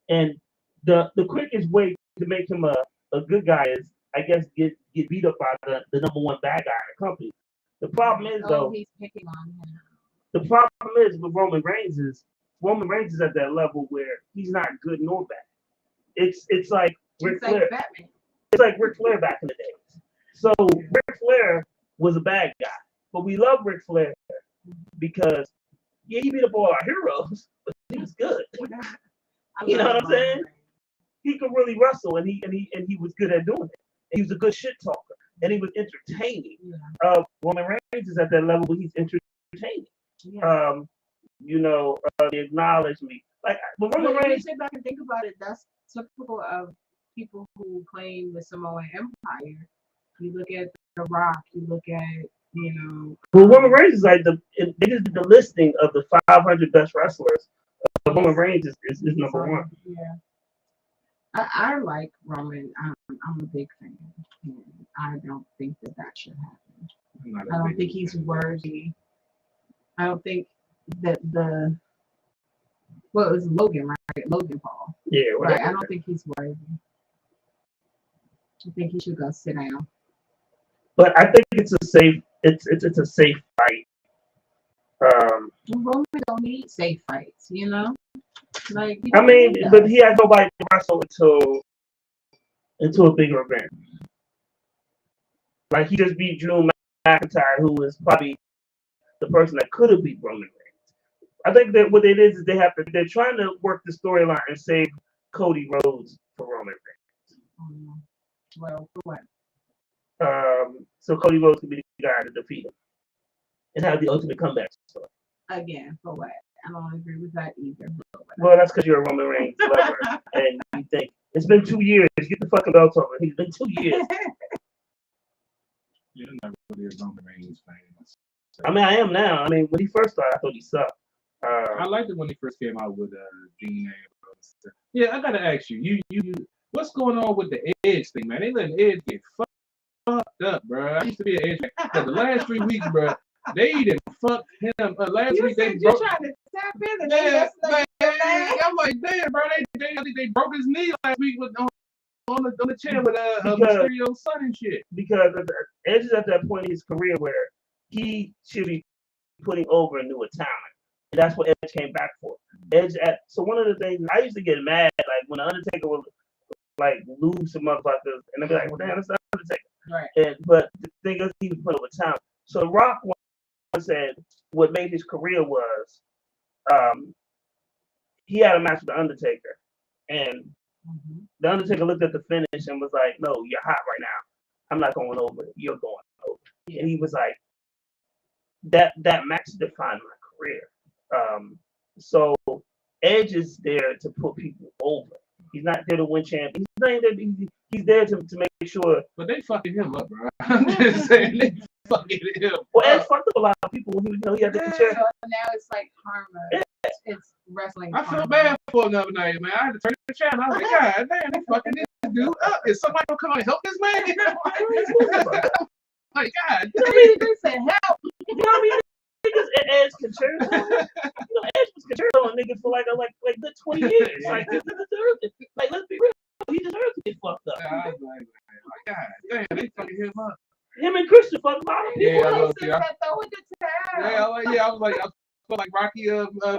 A: And the quickest way to make him a good guy is, I guess, get beat up by the number one bad guy in the company. The problem is though.
C: He's picking on him.
A: The problem is with Roman Reigns is at that level where he's not good nor bad. It's like Ric Flair.
C: Batman.
A: It's like Ric Flair back in the days. So Ric Flair was a bad guy, but we love Ric Flair because he beat up all our heroes, but he was good. You know what I'm saying? He could really wrestle, and he was good at doing it. He was a good shit talker, and he was entertaining.
C: Yeah.
A: Roman Reigns is at that level where he's entertaining.
C: Yeah.
A: They acknowledge me. Like, but Roman
C: When you
A: Reigns.
C: sit back and think about it, that's typical of people who claim the Samoan Empire. You look at The Rock, you look at,
A: Well, Roman Reigns is like they just did the listing of the 500 best wrestlers. Roman Reigns is number one.
C: Yeah. I like Roman. I'm a big fan. And I don't think that should happen. I don't think he's worthy. I don't think that it was Logan, right? Logan Paul.
A: Yeah,
C: right. I don't think he's worthy. I think he should go sit down.
A: But I think it's a safe fight.
C: Roman don't need safe fights, Like,
A: I mean, but he has nobody to wrestle into a bigger event. Like, he just beat Drew McIntyre, who is probably the person that could have beat Roman Reigns. I think that what it is they're trying to work the storyline and save Cody Rhodes for Roman Reigns.
C: Well, for what?
A: So Cody Rhodes can be the guy to defeat him and have the ultimate comeback story.
C: Again, for what? I don't agree with that either.
A: Well, that's because you're a Roman Reigns lover and you think it's been 2 years. Get the fucking belt over. It's been 2 years.
B: You're not really a Roman Reigns fan.
A: I mean, I am now. I mean, when he first started, I thought he sucked.
B: I liked it when he first came out with Dean Ambrose. Yeah, I gotta ask you, what's going on with the Edge thing, man? They letting Edge get fucked up, bro. I used to be an Edge fan. But the last 3 weeks, bro, they didn't fuck him. Last week they broke.
C: Trying to tap in
B: Yeah, I'm like, damn, bro. I think they broke his knee last week on the chair with Mysterio's son and shit.
A: Because Edge is at that point in his career where he should be putting over a newer talent. And that's what Edge came back for. So one of the things I used to get mad, like when the Undertaker would like lose some motherfuckers, and I'd be like, well, damn, that's the Undertaker.
C: Right.
A: But the thing is, he was putting over talent. So Rock once said what made his career was he had a match with the Undertaker, and the Undertaker looked at the finish and was like, no, you're hot right now. I'm not going over. You're going over. Yeah. And he was like, that match defined my career. So Edge is there to put people over. He's not there to win champions. He's there to make sure.
B: But they fucking him up, bro. I'm just saying, they fucking him.
A: Well, Edge fucked up a lot of people when he had the chair.
C: So now it's like karma. Yeah. It's wrestling.
B: I felt bad for him the other night, man. I had to turn the channel. I was like, God damn, they fucking this dude up. Is somebody gonna come out and help this man? Like, God damn.
C: They said help.
A: You know what I mean? Niggas Edge concerto. Edge was concerto on niggas for like good 20 years. Like, this deserves it. Like, let's be real. He deserves to get fucked up.
B: Yeah, I was like, damn, they fucking him up.
A: Him and Christian fucked about him.
B: Yeah, I know.
C: They said that throw in the towel.
B: Yeah, I was like Rocky,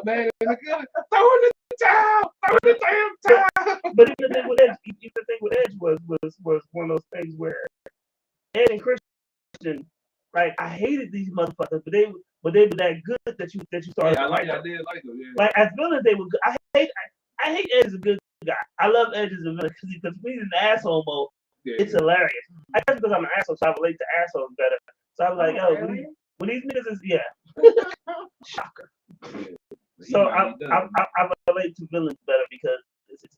B: man, like, throw in the towel, throw in the damn towel.
A: But even the thing with Edge was one of those things where Ed and Christian, like, I hated these motherfuckers, but they were that good that you started.
B: Yeah, I
A: them.
B: did like them. Yeah.
A: Like as villains, they were good. I hate Ed as a good guy. I love Edge as a villain because he's in asshole mode.
B: Yeah,
A: It's hilarious. I guess because I'm an asshole, so I relate to assholes better. So I was like, oh,
C: really?
A: when these niggas is shocker.
B: Yeah.
A: So I relate to villains better because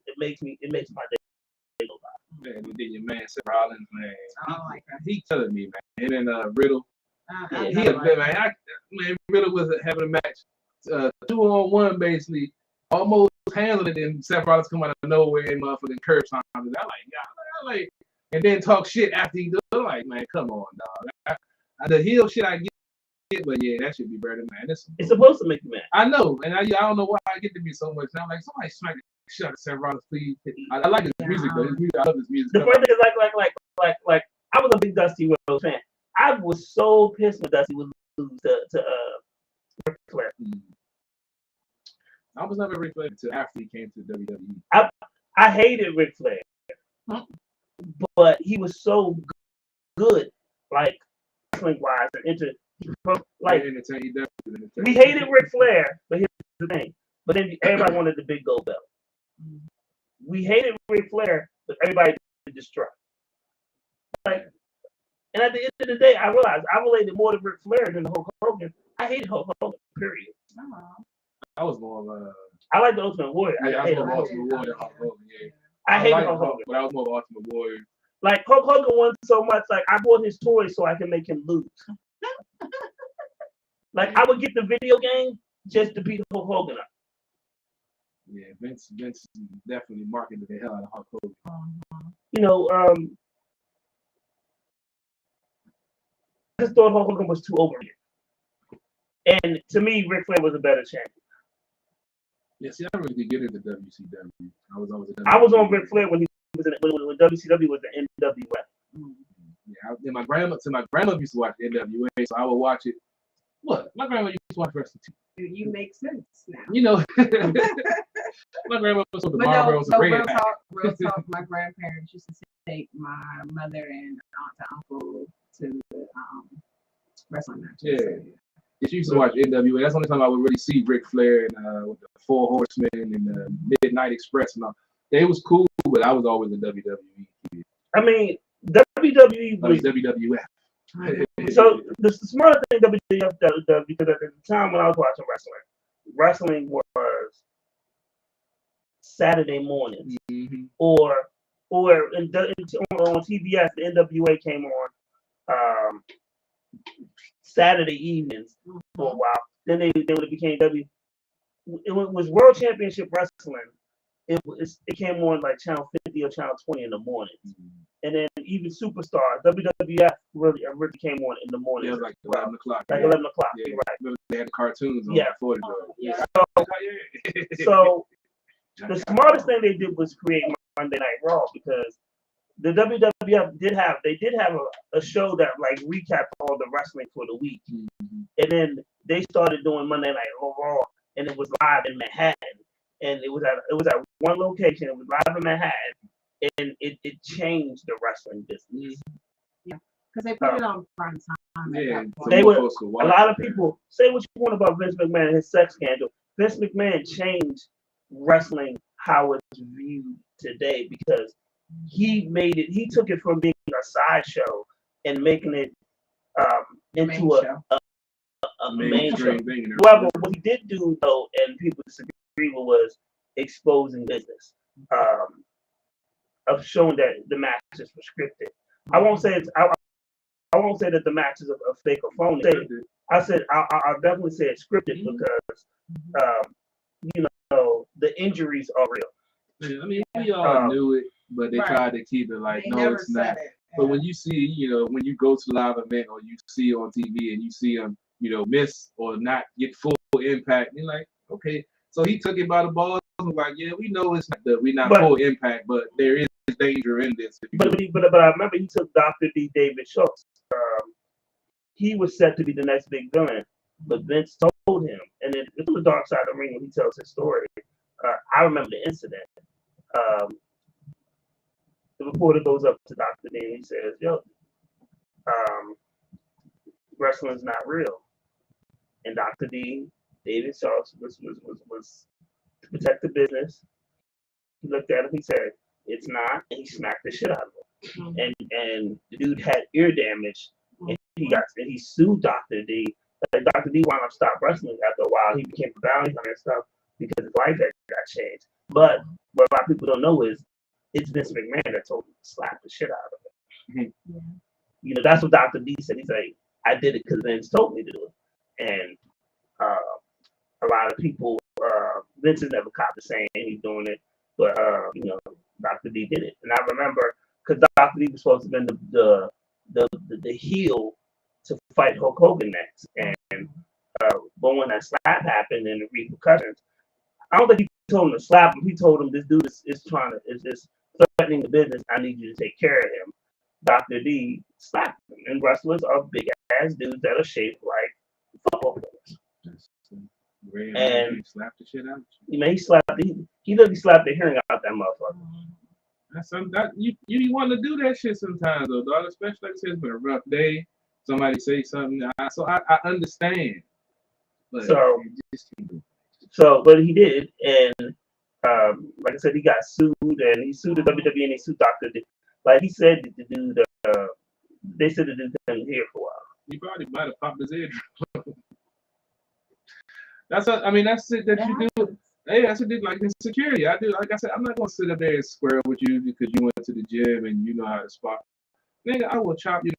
A: it makes my day go by.
B: Man, and then your man Seth Rollins, man.
C: I don't like that.
B: He telling me, man. And then Riddle.
C: I
B: He
C: don't
B: had
C: like
B: been,
C: that.
B: man. Riddle was having a match, 2-on-1 basically, almost handled it, and Seth Rollins come out of nowhere and motherfucking curb time. I like, and then talk shit after he do it. I'm like, man, come on, dog. The heel shit I get, but yeah, that should be better, man.
A: It's supposed to make you mad.
B: I know, and I don't know why I get to be so much now. Like, somebody smack the shit out of Seth Rollins, please. I like his music, though. I love his music.
A: The first thing is like I was a big Dusty Rhodes fan. I was so pissed when Dusty would lose to Ric Flair.
B: I was never Ric Flair until after he came to WWE.
A: I hated Ric Flair, but he was so good, like wrestling wise and like we hated Ric Flair, but here's the thing. But then everybody wanted the big gold belt. We hated Ric Flair, but everybody did destroy. Like, and at the end of the day, I realized I related more to Ric Flair than Hulk Hogan. I hated Hulk Hogan. Period.
B: I was more of a.
A: I like the Ultimate Warrior.
B: Yeah, I was more of Ultimate Warrior than Hulk Hogan. Yeah.
A: I hated
B: like
A: Hulk Hogan,
B: but I was more of Ultimate Warrior.
A: Like Hulk Hogan won so much. Like I bought his toys so I can make him lose. Like I would get the video game just to beat Hulk Hogan up.
B: Yeah, Vince definitely marketed the hell out of Hulk Hogan.
A: You know, I just thought Hulk Hogan was too over it. And to me, Ric Flair was a better champion.
B: Yeah, see, I really did get into WCW.
A: I was on Ric Flair when he was when WCW was the NWA.
B: Yeah, my grandma used to watch the NWA, so I would watch it. What? My grandma used to watch wrestling too.
C: You make sense now.
B: You know, my grandma was on the Marlboros and Red.
C: Real talk, my grandparents used to take my mother and aunt and uncle to the wrestling matches.
B: Yeah. She used to watch NWA. That's the only time I would really see Ric Flair and with the Four Horsemen and the Midnight Express and all. It was cool, but I was always a WWE kid.
A: I mean, WWE was
B: WWF.
A: So the smarter thing WWF does, because at the time when I was watching wrestling was Saturday mornings, or on TBS, the NWA came on Saturday evenings for a while. Then when it became it was World Championship Wrestling. It came on like channel 50 or channel 20 in the mornings. And then even Superstar, WWF really came on in the morning.
B: Yeah, like 11 o'clock.
A: Like 11 o'clock,
B: yeah.
A: You're right.
B: They had the cartoons on before the
C: Yeah.
A: So the smartest thing they did was create Monday Night Raw, because the WWF did have a show that like recapped all the wrestling for the week. And then they started doing Monday Night Raw, and it was live in Manhattan. And it was at one location. It was live in Manhattan, and it changed the wrestling business.
C: Yeah, because they put it on prime time.
B: Yeah,
A: they were a lot of people say what you want about Vince McMahon and his sex scandal. Vince McMahon changed wrestling how it's viewed today, because he took it from being a sideshow and making it into a main show. However, what he did do though, and people disagree with, was exposing business, of showing that the matches were scripted. I won't say that the matches are fake or phony. I said I'll definitely say it's scripted, because the injuries are real.
B: Yeah, I mean, we all knew it, but they tried to keep it like, no, it's not. But when you see, when you go to a live event or you see on TV and you see them, miss or not get full impact, you're like, okay. So he took it by the balls and was like, yeah, we know it's not we're not full impact, but there is danger in this.
A: But I remember he took Dr. D. David Schultz. He was set to be the next big villain, but Vince told him, and it's on the dark side of the ring when he tells his story. I remember the incident. The reporter goes up to Dr. D and he says, "Yo, wrestling's not real." And Dr. D, David Schultz, was to protect the business. He looked at him. He said, "It's not," and he smacked the shit out of him. And the dude had ear damage. And he sued Dr. D. Like, Dr. D wound up stopped wrestling after a while. He became a bounty hunter and stuff because his life had got changed. But what a lot of people don't know is it's Vince McMahon that told him to slap the shit out of him. You know, that's what Dr. D said. He's like, "I did it because Vince told me to do it." And a lot of people, Vince has never copped the saying he's doing it, but you know, Dr. D did it. And I remember because Dr. D was supposed to have been the heel to fight Hulk Hogan next, and but when that slap happened and the repercussions, I don't think he told him to slap him. He told him, "This dude is just threatening the business. I need you to take care of him." Dr. D slapped him, and wrestlers are big ass dudes that are shaped like football players. And
B: he slapped the shit out.
A: You know, he literally slapped the hearing out that motherfucker.
B: That's you want to do that shit sometimes though, dog. Especially like I said, it's been a rough day. Somebody say something, so I understand. But
A: but he did, and like I said, he got sued, and he sued the WWE, and he sued Dr. D. Like he said, the dude, they said the dude couldn't hear for a while.
B: He probably might have popped his eardrum. That's it that you do. Hey, that's what I did, like in security. I do, like I said, I'm not gonna sit up there and square with you because you went to the gym and you know how to spot. Nigga, I will chop you,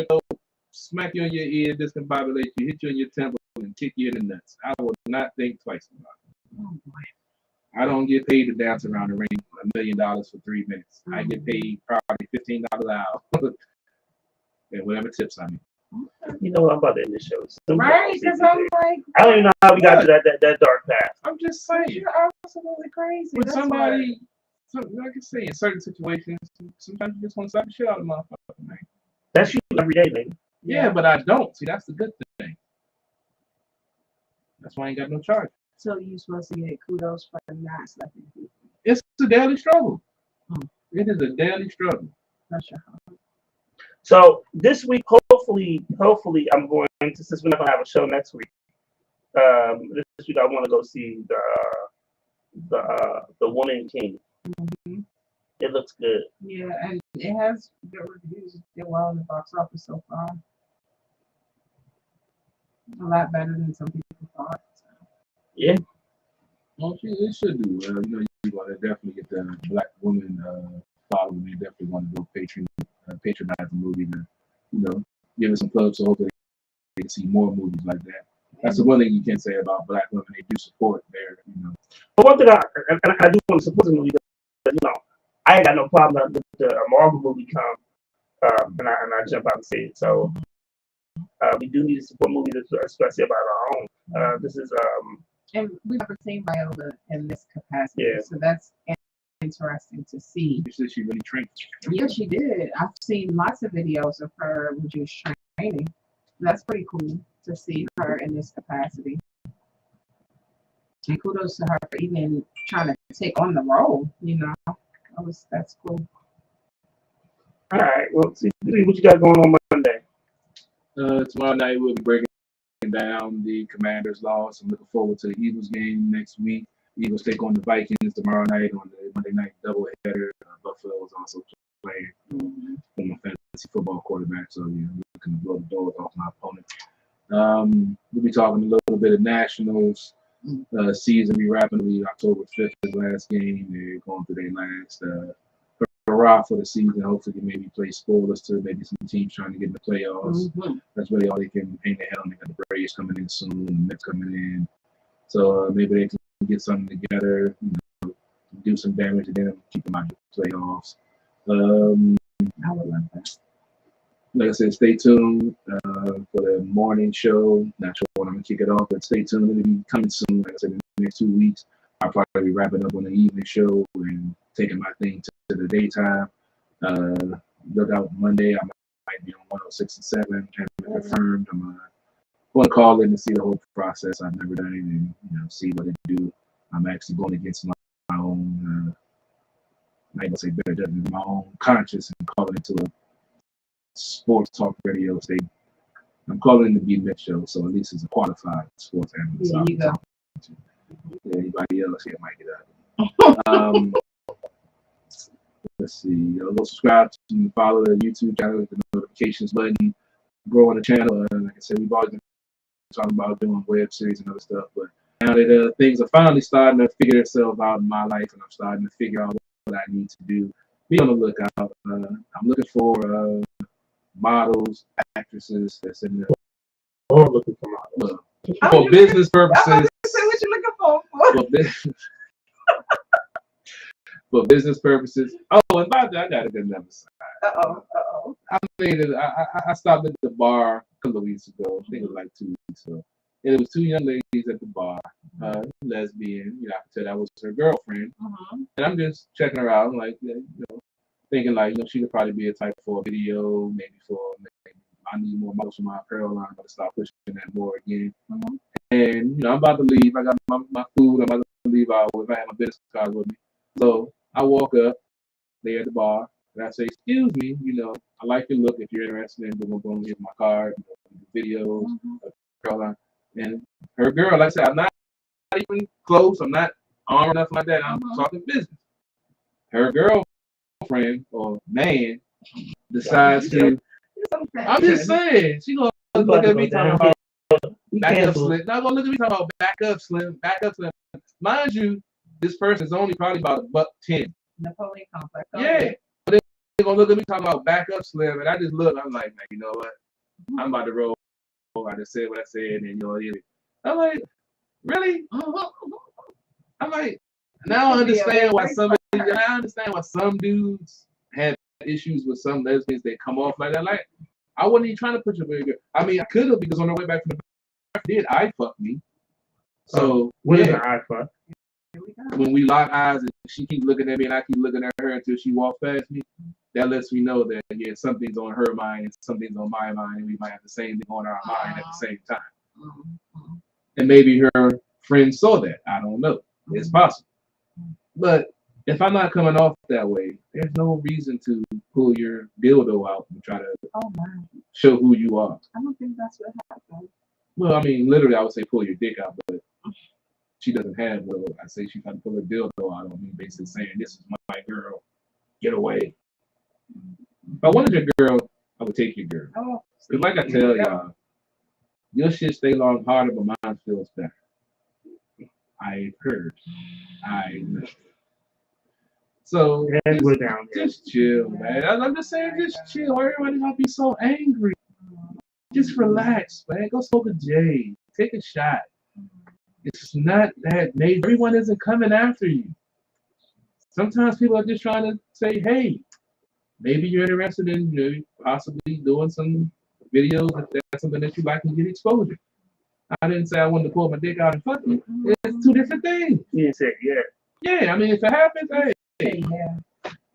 B: smack you in your ear, discombobulate you, hit you in your temple, and kick you in the nuts. I will not think twice about it.
C: Oh boy.
B: I don't get paid to dance around the ring $1 million for 3 minutes. I get paid probably $15 an hour, and whatever tips I make.
A: You know what? I'm about to end this show.
C: Right? Because I'm like,
A: I don't even know how we got to that dark path.
B: I'm just saying.
C: You're absolutely crazy.
B: With somebody, like I say, in certain situations, sometimes you just want to slap the shit out of a motherfucker, man.
A: That's you every day, man.
B: Yeah, but I don't. See, that's the good thing. That's why I ain't got no charge.
C: So you're supposed to get kudos for not slapping people.
B: It's a daily struggle. It is a daily struggle.
C: That's your hard.
A: So this week, hopefully, I'm going to, since we're not gonna have a show next week. This week I want to go see the Woman King.
C: Mm-hmm.
A: It looks good.
C: Yeah, and it has good reviews. It did well in the box office so far. A lot better than some people thought. So.
A: Yeah.
B: Well, it should do. You know, you want to definitely get the Black woman following. They definitely want to go patronize the movie to, you know, give it some clubs so hopefully they can see more movies like that. That's the one thing you can say about Black women. They do support their, you know.
A: But one thing I do want to support the movie, you know, I ain't got no problem with the Marvel movie come, and I jump out and see it. So we do need to support movies, especially about our own. This is
C: and we've never seen Viola in this capacity,
A: Yeah.
C: so that's interesting to see.
B: She said she really trained.
C: Yeah, she did. I've seen lots of videos of her when she was training. That's pretty cool to see her in this capacity. And kudos to her for even trying to take on the role, you know. That's cool.
A: all right. Well, see what you got going on Monday.
B: Tomorrow night we'll be breaking down the Commanders' loss. I'm looking forward to the Eagles game next week. Eagles take on the Vikings tomorrow night on the Monday night doubleheader. Buffalo is also playing for my fantasy football quarterback, so yeah, I'm looking to blow the doors off my opponent. We'll be talking a little bit of Nationals. Season be wrapping up. October 5th is the last game. They're going through their last hurrah for the season. Hopefully, they maybe play spoilers to maybe some teams trying to get in the playoffs. That's really all they can hang their head on. They got the Braves coming in soon, the Mets coming in. So maybe they can get something together, you know, do some damage to them, keep them out of the playoffs.
C: I would love that.
B: Like I said, stay tuned for the morning show. Not sure when I'm going to kick it off, but stay tuned. It'll be coming soon. Like I said, in the next 2 weeks, I'll probably be wrapping up on the evening show and taking my thing to the daytime. Look out Monday. I might be on 106 and 7. Haven't confirmed. I'm going to call in to see the whole process. I've never done it and see what it do. I'm actually going against my own. I ain't gonna say better judgment, my own conscience and calling it to a sports talk radio station. I'm calling it the B-Met show, so at least it's a qualified sports analyst.
C: There you go.
B: Anybody else here might get out. Let's see. Go subscribe to follow the YouTube channel with the notifications button. Grow on the channel. Like I said, we've always been talking about doing web series and other stuff, but now that things are finally starting to figure themselves out in my life, and I'm starting to figure out what I need to do, be on the lookout. I'm looking for models, actresses that's in the
A: looking for models.
B: For business purposes.
C: I was say what you looking for.
B: For business purposes. Oh, and by that, I got a good number side. I made it. I stopped at the bar a couple of weeks ago. I think it was like 2 weeks ago. And it was 2 young ladies at the bar, lesbian. I could tell that was her girlfriend. And I'm just checking her out, like, thinking like, she could probably be a type for a video, maybe I need more models for my apparel line. I'm gonna start pushing that more again. And I'm about to leave. I got my food. I'm about to leave out if I have my business card with me. So I walk up there at the bar and I say, "Excuse me, I like your look. If you're interested in boom, here's my card, videos, apparel line." And her girl, like I said, I'm not even close. I'm not armed or nothing like that. I'm talking business. Her girlfriend or man decides to. I'm just saying, she gonna look at me talking about back up slim. Not gonna look at me talking about back up slim. Mind you, this person is only probably about $110.
C: Napoleon complex.
B: Yeah, but they're gonna look at me talking about back up slim, and I just look. I'm like, man, you know what? I'm about to roll. I just said what I said, and I'm like, really? I'm like, now I understand why some dudes have issues with some lesbians that come off like that. Like, I wasn't even trying to push a bigger. I mean, I could have, because on the way back from the bar, did I fuck me? So
A: what is an eye fuck?
B: When we lock eyes and she keep looking at me and I keep looking at her until she walks past me, that lets me know that something's on her mind and something's on my mind, and we might have the same thing on our mind at the same time. And maybe her friend saw that. I don't know. It's possible. But if I'm not coming off that way, there's no reason to pull your dildo out and try to show who you are.
C: I don't think that's what happened.
B: Well, I mean, literally, I would say pull your dick out, but she doesn't have one. I say she tried to pull her dildo out. I don't mean basically saying, "This is my girl, get away." If I wanted your girl, I would take your girl. Because like I tell y'all, your shit stay long harder, but mine feels better. I've heard. I know. So just chill, man. I'm just saying, just chill. Everybody gonna be so angry. Just relax, man. Go smoke a J. Take a shot. It's not that major. Everyone isn't coming after you. Sometimes people are just trying to say, hey, maybe you're interested in possibly doing some videos if that's something that you like and get exposure. I didn't say I wanted to pull my dick out and fuck you. It's 2 different things.
A: You didn't say
B: Yeah, I mean, if it happens, hey.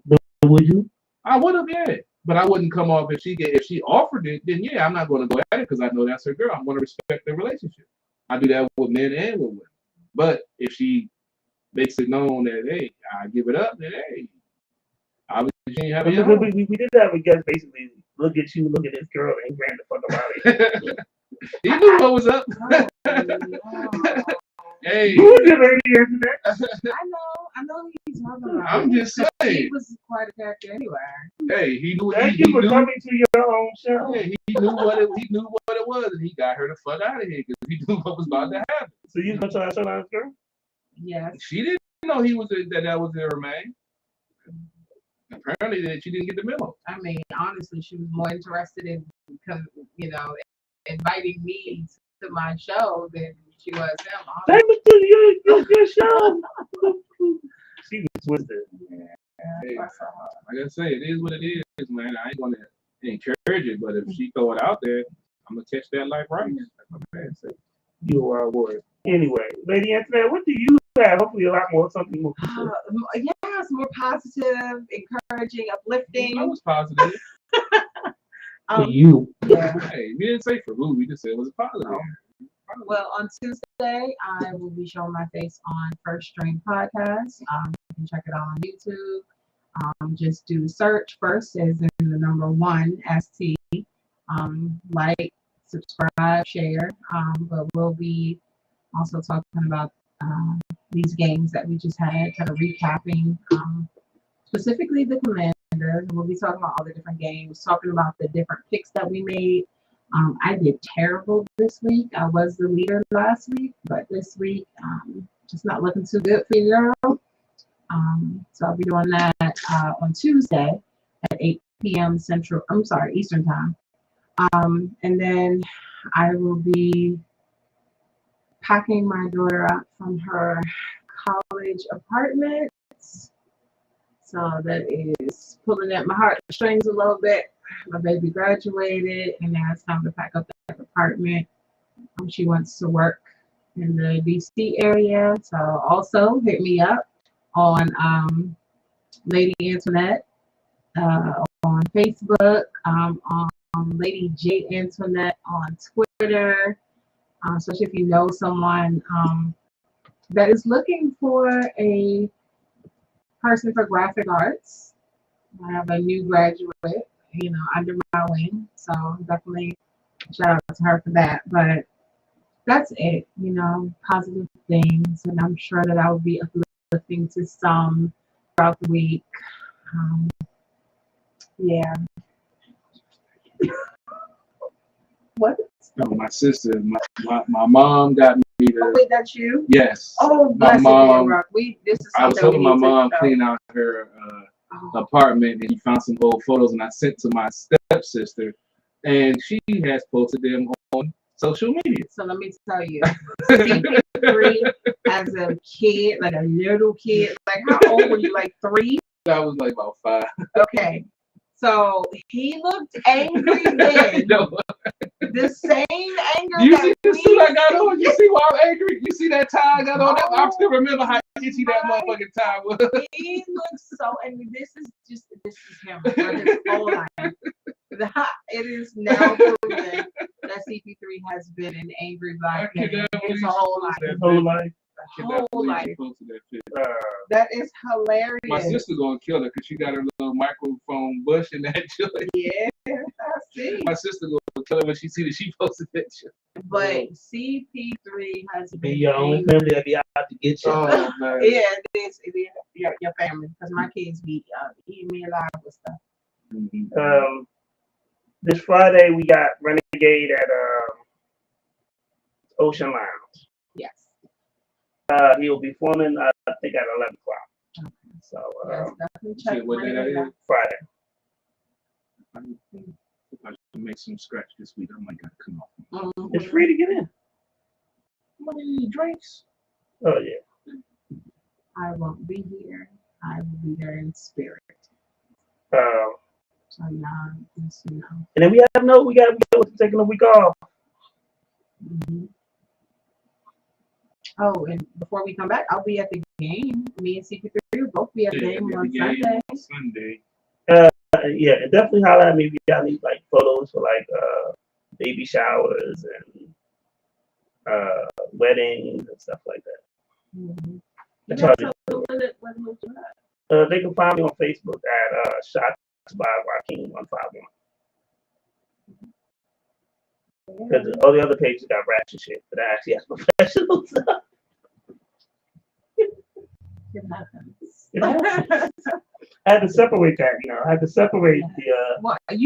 A: But would you?
B: I would have, yeah. But I wouldn't come off if she offered it, then yeah, I'm not going to go at it because I know that's her girl. I'm going to respect their relationship. I do that with men and with women. But if she makes it known that, hey, I give it up, then hey, obviously you have it.
A: We did have a guest basically look at you, look at this girl, and ran the fuck about it.
B: He knew what was up. Hey.
A: Who is it, lady, yesterday?
C: I know who he's talking about.
B: I'm just saying.
C: He was quite a character anyway.
B: Hey, he knew.
A: Thank you for coming to your own show.
B: Yeah, he knew what it was, and he got her the fuck out of here because he knew what was about to happen.
A: So you gonna try to show out this girl?
C: Yes.
B: She didn't know that was her man. Apparently, that she didn't get the memo.
C: I mean, honestly, she was more interested in, inviting me to my show than she was him.
A: Take me to your show. She was twisted.
B: Yeah. Hey, like I say, it is what it is, man. I ain't gonna encourage it, but if she throw it out there, I'm gonna catch that like rice. Like my man said.
A: You are a warrior. Anyway, Lady Antoinette, what do you have hopefully a lot more something more.
C: Yes, more positive, encouraging,
B: I
C: uplifting.
B: was positive.
A: For you.
C: Yeah.
B: Hey, we didn't say for who. We just said it was positive.
C: Well, on Tuesday, I will be showing my face on First String Podcast. You can check it out on YouTube. Just do search first as in the number 1 ST. Like, subscribe, share. But we'll be also talking about these games that we just had, kind of recapping specifically the Commanders. We'll be talking about all the different games, talking about the different picks that we made. I did terrible this week. I was the leader last week, but this week, just not looking too good for you, girl. So I'll be doing that on Tuesday at 8 p.m. Eastern time. And then I will be packing my daughter up from her college apartments. So that is pulling at my heartstrings a little bit. My baby graduated, and now it's time to pack up that apartment. She wants to work in the DC area, so also hit me up on Lady Antoinette on Facebook, on Lady J Antoinette on Twitter. Especially if you know someone that is looking for a person for graphic arts. I have a new graduate, under my wing, so definitely shout out to her for that. But that's it, positive things, and I'm sure that I will be uplifting to some throughout the week. Yeah. What?
B: No, my sister, my mom got me to.
C: Oh, wait, that's you?
B: Yes.
C: Oh,
B: my
C: bless
B: mom.
C: This is
B: I was
C: something
B: helping my
C: we need
B: mom
C: to
B: clean out her apartment, and she found some old photos, and I sent to my stepsister, and she has posted them on social media.
C: So let me tell you, CP3 as a kid, like a little kid, like how old were you? Like 3?
B: I was like about 5.
C: Okay. So he looked angry then. The same anger.
B: You see the suit I got on? You see why I'm angry? You see that tie I got on? I still remember how itchy that motherfucking tie was.
C: He looks so angry. This is him for his whole life. It is now proven that CP3 has been an angry black man his whole life.
A: His whole life.
C: Whole life. That is hilarious.
B: My sister gonna kill her because she got her little microphone bush in that joint.
C: Yeah, I see.
B: My sister gonna kill her when she see that she posted that shit.
C: But CP3 has
A: Be
C: been
A: your only family that be out to get you.
B: Oh man.
C: Yeah, it is your family, because my kids be eating me alive with stuff.
B: Mm-hmm.
A: This Friday we got Renegade at Ocean Lounge.
C: Yes.
A: He'll be forming, I think, at 11 o'clock.
C: Okay.
A: So,
C: Yes, definitely check
B: what day that
C: Renegade out.
B: is?
A: Friday.
B: If I can make some scratch this week, I might gotta come off.
C: Mhm.
A: It's free to get in.
B: What any drinks?
A: Oh, yeah.
C: I won't be here. I will be there in spirit. So yeah, just,
A: And then we got taking a week off.
C: Mhm. Oh, and before we come back, I'll be at the game. Me and CP3 will both be at the game on Sunday.
B: Sunday.
A: Yeah, and definitely holler at me if y'all need like photos for like baby showers and weddings and stuff like that.
C: Mhm.
A: That's
C: Yeah,
A: how
C: so what was that?
A: they can find me on Facebook at Shots by Joaquin 151. Because all the other pages got ratchet shit, but I actually have professional stuff.
C: It happens.
A: It happens. I had to separate that, I had to separate the.
C: Well, I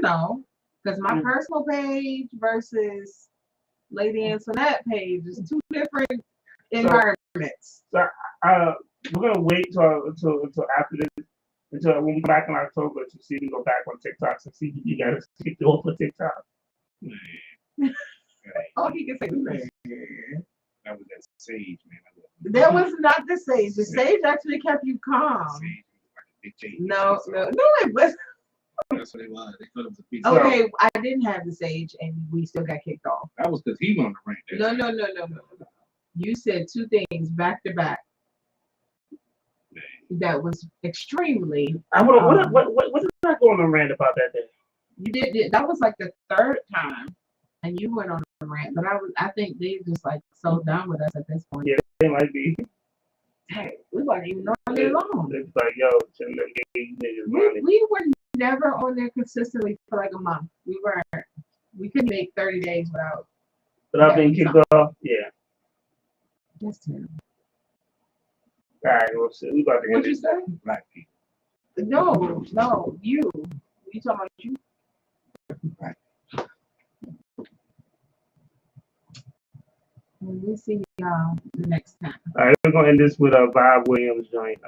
C: know, because my personal page versus Lady Antoinette page is 2 different environments.
A: So we're gonna wait until after this, until when we come back in October to see if we go back on TikTok and see if you guys kick it off for TikTok.
C: Oh, he can say that.
B: That was that sage, man.
C: That was not the sage. The sage actually kept you calm. No, it wasn't.
B: That's what it was. They thought it was a piece.
C: Okay, I didn't have the sage, and we still got kicked off.
B: That was because he wanted to rank.
C: No. You said two things back to back. That was extremely.
A: I would. What did I go on a rant about that day?
C: You did. That was like the third time, and you went on a rant. But I think they just like so done with us at this point.
A: Yeah, they might be.
C: Hey, we weren't even on there long.
A: It's like, yo, shouldn't have gave you niggas money.
C: We were never on there consistently for like a month. We weren't. We couldn't make 30 days without.
A: Without being kicked off. Yeah.
C: That's terrible.
A: All right, well, shit, we about to end
C: What'd you
A: it.
C: say?
B: Black people.
C: No, you. You talking about you? We'll see y'all the next time.
A: All right, we're gonna end this with a Bob Williams joint.